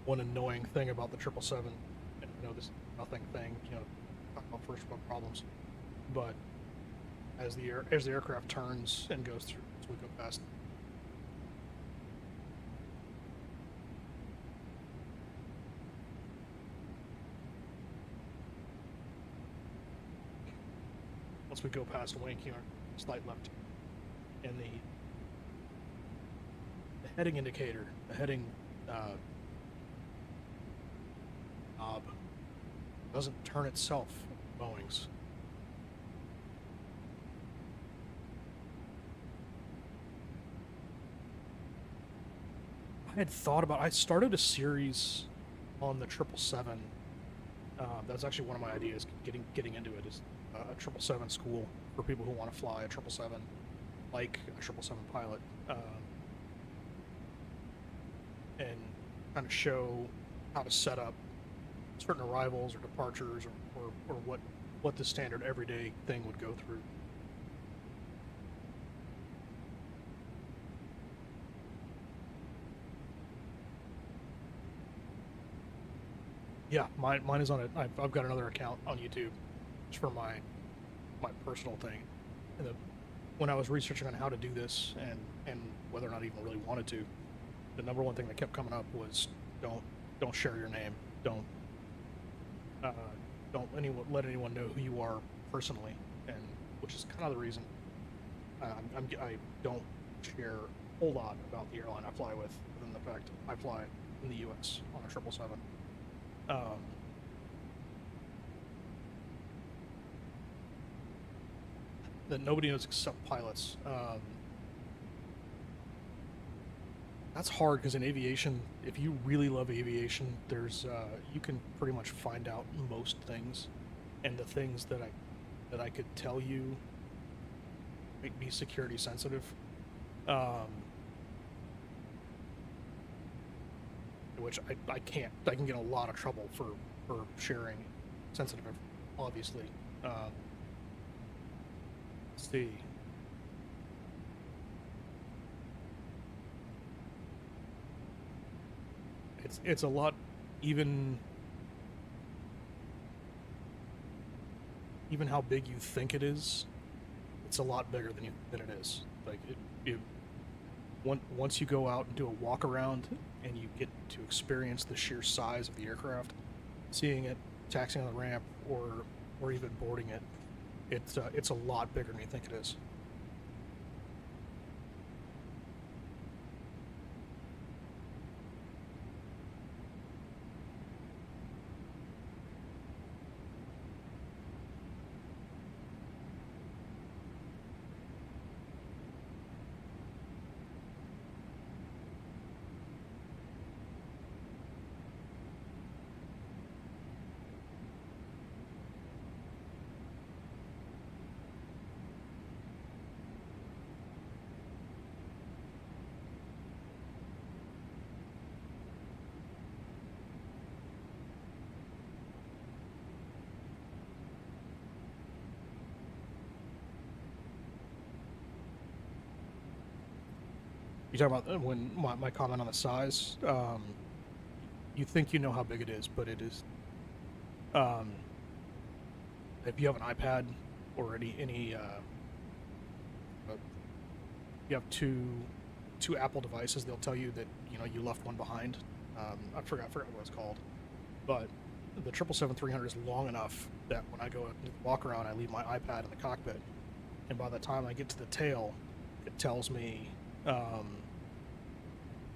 S1: One annoying thing about the 777, and I know this is nothing thing, talk about first world problems, but as the aircraft turns and goes through, as we go past, once we go past wing here, slight left, and the heading indicator, the heading knob doesn't turn itself in Boeing's. I started a series on the 777. That's actually one of my ideas, getting into it, is a 777 school for people who want to fly a 777 like a 777 pilot, and kind of show how to set up certain arrivals or departures, or what the standard everyday thing would go through. Yeah, mine is on it. I've got another account on YouTube just for my personal thing. And when I was researching on how to do this and whether or not I even really wanted to, the number one thing that kept coming up was don't share your name. Don't let anyone know who you are personally, and which is kind of the reason I don't share a whole lot about the airline I fly with, other than the fact I fly in the U.S. on a 777. That nobody knows except pilots. that's hard because in aviation, if you really love aviation, there's you can pretty much find out most things, and the things that I could tell you might be security sensitive. Which I can't. I can get in a lot of trouble for sharing sensitive, obviously. Let's see. It's a lot, even how big you think it is. It's a lot bigger than it is. Like once you go out and do a walk around and you get to experience the sheer size of the aircraft, seeing it, taxiing on the ramp, or even boarding it, it's a lot bigger than you think it is. You talking about when my comment on the size? You think you know how big it is, but it is. If you have an iPad or any you have two Apple devices, they'll tell you that you left one behind. I forgot what it's called, but the 777-300 is long enough that when I go walk around, I leave my iPad in the cockpit, and by the time I get to the tail, it tells me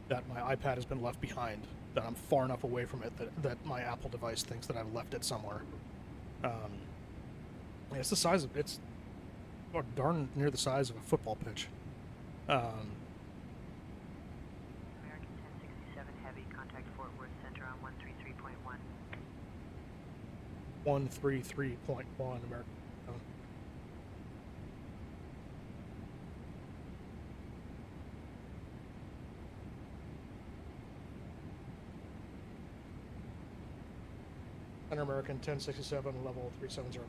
S1: that my iPad has been left behind, that I'm far enough away from it that my Apple device thinks that I've left it somewhere. It's the size of it's darn near the size of a football pitch.
S7: American 1067 Heavy, contact Fort Worth Center on 133.1.
S1: 133.1 American. Center American 1067, level 370.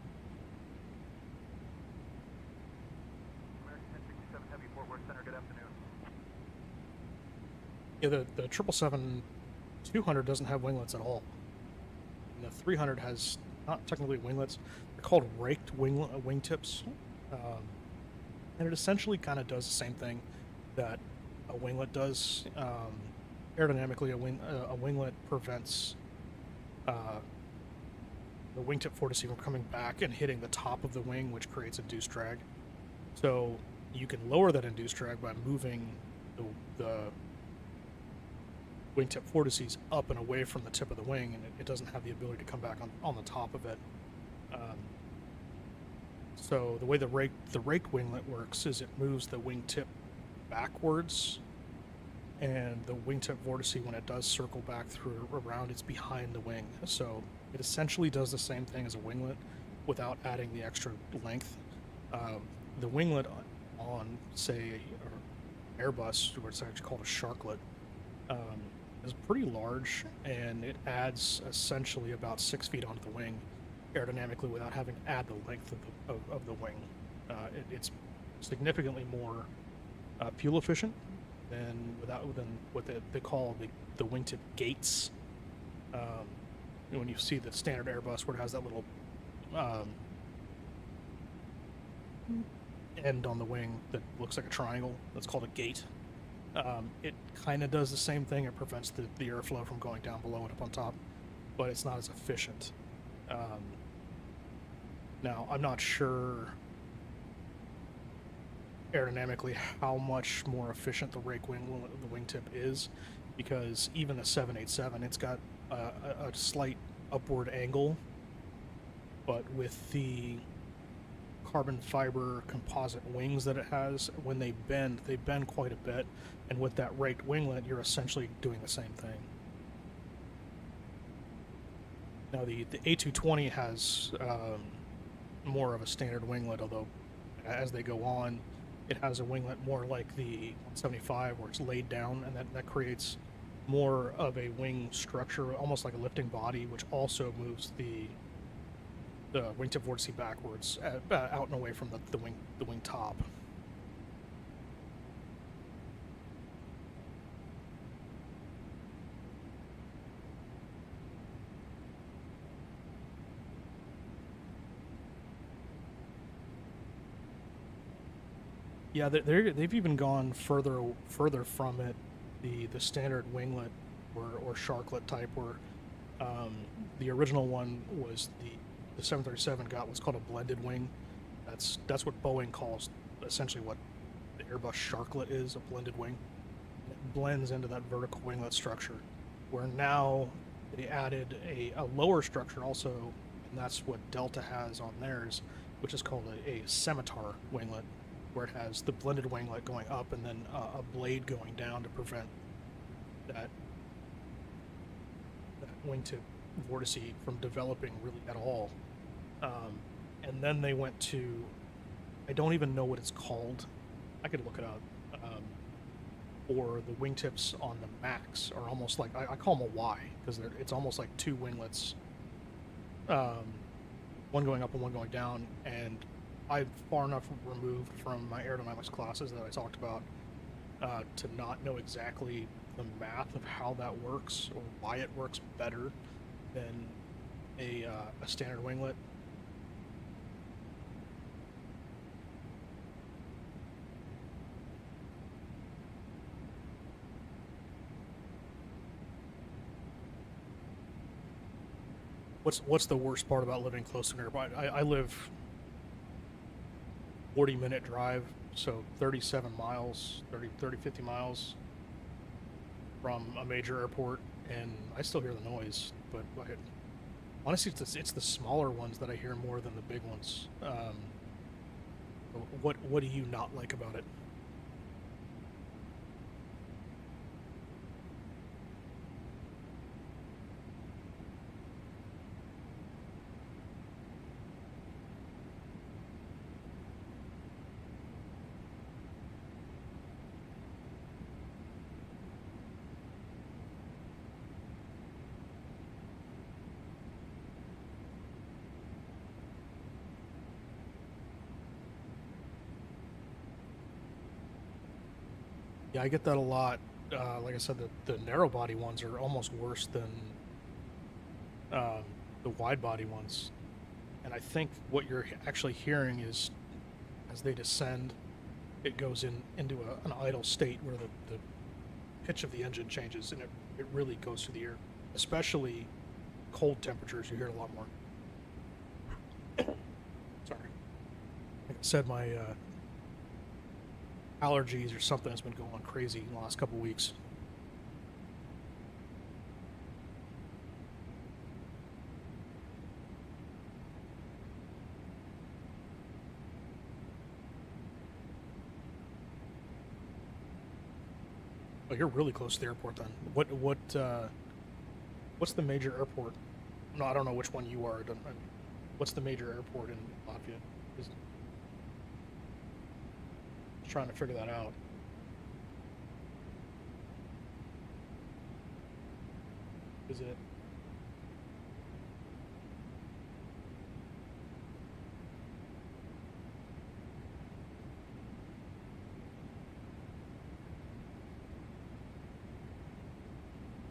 S8: American 1067 Heavy, Fort Worth Center, good afternoon.
S1: Yeah, the 777-200 doesn't have winglets at all. And the 300 has not technically winglets. They're called raked wingtips. And it essentially kind of does the same thing that a winglet does. Aerodynamically, a winglet prevents the wingtip vortice from coming back and hitting the top of the wing, which creates induced drag. So you can lower that induced drag by moving the wingtip vortices up and away from the tip of the wing, and it doesn't have the ability to come back on the top of it. So the way the rake winglet works is it moves the wingtip backwards, and the wingtip vortice, when it does circle back through around, it's behind the wing. So it essentially does the same thing as a winglet without adding the extra length. The winglet on, say, an Airbus, or it's actually called a sharklet, is pretty large, and it adds essentially about 6 feet onto the wing aerodynamically without having to add the length of the wing. It's significantly more fuel efficient than what they call the wingtip gates. When you see the standard Airbus where it has that little end on the wing that looks like a triangle, that's called a gate. It kind of does the same thing. It prevents the airflow from going down below and up on top, but it's not as efficient. Now, I'm not sure aerodynamically how much more efficient the wingtip is, because even the 787, it's got a slight upward angle, but with the carbon fiber composite wings that it has, when they bend quite a bit, and with that raked winglet, you're essentially doing the same thing. Now the A220 has more of a standard winglet, although as they go on, it has a winglet more like the 175 where it's laid down, and that creates more of a wing structure, almost like a lifting body, which also moves the wingtip vortice backwards, out and away from the wing top. Yeah, they've even gone further from it, the standard winglet or sharklet type, where the original one was the 737 got what's called a blended wing. That's what Boeing calls essentially what the Airbus sharklet is, a blended wing. It blends into that vertical winglet structure, where now they added a lower structure also, and that's what Delta has on theirs, which is called a scimitar winglet, where it has the blended winglet going up and then a blade going down to prevent that wingtip vortice from developing really at all. And then they went to, I don't even know what it's called. I could look it up. Or the wingtips on the MAX are almost like, I call them a Y, because it's almost like two winglets, one going up and one going down. And I'm far enough removed from my aerodynamics classes that I talked about to not know exactly the math of how that works or why it works better than a standard winglet. What's the worst part about living close to an airport? I live 40-minute drive, so 37 miles, 50 miles from a major airport, and I still hear the noise, but honestly, it's the smaller ones that I hear more than the big ones. What do you not like about it? Yeah, I get that a lot. Like I said, the narrow body ones are almost worse than the wide body ones. And I think what you're actually hearing is, as they descend, it goes into an idle state where the pitch of the engine changes, and it really goes through the air. Especially cold temperatures, you hear it a lot more. Sorry. Like I said, my allergies or something has been going crazy in the last couple weeks. Oh, you're really close to the airport then. What's the major airport? No, I don't know which one you are. What's the major airport in Latvia? Trying to figure that out. Is it?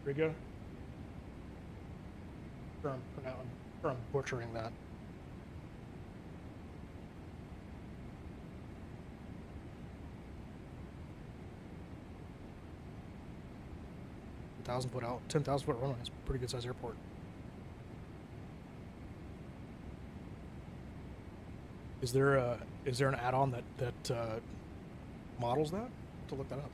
S1: Riga? I'm butchering that. .000 foot out, 10,000 foot runway. It's a pretty good sized airport. Is there an add-on that models that? To look that up.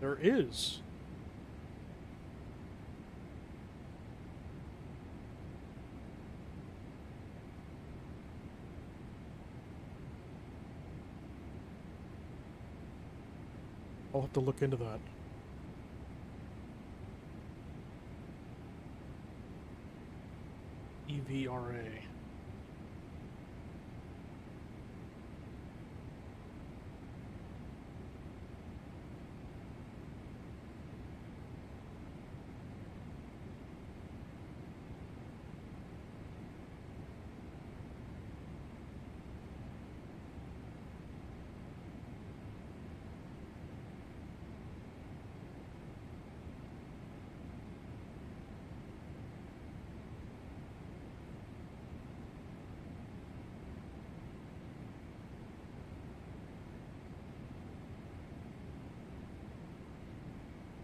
S1: There is. I'll have to look into that. EVRA.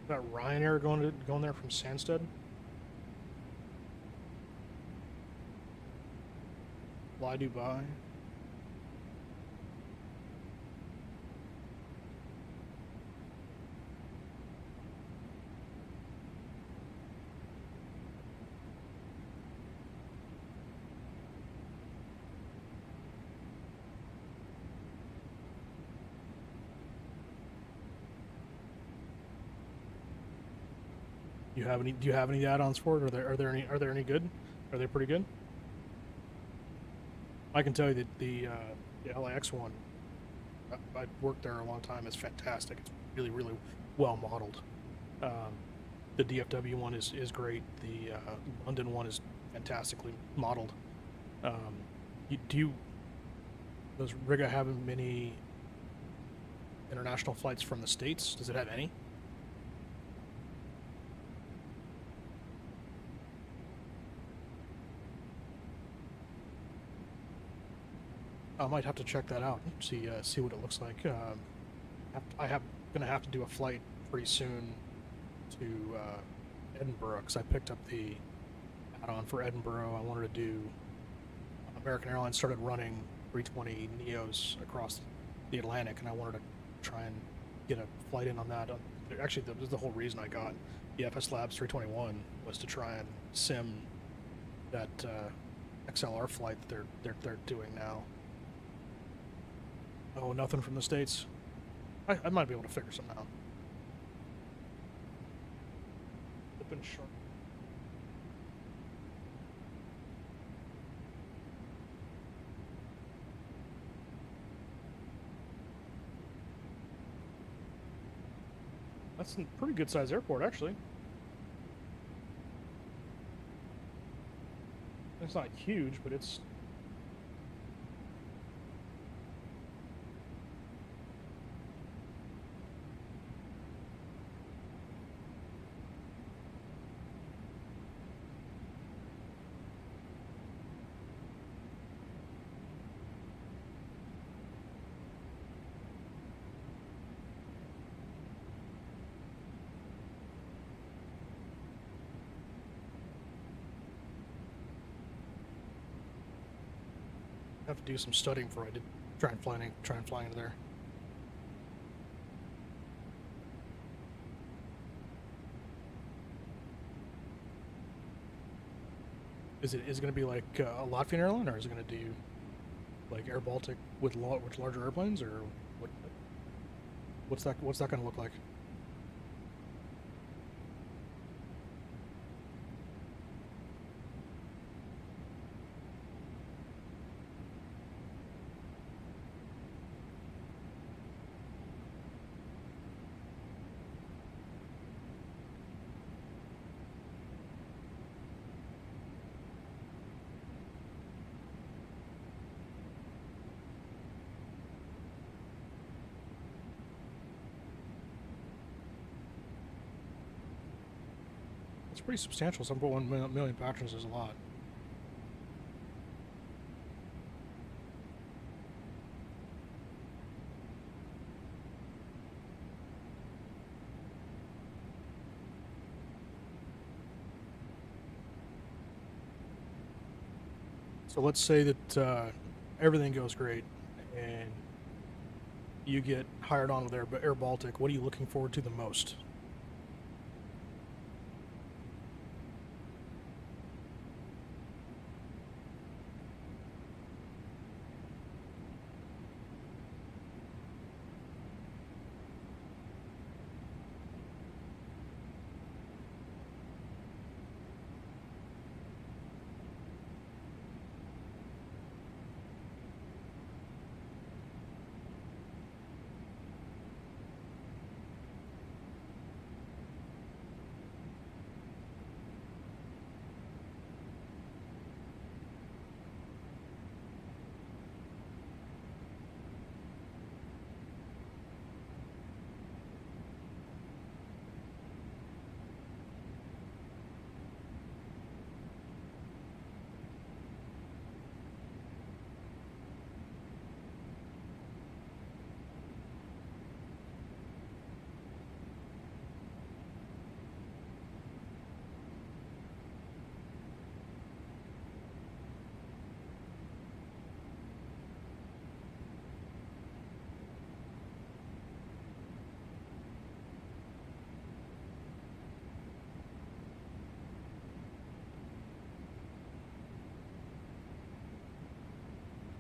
S1: That Ryanair going there from Stansted? Fly Dubai. Do you have any add-ons for it? Are there any good? Are they pretty good? I can tell you that the LAX one, I worked there a long time. It's fantastic. It's really, really well modeled. The DFW one is great. The London one is fantastically modeled. Does Riga have many international flights from the States? Does it have any? I might have to check that out and see what it looks like. Gonna have to do a flight pretty soon to Edinburgh because I picked up the add-on for Edinburgh. I wanted to do. American Airlines started running 320 Neos across the Atlantic, and I wanted to try and get a flight in on that. Actually, that was the whole reason I got the FS Labs 321 was to try and sim that XLR flight that they're doing now. Oh, nothing from the States? I might be able to figure something out. It's been short. That's a pretty good sized airport, actually. It's not huge, but it's... have to do some studying before I did try and fly into there. Is it going to be like a Latvian airline, or is it going to do like Air Baltic with larger airplanes, or what's that going to look like? It's pretty substantial. 7.1 million patrons is a lot. So let's say that everything goes great and you get hired on with Air Baltic, what are you looking forward to the most?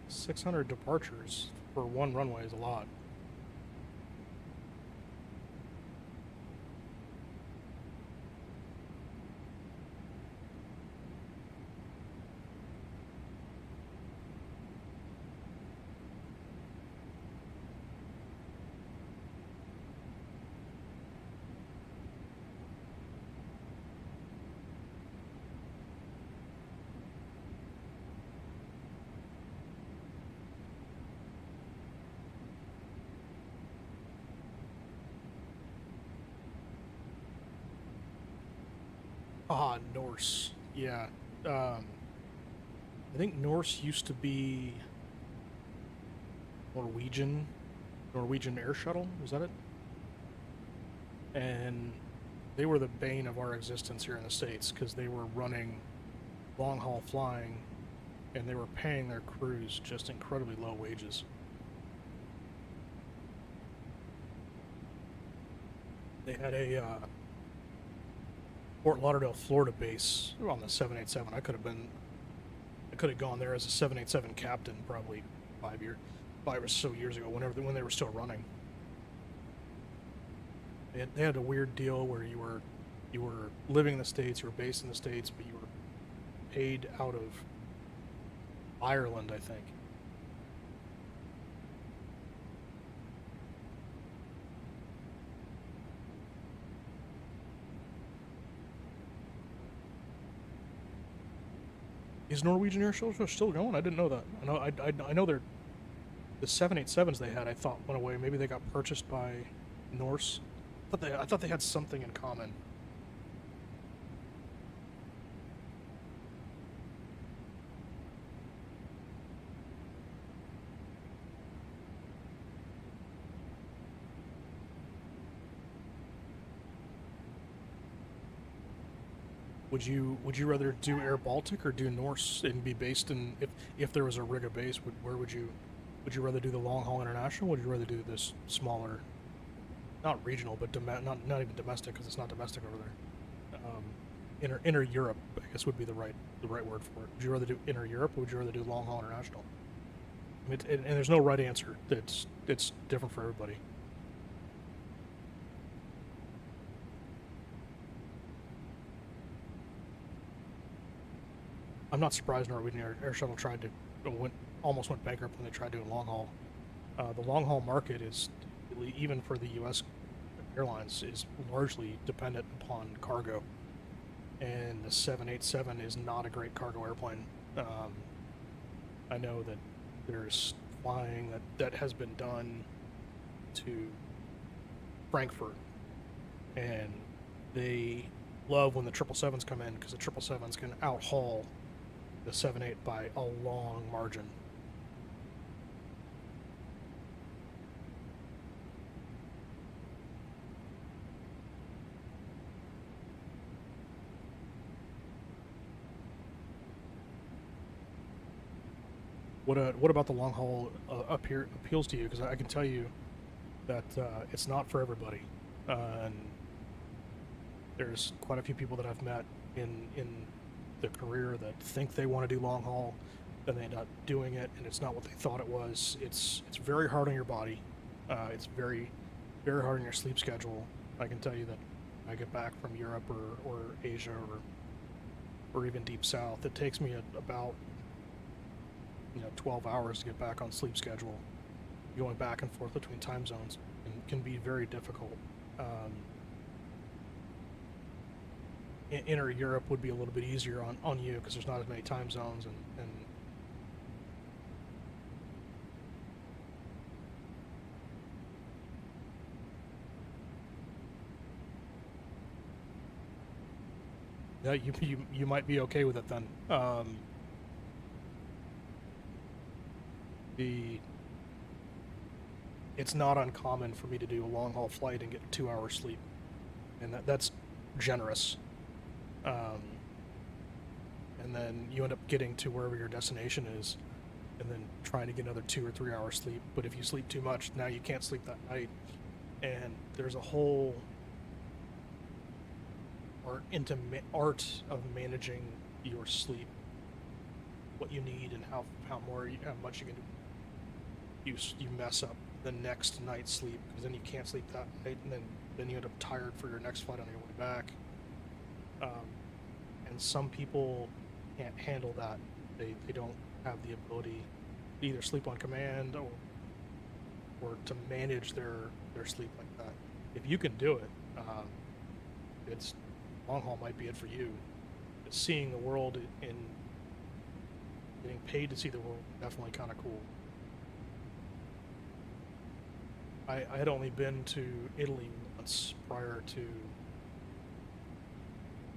S1: $600 departures for one runway is a lot. Ah, Norse. Yeah. I think Norse used to be Norwegian Air Shuttle. Was that it? And they were the bane of our existence here in the States because they were running long haul flying and they were paying their crews just incredibly low wages. They had a Fort Lauderdale, Florida base on the 787. I could have gone there as a 787 captain probably 5 or so years ago when they were still running. They had a weird deal where you were living in the States, you were based in the States, but you were paid out of Ireland, I think. Is Norwegian Air Shuttle still going? I didn't know that. I know they're the 787s they had. I thought went away. Maybe they got purchased by Norse. I thought they had something in common. Would you rather do Air Baltic or do Norse and be based in if there was a Riga base? Where would you rather do the long haul international? Would you rather do this smaller, not regional, but not even domestic because it's not domestic over there. Inner Europe, I guess would be the right word for it. Would you rather do inner Europe or would you rather do long haul international? I mean, and there's no right answer. It's different for everybody. I'm not surprised Norwegian Air Shuttle almost went bankrupt when they tried doing long haul. The long haul market is, even for the U.S. airlines, is largely dependent upon cargo, and the 787 is not a great cargo airplane. I know that there's flying that has been done to Frankfurt, and they love when the 777s come in because the 777s can outhaul the 787 by a long margin. What about the long haul appeals to you? Because I can tell you, that it's not for everybody, and there's quite a few people that I've met in the career that think they want to do long haul, then they end up doing it, and it's not what they thought it was. It's very hard on your body. It's very very hard on your sleep schedule. I can tell you that I get back from Europe or Asia or even deep south, it takes me about 12 hours to get back on sleep schedule. Going back and forth between time zones can be very difficult. Inner Europe would be a little bit easier on you because there's not as many time zones and yeah, you might be okay with it then. It's not uncommon for me to do a long haul flight and get 2 hours sleep, and that's generous. And then you end up getting to wherever your destination is, and then trying to get another 2 or 3 hours sleep. But if you sleep too much, now you can't sleep that night, and there's a whole art of managing your sleep, what you need, and how much you can do. You mess up the next night's sleep because then you can't sleep that night, and then you end up tired for your next flight on your way back. And some people can't handle that. They don't have the ability to either sleep on command or to manage their sleep like that. If you can do it, it's long haul might be it for you. But seeing the world and getting paid to see the world, definitely kind of cool. I had only been to Italy once prior to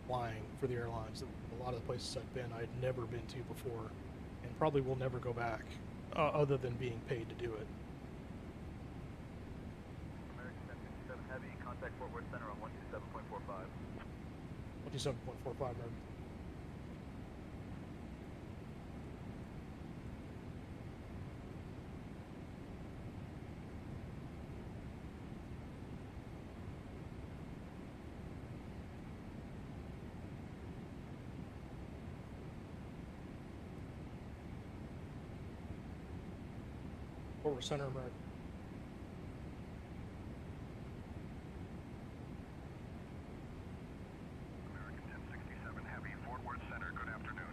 S1: flying for the airlines. A lot of the places I've been, I'd never been to before, and probably will never go back, other than being paid to do it.
S5: American 1067 Heavy, contact Fort Worth Center on 127.45.
S1: 127.45, Fort Worth Center, America.
S8: American 1067 Heavy, Fort Worth Center, good afternoon.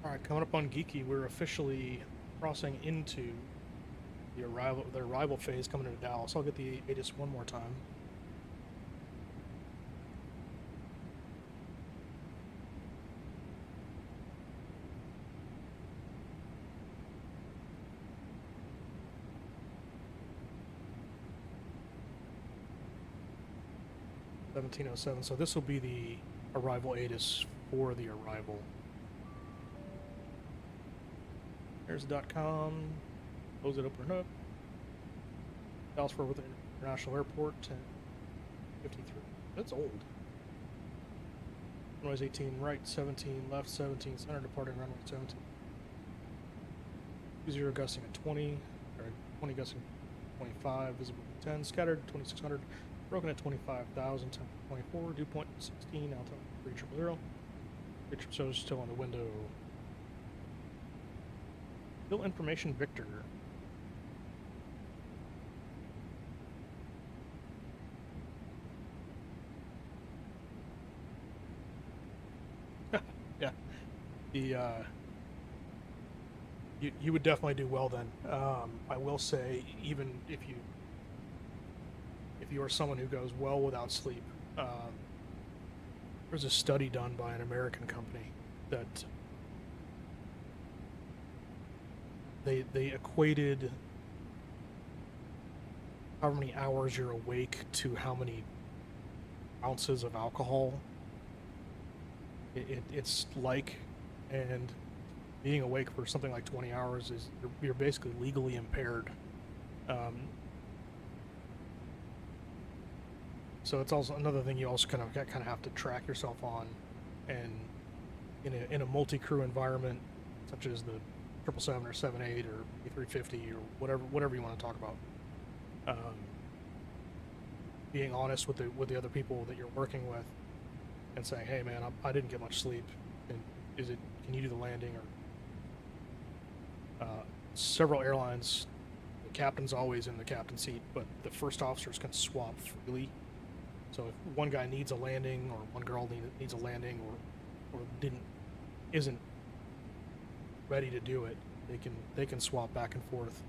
S1: Alright, coming up on Geeky, we're officially crossing into the arrival phase coming into Dallas. I'll get the ATIS one more time. (1707). So this will be the arrival ATIS for the arrival. There's .com. Close it, open it up. Dallas Fort Worth International Airport, 10:53. That's old. Runways 18 right, 17 left, 17 center, departing runway 17. 20 gusting at 20, or 20 gusting 25, visible 10, scattered 2600, broken at 25,000, 1024, dew point 16, altitude 3000. Picture shows still on the window. Bill information Victor. Yeah. The you would definitely do well then. I will say, even if you are someone who goes well without sleep, there's a study done by an American company that they equated how many hours you're awake to how many ounces of alcohol it's like, and being awake for something like 20 hours is you're basically legally impaired So it's also another thing you also kind of have to track yourself on, and in a multi-crew environment, such as the 777 or 78 or A350 or whatever you want to talk about. Being honest with the other people that you're working with, and saying, "Hey, man, I didn't get much sleep. And can you do the landing?" Or several airlines, the captain's always in the captain's seat, but the first officers can swap freely. So if one guy needs a landing, or one girl needs a landing, or isn't ready to do it, they can swap back and forth.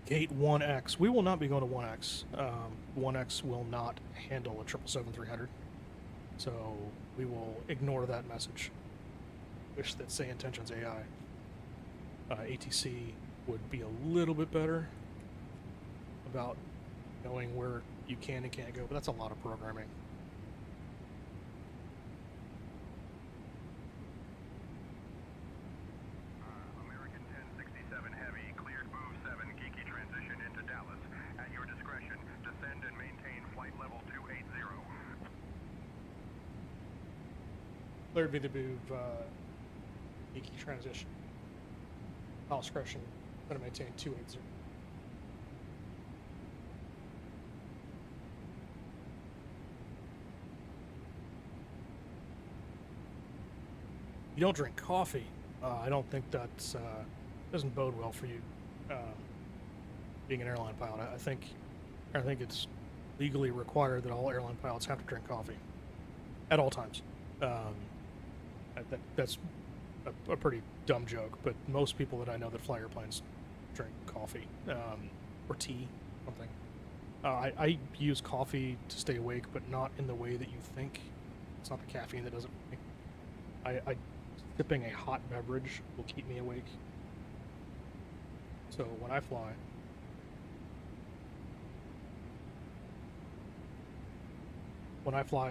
S1: Gate 1X. We will not be going to 1X. 1X will not handle a 777-300. So we will ignore that message. Wish that Say Intentions AI ATC would be a little bit better about knowing where you can and can't go, but that's a lot of programming.
S8: American 1067 Heavy, cleared move 7, geeky transition into Dallas. At your discretion, descend and maintain flight level 280.
S1: Cleared me to move geeky transition. All discretion, going to maintain 280. You don't drink coffee. I don't think that's doesn't bode well for you. Being an airline pilot, I think it's legally required that all airline pilots have to drink coffee at all times. That's a pretty dumb joke, but most people that I know that fly airplanes drink coffee or tea, something. I use coffee to stay awake, but not in the way that you think. It's not the caffeine that does it for me. Sipping a hot beverage will keep me awake. So when I fly,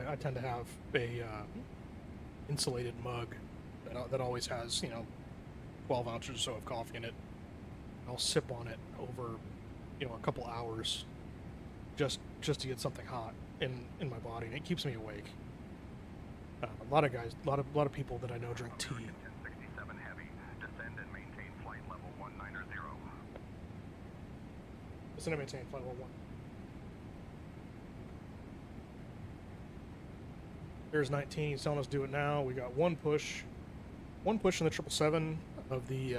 S1: I tend to have a insulated mug that always has 12 ounces or so of coffee in it. I'll sip on it over a couple hours, just to get something hot in my body, and it keeps me awake. A lot of people that I know drink tea.
S8: 1067 Heavy, descend and maintain flight level 190.
S1: Descend and maintain flight level 1. There's 19. He's telling us to do it now. We got one push in the 777 of the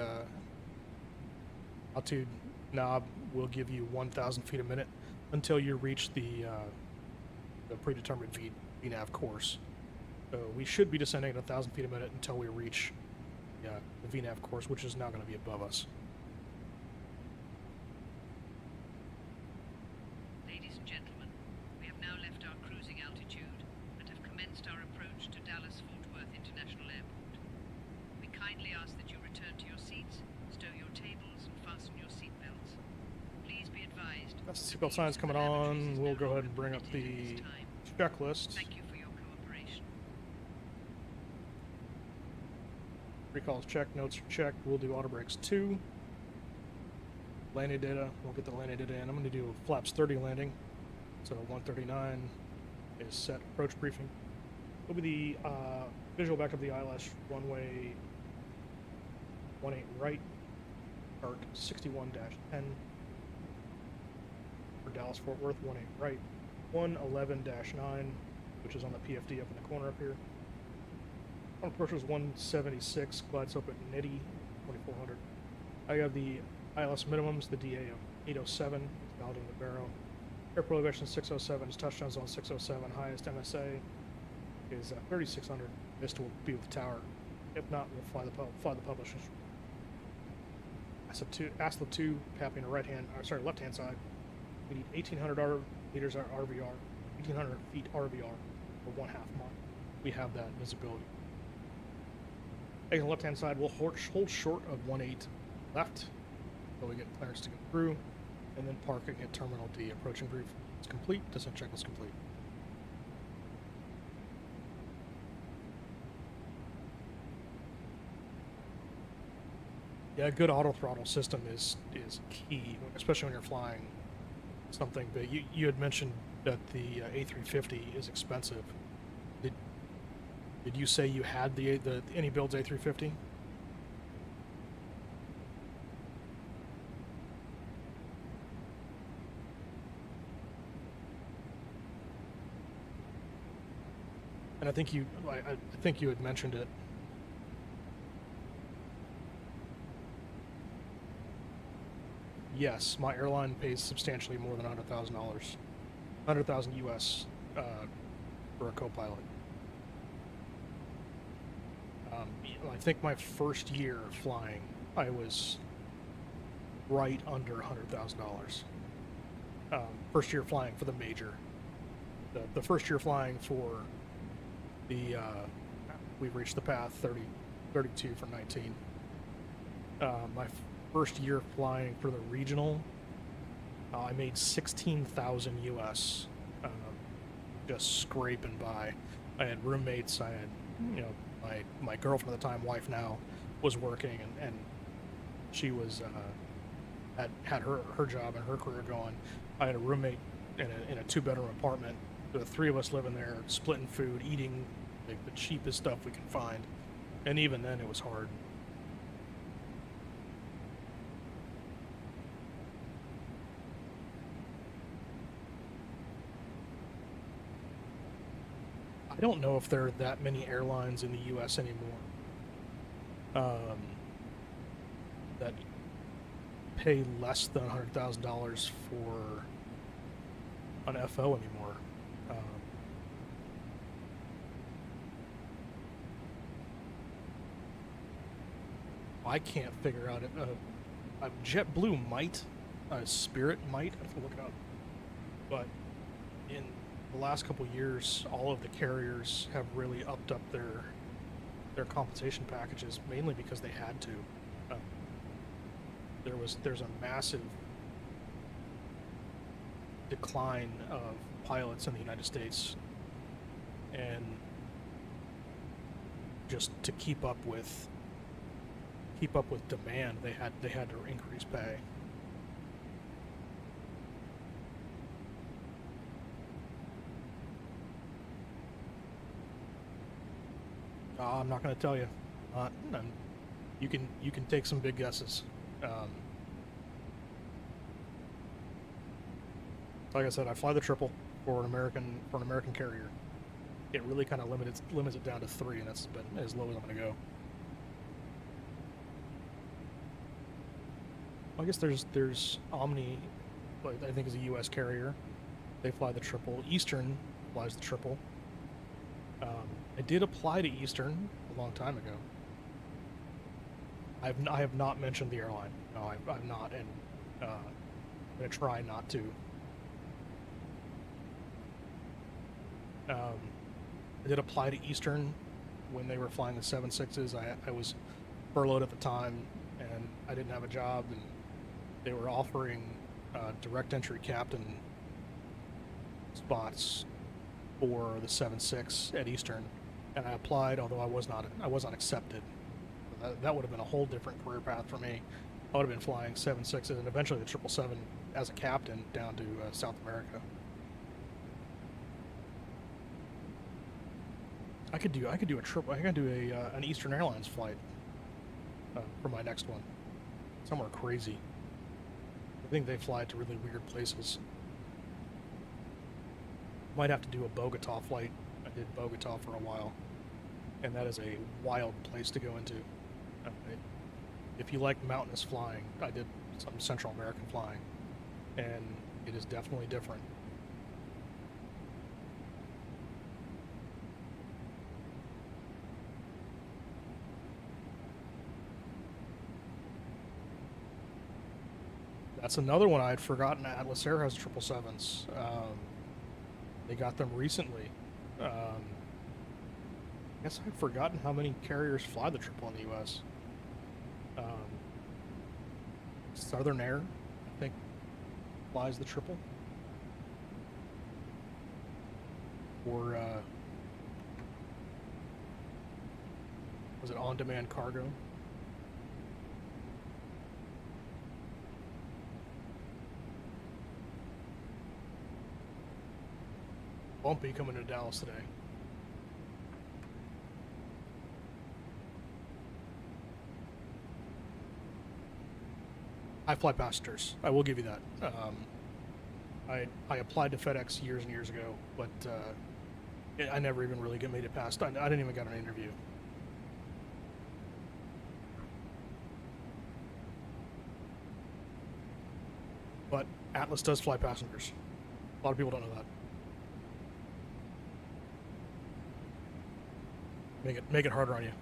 S1: altitude knob will give you 1,000 feet a minute until you reach the predetermined VNAV course. So we should be descending at 1,000 feet a minute until we reach the VNAV course, which is now going to be above us.
S4: Ladies and gentlemen, we have now left our cruising altitude and have commenced our approach to Dallas-Fort Worth International Airport. We kindly ask that you return to your seats, stow your tables, and fasten your seatbelts. Please be advised.
S1: That's the seatbelt signs coming on. We'll go ahead and bring up the checklist.
S4: Thank you for your cooperation.
S1: Recalls checked, notes are checked. We'll do auto brakes 2. Landing data, we'll get the landing data in. I'm going to do a flaps 30 landing. So 139 is set. Approach briefing. Will be the visual back of the ILS runway 18 right, chart 61-10 for Dallas Fort Worth 18 right, 111-9, which is on the PFD up in the corner up here. On approach was 176, glide slope at Nitty 2400. I have the ILS minimums, the DA of 807, it's validating the barrow. Airport elevation 607 is touchdown zone 607. Highest MSA is 3600. Vista will be with the tower. If not, we'll fly the publishers. ASLA 2, capping a left hand side. We need 1800 meters RVR, 1800 feet RVR for 1/2 mile. We have that visibility. Taking the left-hand side, we'll hold short of 18 left until we get clearance to go through, and then parking at Terminal D. Approaching brief is complete. Descent check was complete. Yeah, a good auto throttle system is key, especially when you're flying something big. You had mentioned that the A350 is expensive. Did you say you had the any builds A350? And I think you had mentioned it. Yes, my airline pays substantially more than $100,000, $100,000 US for a co-pilot. I think my first year flying, I was right under $100,000. First year flying for the major. The first year flying for the we've reached the path 32 for 19. My first year flying for the regional, I made 16,000 US, just scraping by. I had roommates. I had, my girlfriend at the time, wife now, was working, and she was had her job and her career going. I had a roommate in a 2-bedroom apartment. The three of us living there, splitting food, eating like the cheapest stuff we could find, and even then it was hard. I don't know if there are that many airlines in the U.S. anymore that pay less than $100,000 for an FO anymore. I can't figure out it. JetBlue might, Spirit might. I have to look it up. But in the last couple years, all of the carriers have really upped up their compensation packages, mainly because they had to. There's a massive decline of pilots in the United States, and just to keep up with demand, they had to increase pay. I'm not going to tell you. You can take some big guesses. Like I said, I fly the triple for an American carrier. It really kind of limits it down to 3, and that's been as low as I'm going to go. I guess there's Omni, I think is a U.S. carrier. They fly the triple. Eastern flies the triple. I did apply to Eastern a long time ago. I have not mentioned the airline. No, I've not, and I'm going to try not to. I did apply to Eastern when they were flying the 7.6s. I was furloughed at the time, and I didn't have a job, and they were offering direct entry captain spots for the 7.6 at Eastern, and I applied, although I was not accepted. That would have been a whole different career path for me. I would have been flying 7.6s and eventually the 777 as a captain down to South America. I could do a triple. I could do an Eastern Airlines flight for my next one, somewhere crazy. I think they fly to really weird places. Might have to do a Bogota flight. I did Bogota for a while, and that is a wild place to go into. If you like mountainous flying, I did some Central American flying, and it is definitely different. That's another one I had forgotten. Atlas Air has 777s. They got them recently. guess I've forgotten how many carriers fly the triple in the U.S. Southern Air, I think, flies the triple. Or, was it on-demand cargo? Bumpy coming to Dallas today. I fly passengers. I will give you that. I applied to FedEx years and years ago, but I never even really made it past. I didn't even get an interview. But Atlas does fly passengers. A lot of people don't know that. Make it harder on you.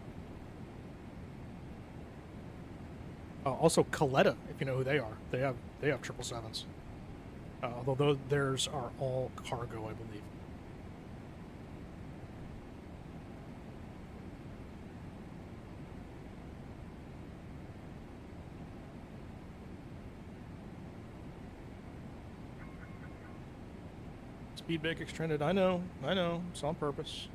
S1: Also, Coletta, if you know who they are, they have 777s. Although theirs are all cargo, I believe. Speed brake extended. I know. It's on purpose.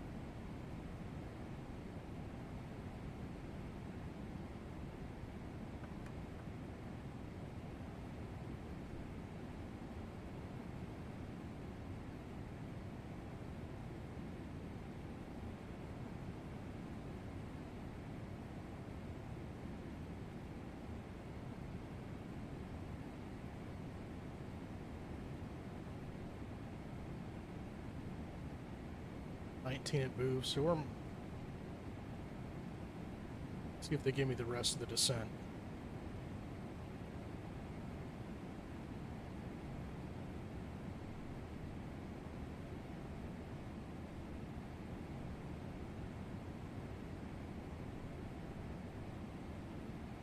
S1: It moves, so we're... see if they give me the rest of the descent.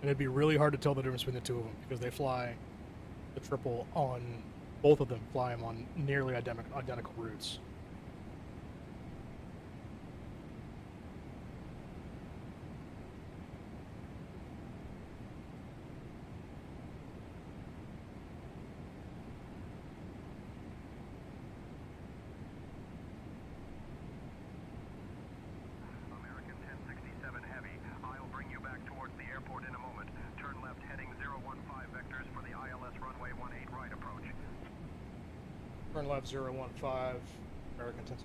S1: And it'd be really hard to tell the difference between the two of them because they fly the triple on... both of them fly them on nearly identical routes. Turn left 015, American 10.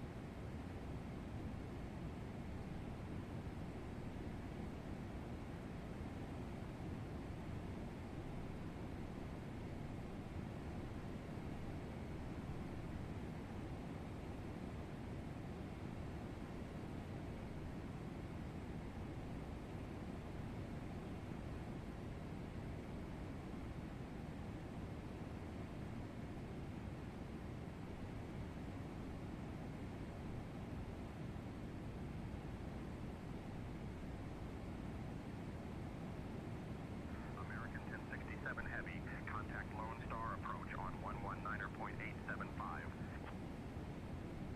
S6: American 1067 Heavy, contact Lone Star approach on 119.875.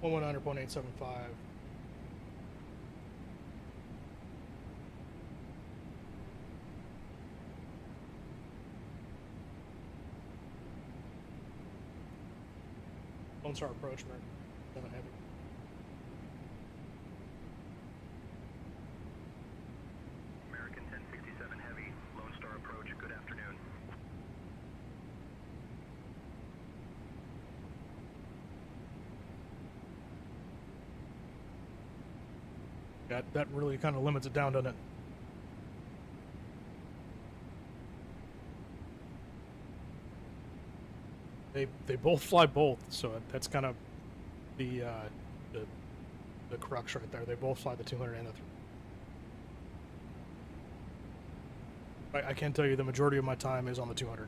S1: 119.875. Lone Star approach, American 7 Heavy.
S6: American 1067 Heavy, Lone Star approach, good afternoon.
S1: That really kind of limits it down, doesn't it? They both fly both, so that's kind of the crux right there. They both fly the 200 and the 3. I can tell you the majority of my time is on the 200.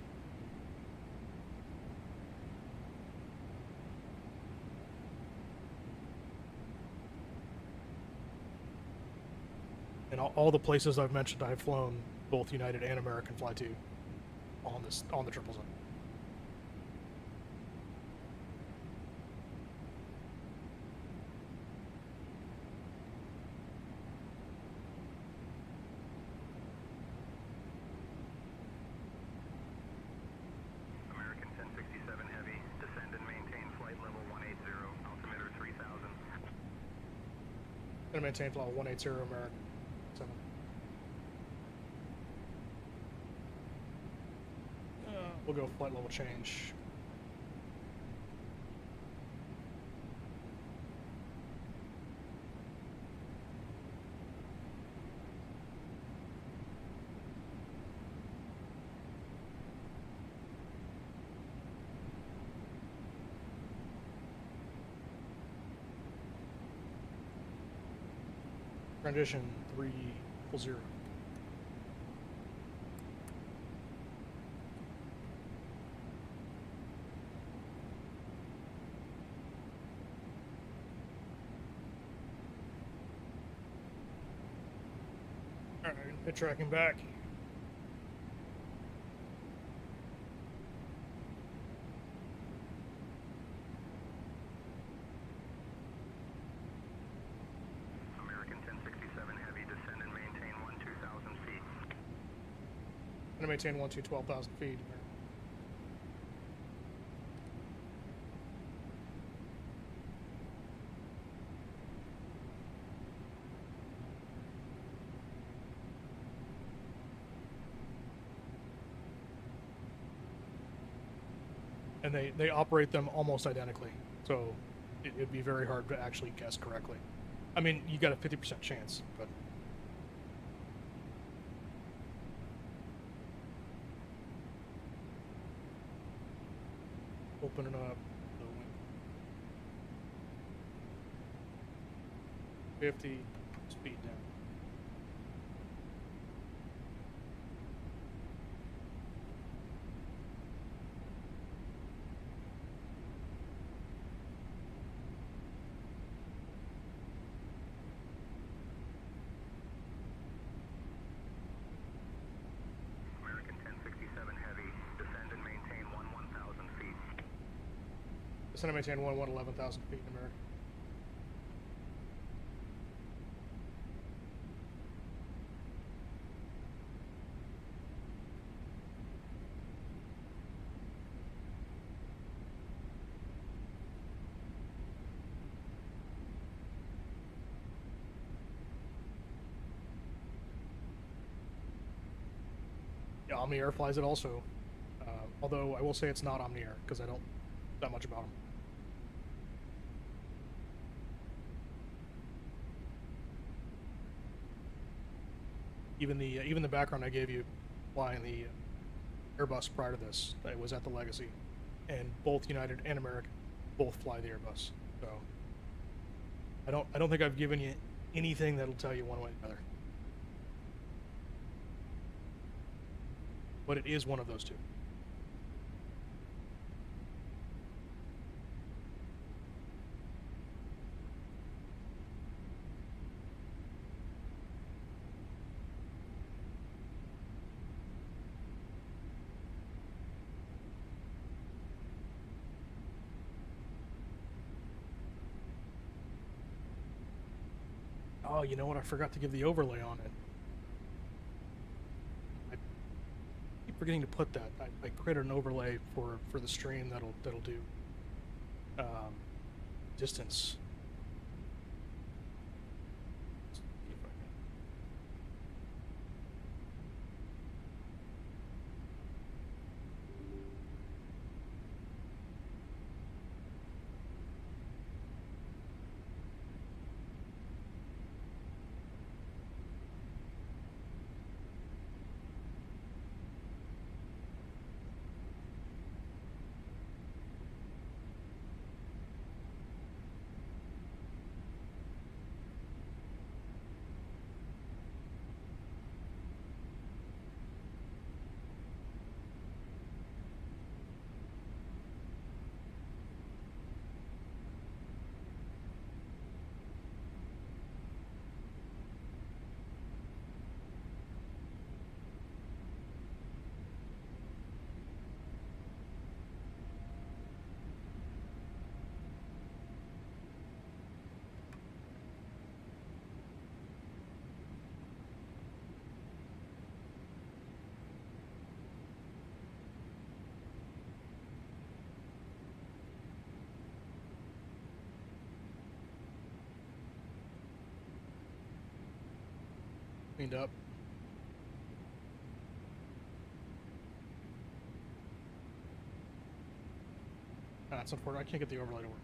S1: And all the places I've mentioned, I've flown both United and American fly to on the 777. Gonna maintain flight level 180 American 7. We'll go flight level change. Transition 300. Alright, hit tracking back.
S6: American 1067 Heavy, descend and maintain 12,000 feet.
S1: Gonna maintain 12,000 feet. And they operate them almost identically, so it'd be very hard to actually guess correctly. I mean, you got a 50% chance, but open it up. 50 speed down.
S6: American 1067 Heavy, descend and maintain 11,000 feet.
S1: Descend and maintain 11,000 feet in America. Yeah, Omni Air flies it also. Although I will say it's not Omni Air because I don't know that much about them. Even the background I gave you flying the Airbus prior to this, I was at the Legacy, and both United and American both fly the Airbus. So I don't think I've given you anything that'll tell you one way or the other. But it is one of those two. Oh, you know what? I forgot to give the overlay on it. I keep forgetting to put that. I created an overlay for the stream that'll do distance. Let's see if I can- Cleaned up. Ah, that's unfortunate. I can't get the overlay to work.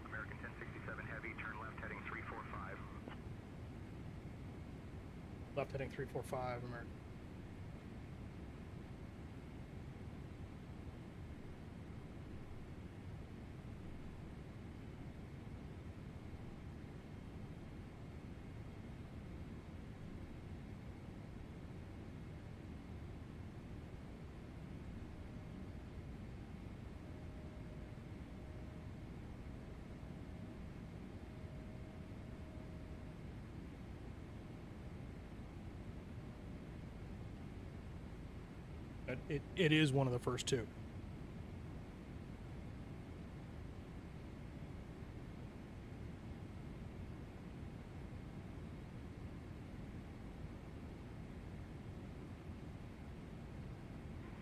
S6: American 1067 Heavy, turn left heading 345.
S1: Left heading 345, American. It is one of the first two.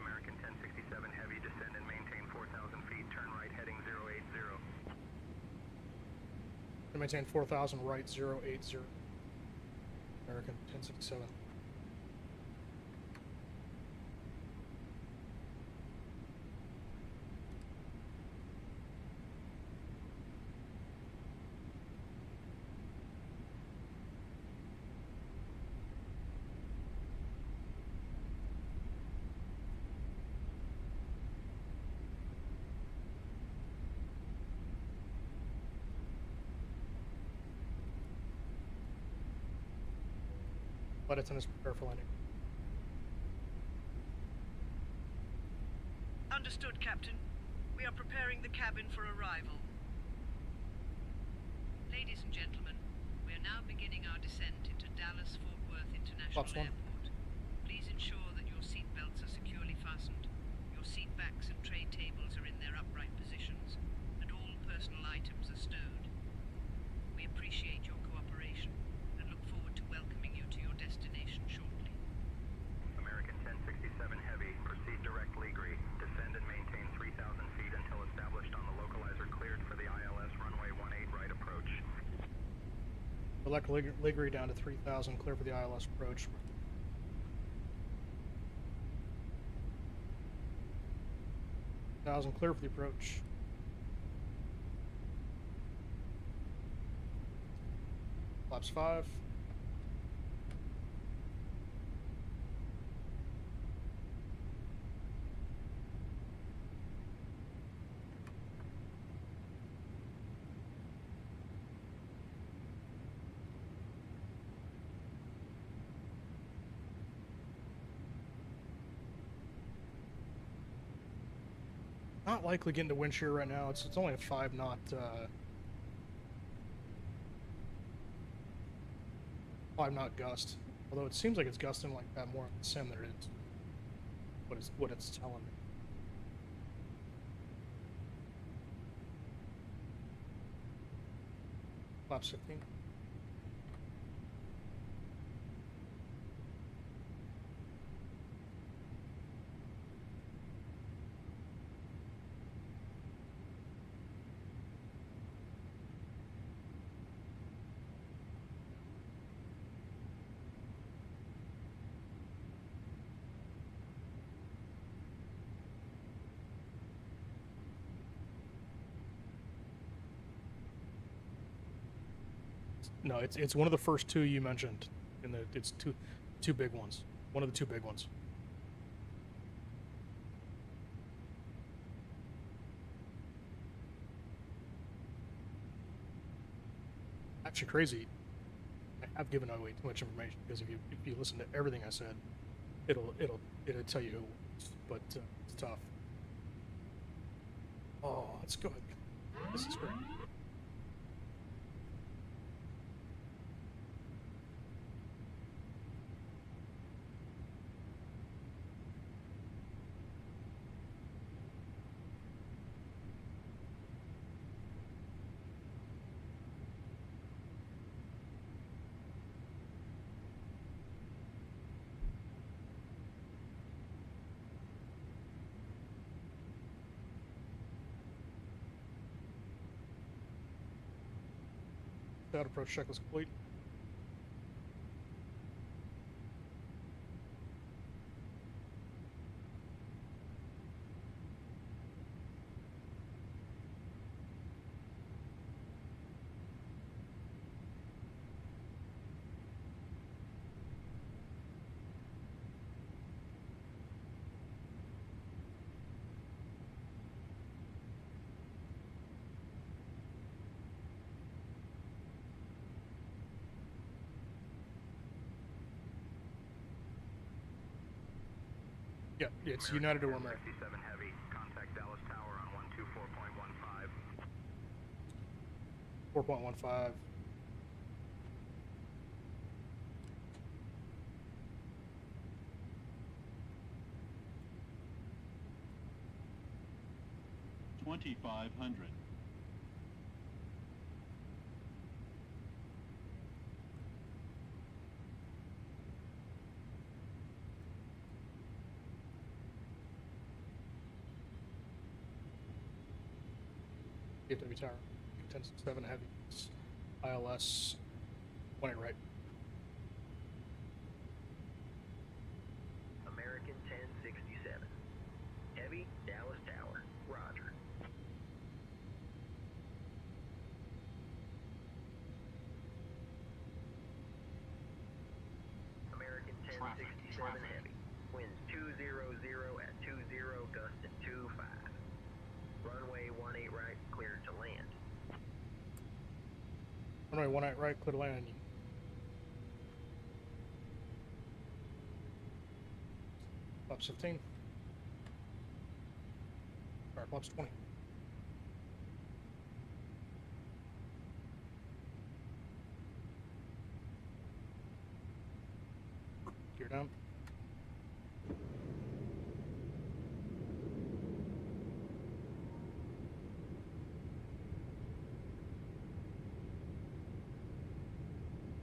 S6: American 1067 Heavy, descend and maintain 4,000 feet, turn right heading 080.
S1: I maintain 4,000 right 080. American 1067. Flight attendants prepare for landing.
S4: Understood, Captain. We are preparing the cabin for arrival. Ladies and gentlemen, we are now beginning our descent into Dallas-Fort Worth International
S1: Flaps one.
S4: Airport. Please ensure that your seat belts are securely fastened, your seat backs and tray tables are in their upright positions, and all personal items are stowed. We appreciate your cooperation and look forward to welcoming you to your destination shortly.
S6: American 1067 Heavy, proceed direct Ligri. Descend and maintain 3,000 feet until established on the localizer cleared for the ILS runway 18 right approach.
S1: Select Ligri down to 3,000, clear for the ILS approach. 1,000, clear for the approach. Flaps 5. Not likely getting to wind shear right now. It's only a 5 knot 5 knot gust. Although it seems like it's gusting like that more on the sim than it is what it's telling me. Flaps 15. No, it's one of the first two you mentioned. It's two big ones. One of the two big ones. Actually, crazy. I've given away too much information because if you listen to everything I said, it'll tell you who it was. But it's tough. Oh, let's go ahead. This is great. That approach checklist complete. Yeah, it's United or American.
S6: 67 Heavy, contact Dallas Tower on 124.15.
S1: 4.15.
S9: $2,500.
S1: DFW Tower, 10-7 heavy, ILS, 1-8 right.
S6: American 1067. Heavy, Dallas Tower. Roger. American 1067 Heavy. Winds 200 at 20, gust at 25. Runway 18 right, cleared to land.
S1: Runway 18 right, clear to land. Flaps 15. Alright, flaps 20. Gear down.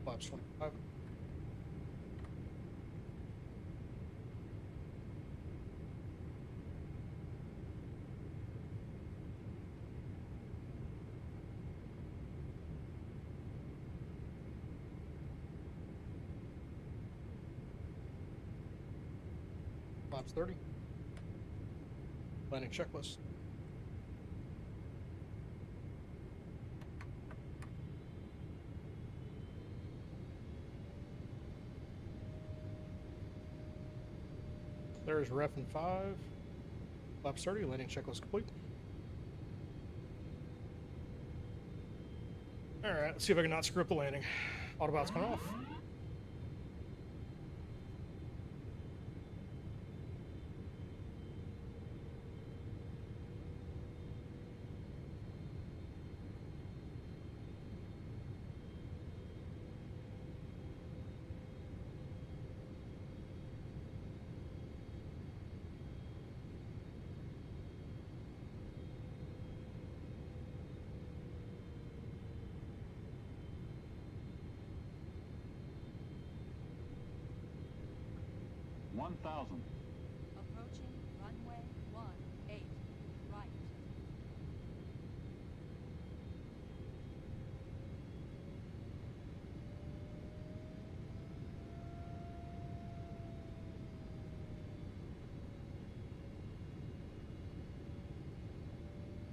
S1: Flaps 25. Flaps 30. Landing checklist. There's ref and 5. Flaps 30, landing checklist complete. Alright, let's see if I can not screw up the landing. Autopilot's coming off.
S9: $1,000.
S10: Approaching runway 18 right.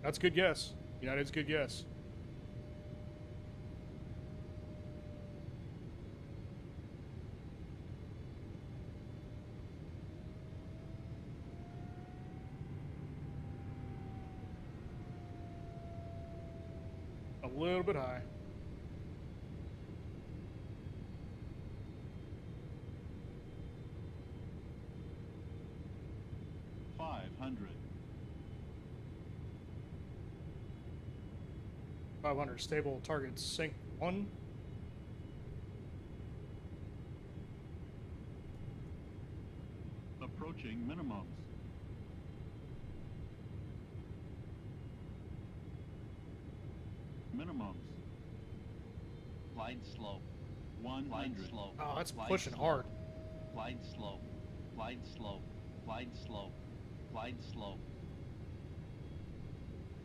S1: That's a good guess. United's a good guess. A little bit high.
S9: $500.
S1: 500 stable target sync 1.
S9: Approaching minimums. Minimums.
S11: Glide slope.
S9: 100.
S11: Glide slope.
S1: Oh, that's
S11: Glide
S1: pushing
S11: slope.
S1: hard.
S11: Glide slope. Glide slope. Glide slope. Glide slope.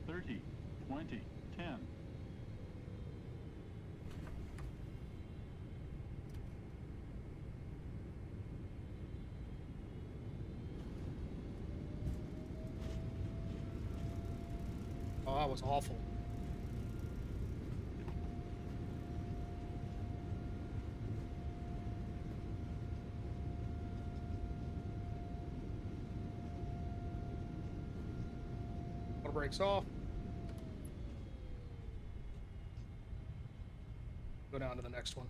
S9: 30, 20, 10.
S1: thought was awful. Auto brakes off. Go down to the next one.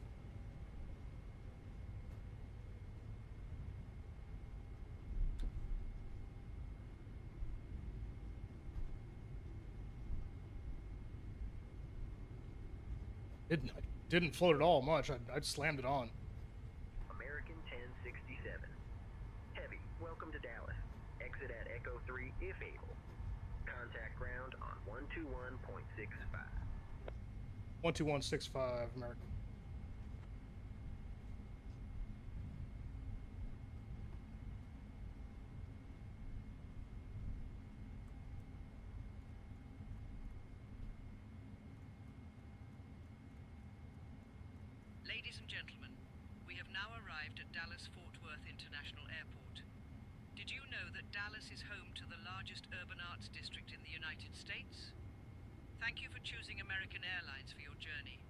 S1: Didn't float at all much. I slammed it on.
S6: American 1067. Heavy, welcome to Dallas. Exit at Echo 3 if able. Contact ground on 121.65.
S1: 12165 American.
S4: Ladies and gentlemen, we have now arrived at Dallas-Fort Worth International Airport. Did you know that Dallas is home to the largest urban arts district in the United States? Thank you for choosing American Airlines for your journey.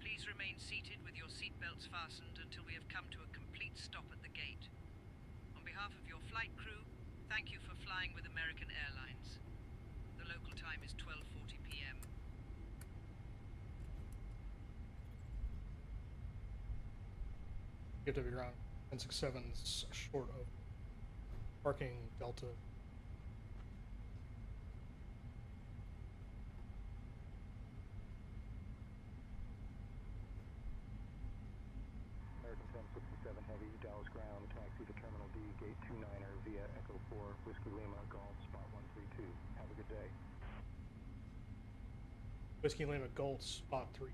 S4: Please remain seated with your seatbelts fastened until we have come to a complete stop at the gate. On behalf of your flight crew, thank you for flying with American Airlines. The local time is 12:40 p.m.
S1: DFW ground 1067's short of parking Delta.
S8: American 1067 Heavy, Dallas ground, taxi to Terminal D, Gate 29er via Echo 4, Whiskey Lima, Golf, Spot 132. Have a good day.
S1: Whiskey Lima Gold, Spot 3.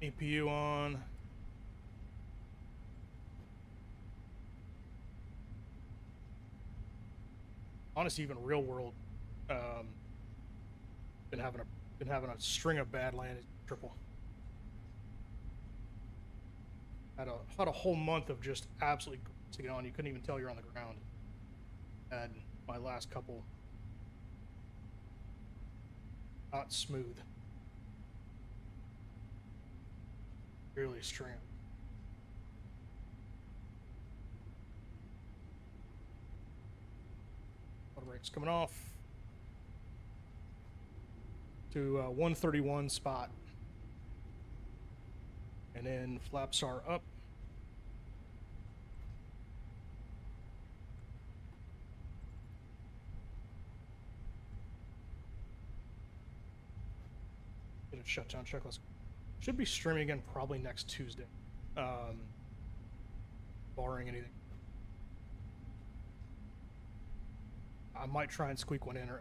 S1: APU on. Honestly, even real world, been having a string of bad landings. Triple. Had a whole month of just absolutely to get on. You couldn't even tell you're on the ground. Had my last couple not smooth. Really string. Auto brakes coming off to 131 spot, and then flaps are up. Get a shutdown checklist. Should be streaming again probably next Tuesday, barring anything. I might try and squeak one in or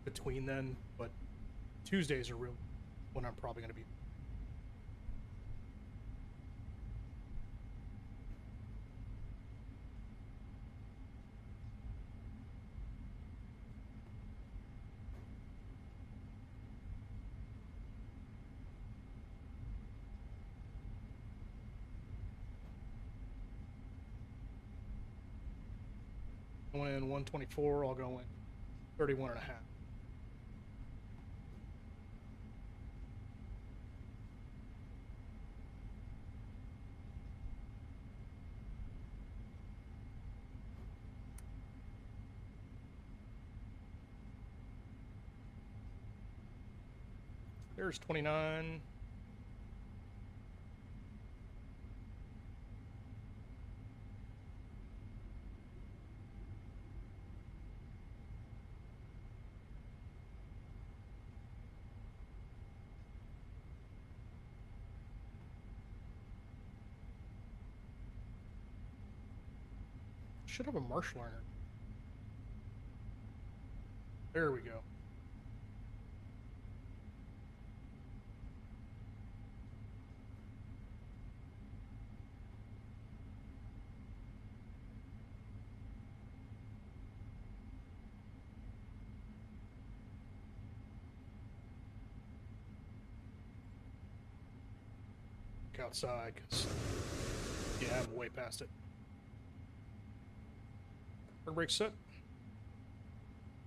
S1: between then, but Tuesdays are real when I'm probably going to be. Going in 124, I'll go in 31 and a half. There's 29. Should have a marsh liner. There we go. Outside, because yeah, I'm way past it. Air brake set.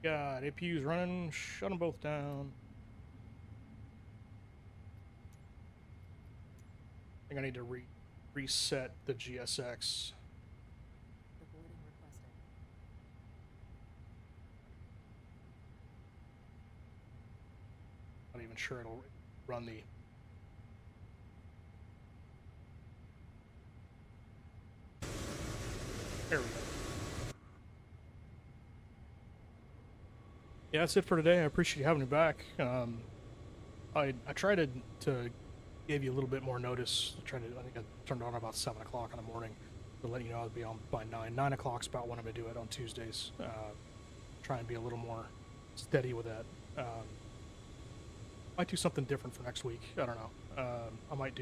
S1: Got APUs running. Shut them both down. I think I need to reset the GSX.
S10: Boarding requested.
S1: Not even sure it'll run the. There we go. Yeah, that's it for today. I appreciate you having me back. I tried to give you a little bit more notice. I think I turned it on about 7 o'clock in the morning to let you know I'd be on by 9. 9 o'clock's about when I'm going to do it on Tuesdays. Try and be a little more steady with that. Might do something different for next week. I don't know. I might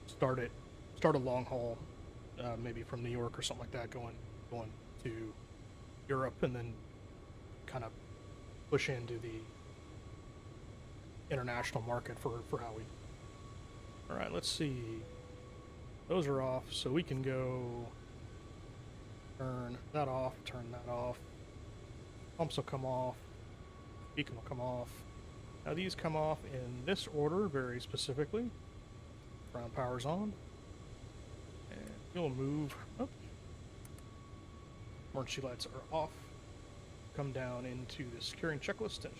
S1: start a long haul, maybe from New York or something like that, going to Europe, and then kind of push into the international market for how we. All right, let's see. Those are off, so we can go turn that off, turn that off. Pumps will come off. Beacon will come off. Now these come off in this order, very specifically. Ground power's on. And we'll move up. Emergency lights are off. Come down into the securing checklist. And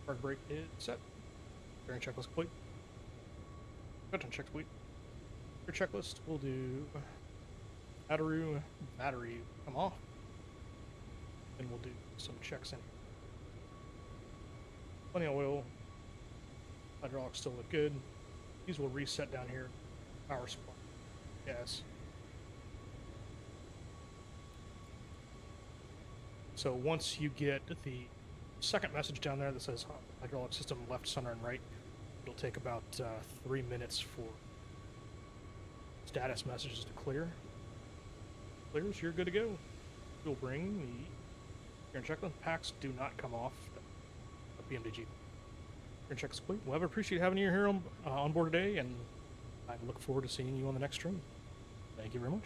S1: park brake is set. Securing checklist complete. Got check complete. Your checklist. We'll do battery come off. And we'll do some checks in. Plenty of oil. Hydraulics still look good. These will reset down here. Power supply. Gas. So once you get the second message down there that says hydraulic system left, center, and right, it'll take about 3 minutes for status messages to clear. Clears, you're good to go. You'll bring the your checklist. Packs do not come off the PMDG. Your check is complete. Well, I appreciate having you here on board today, and I look forward to seeing you on the next stream. Thank you very much.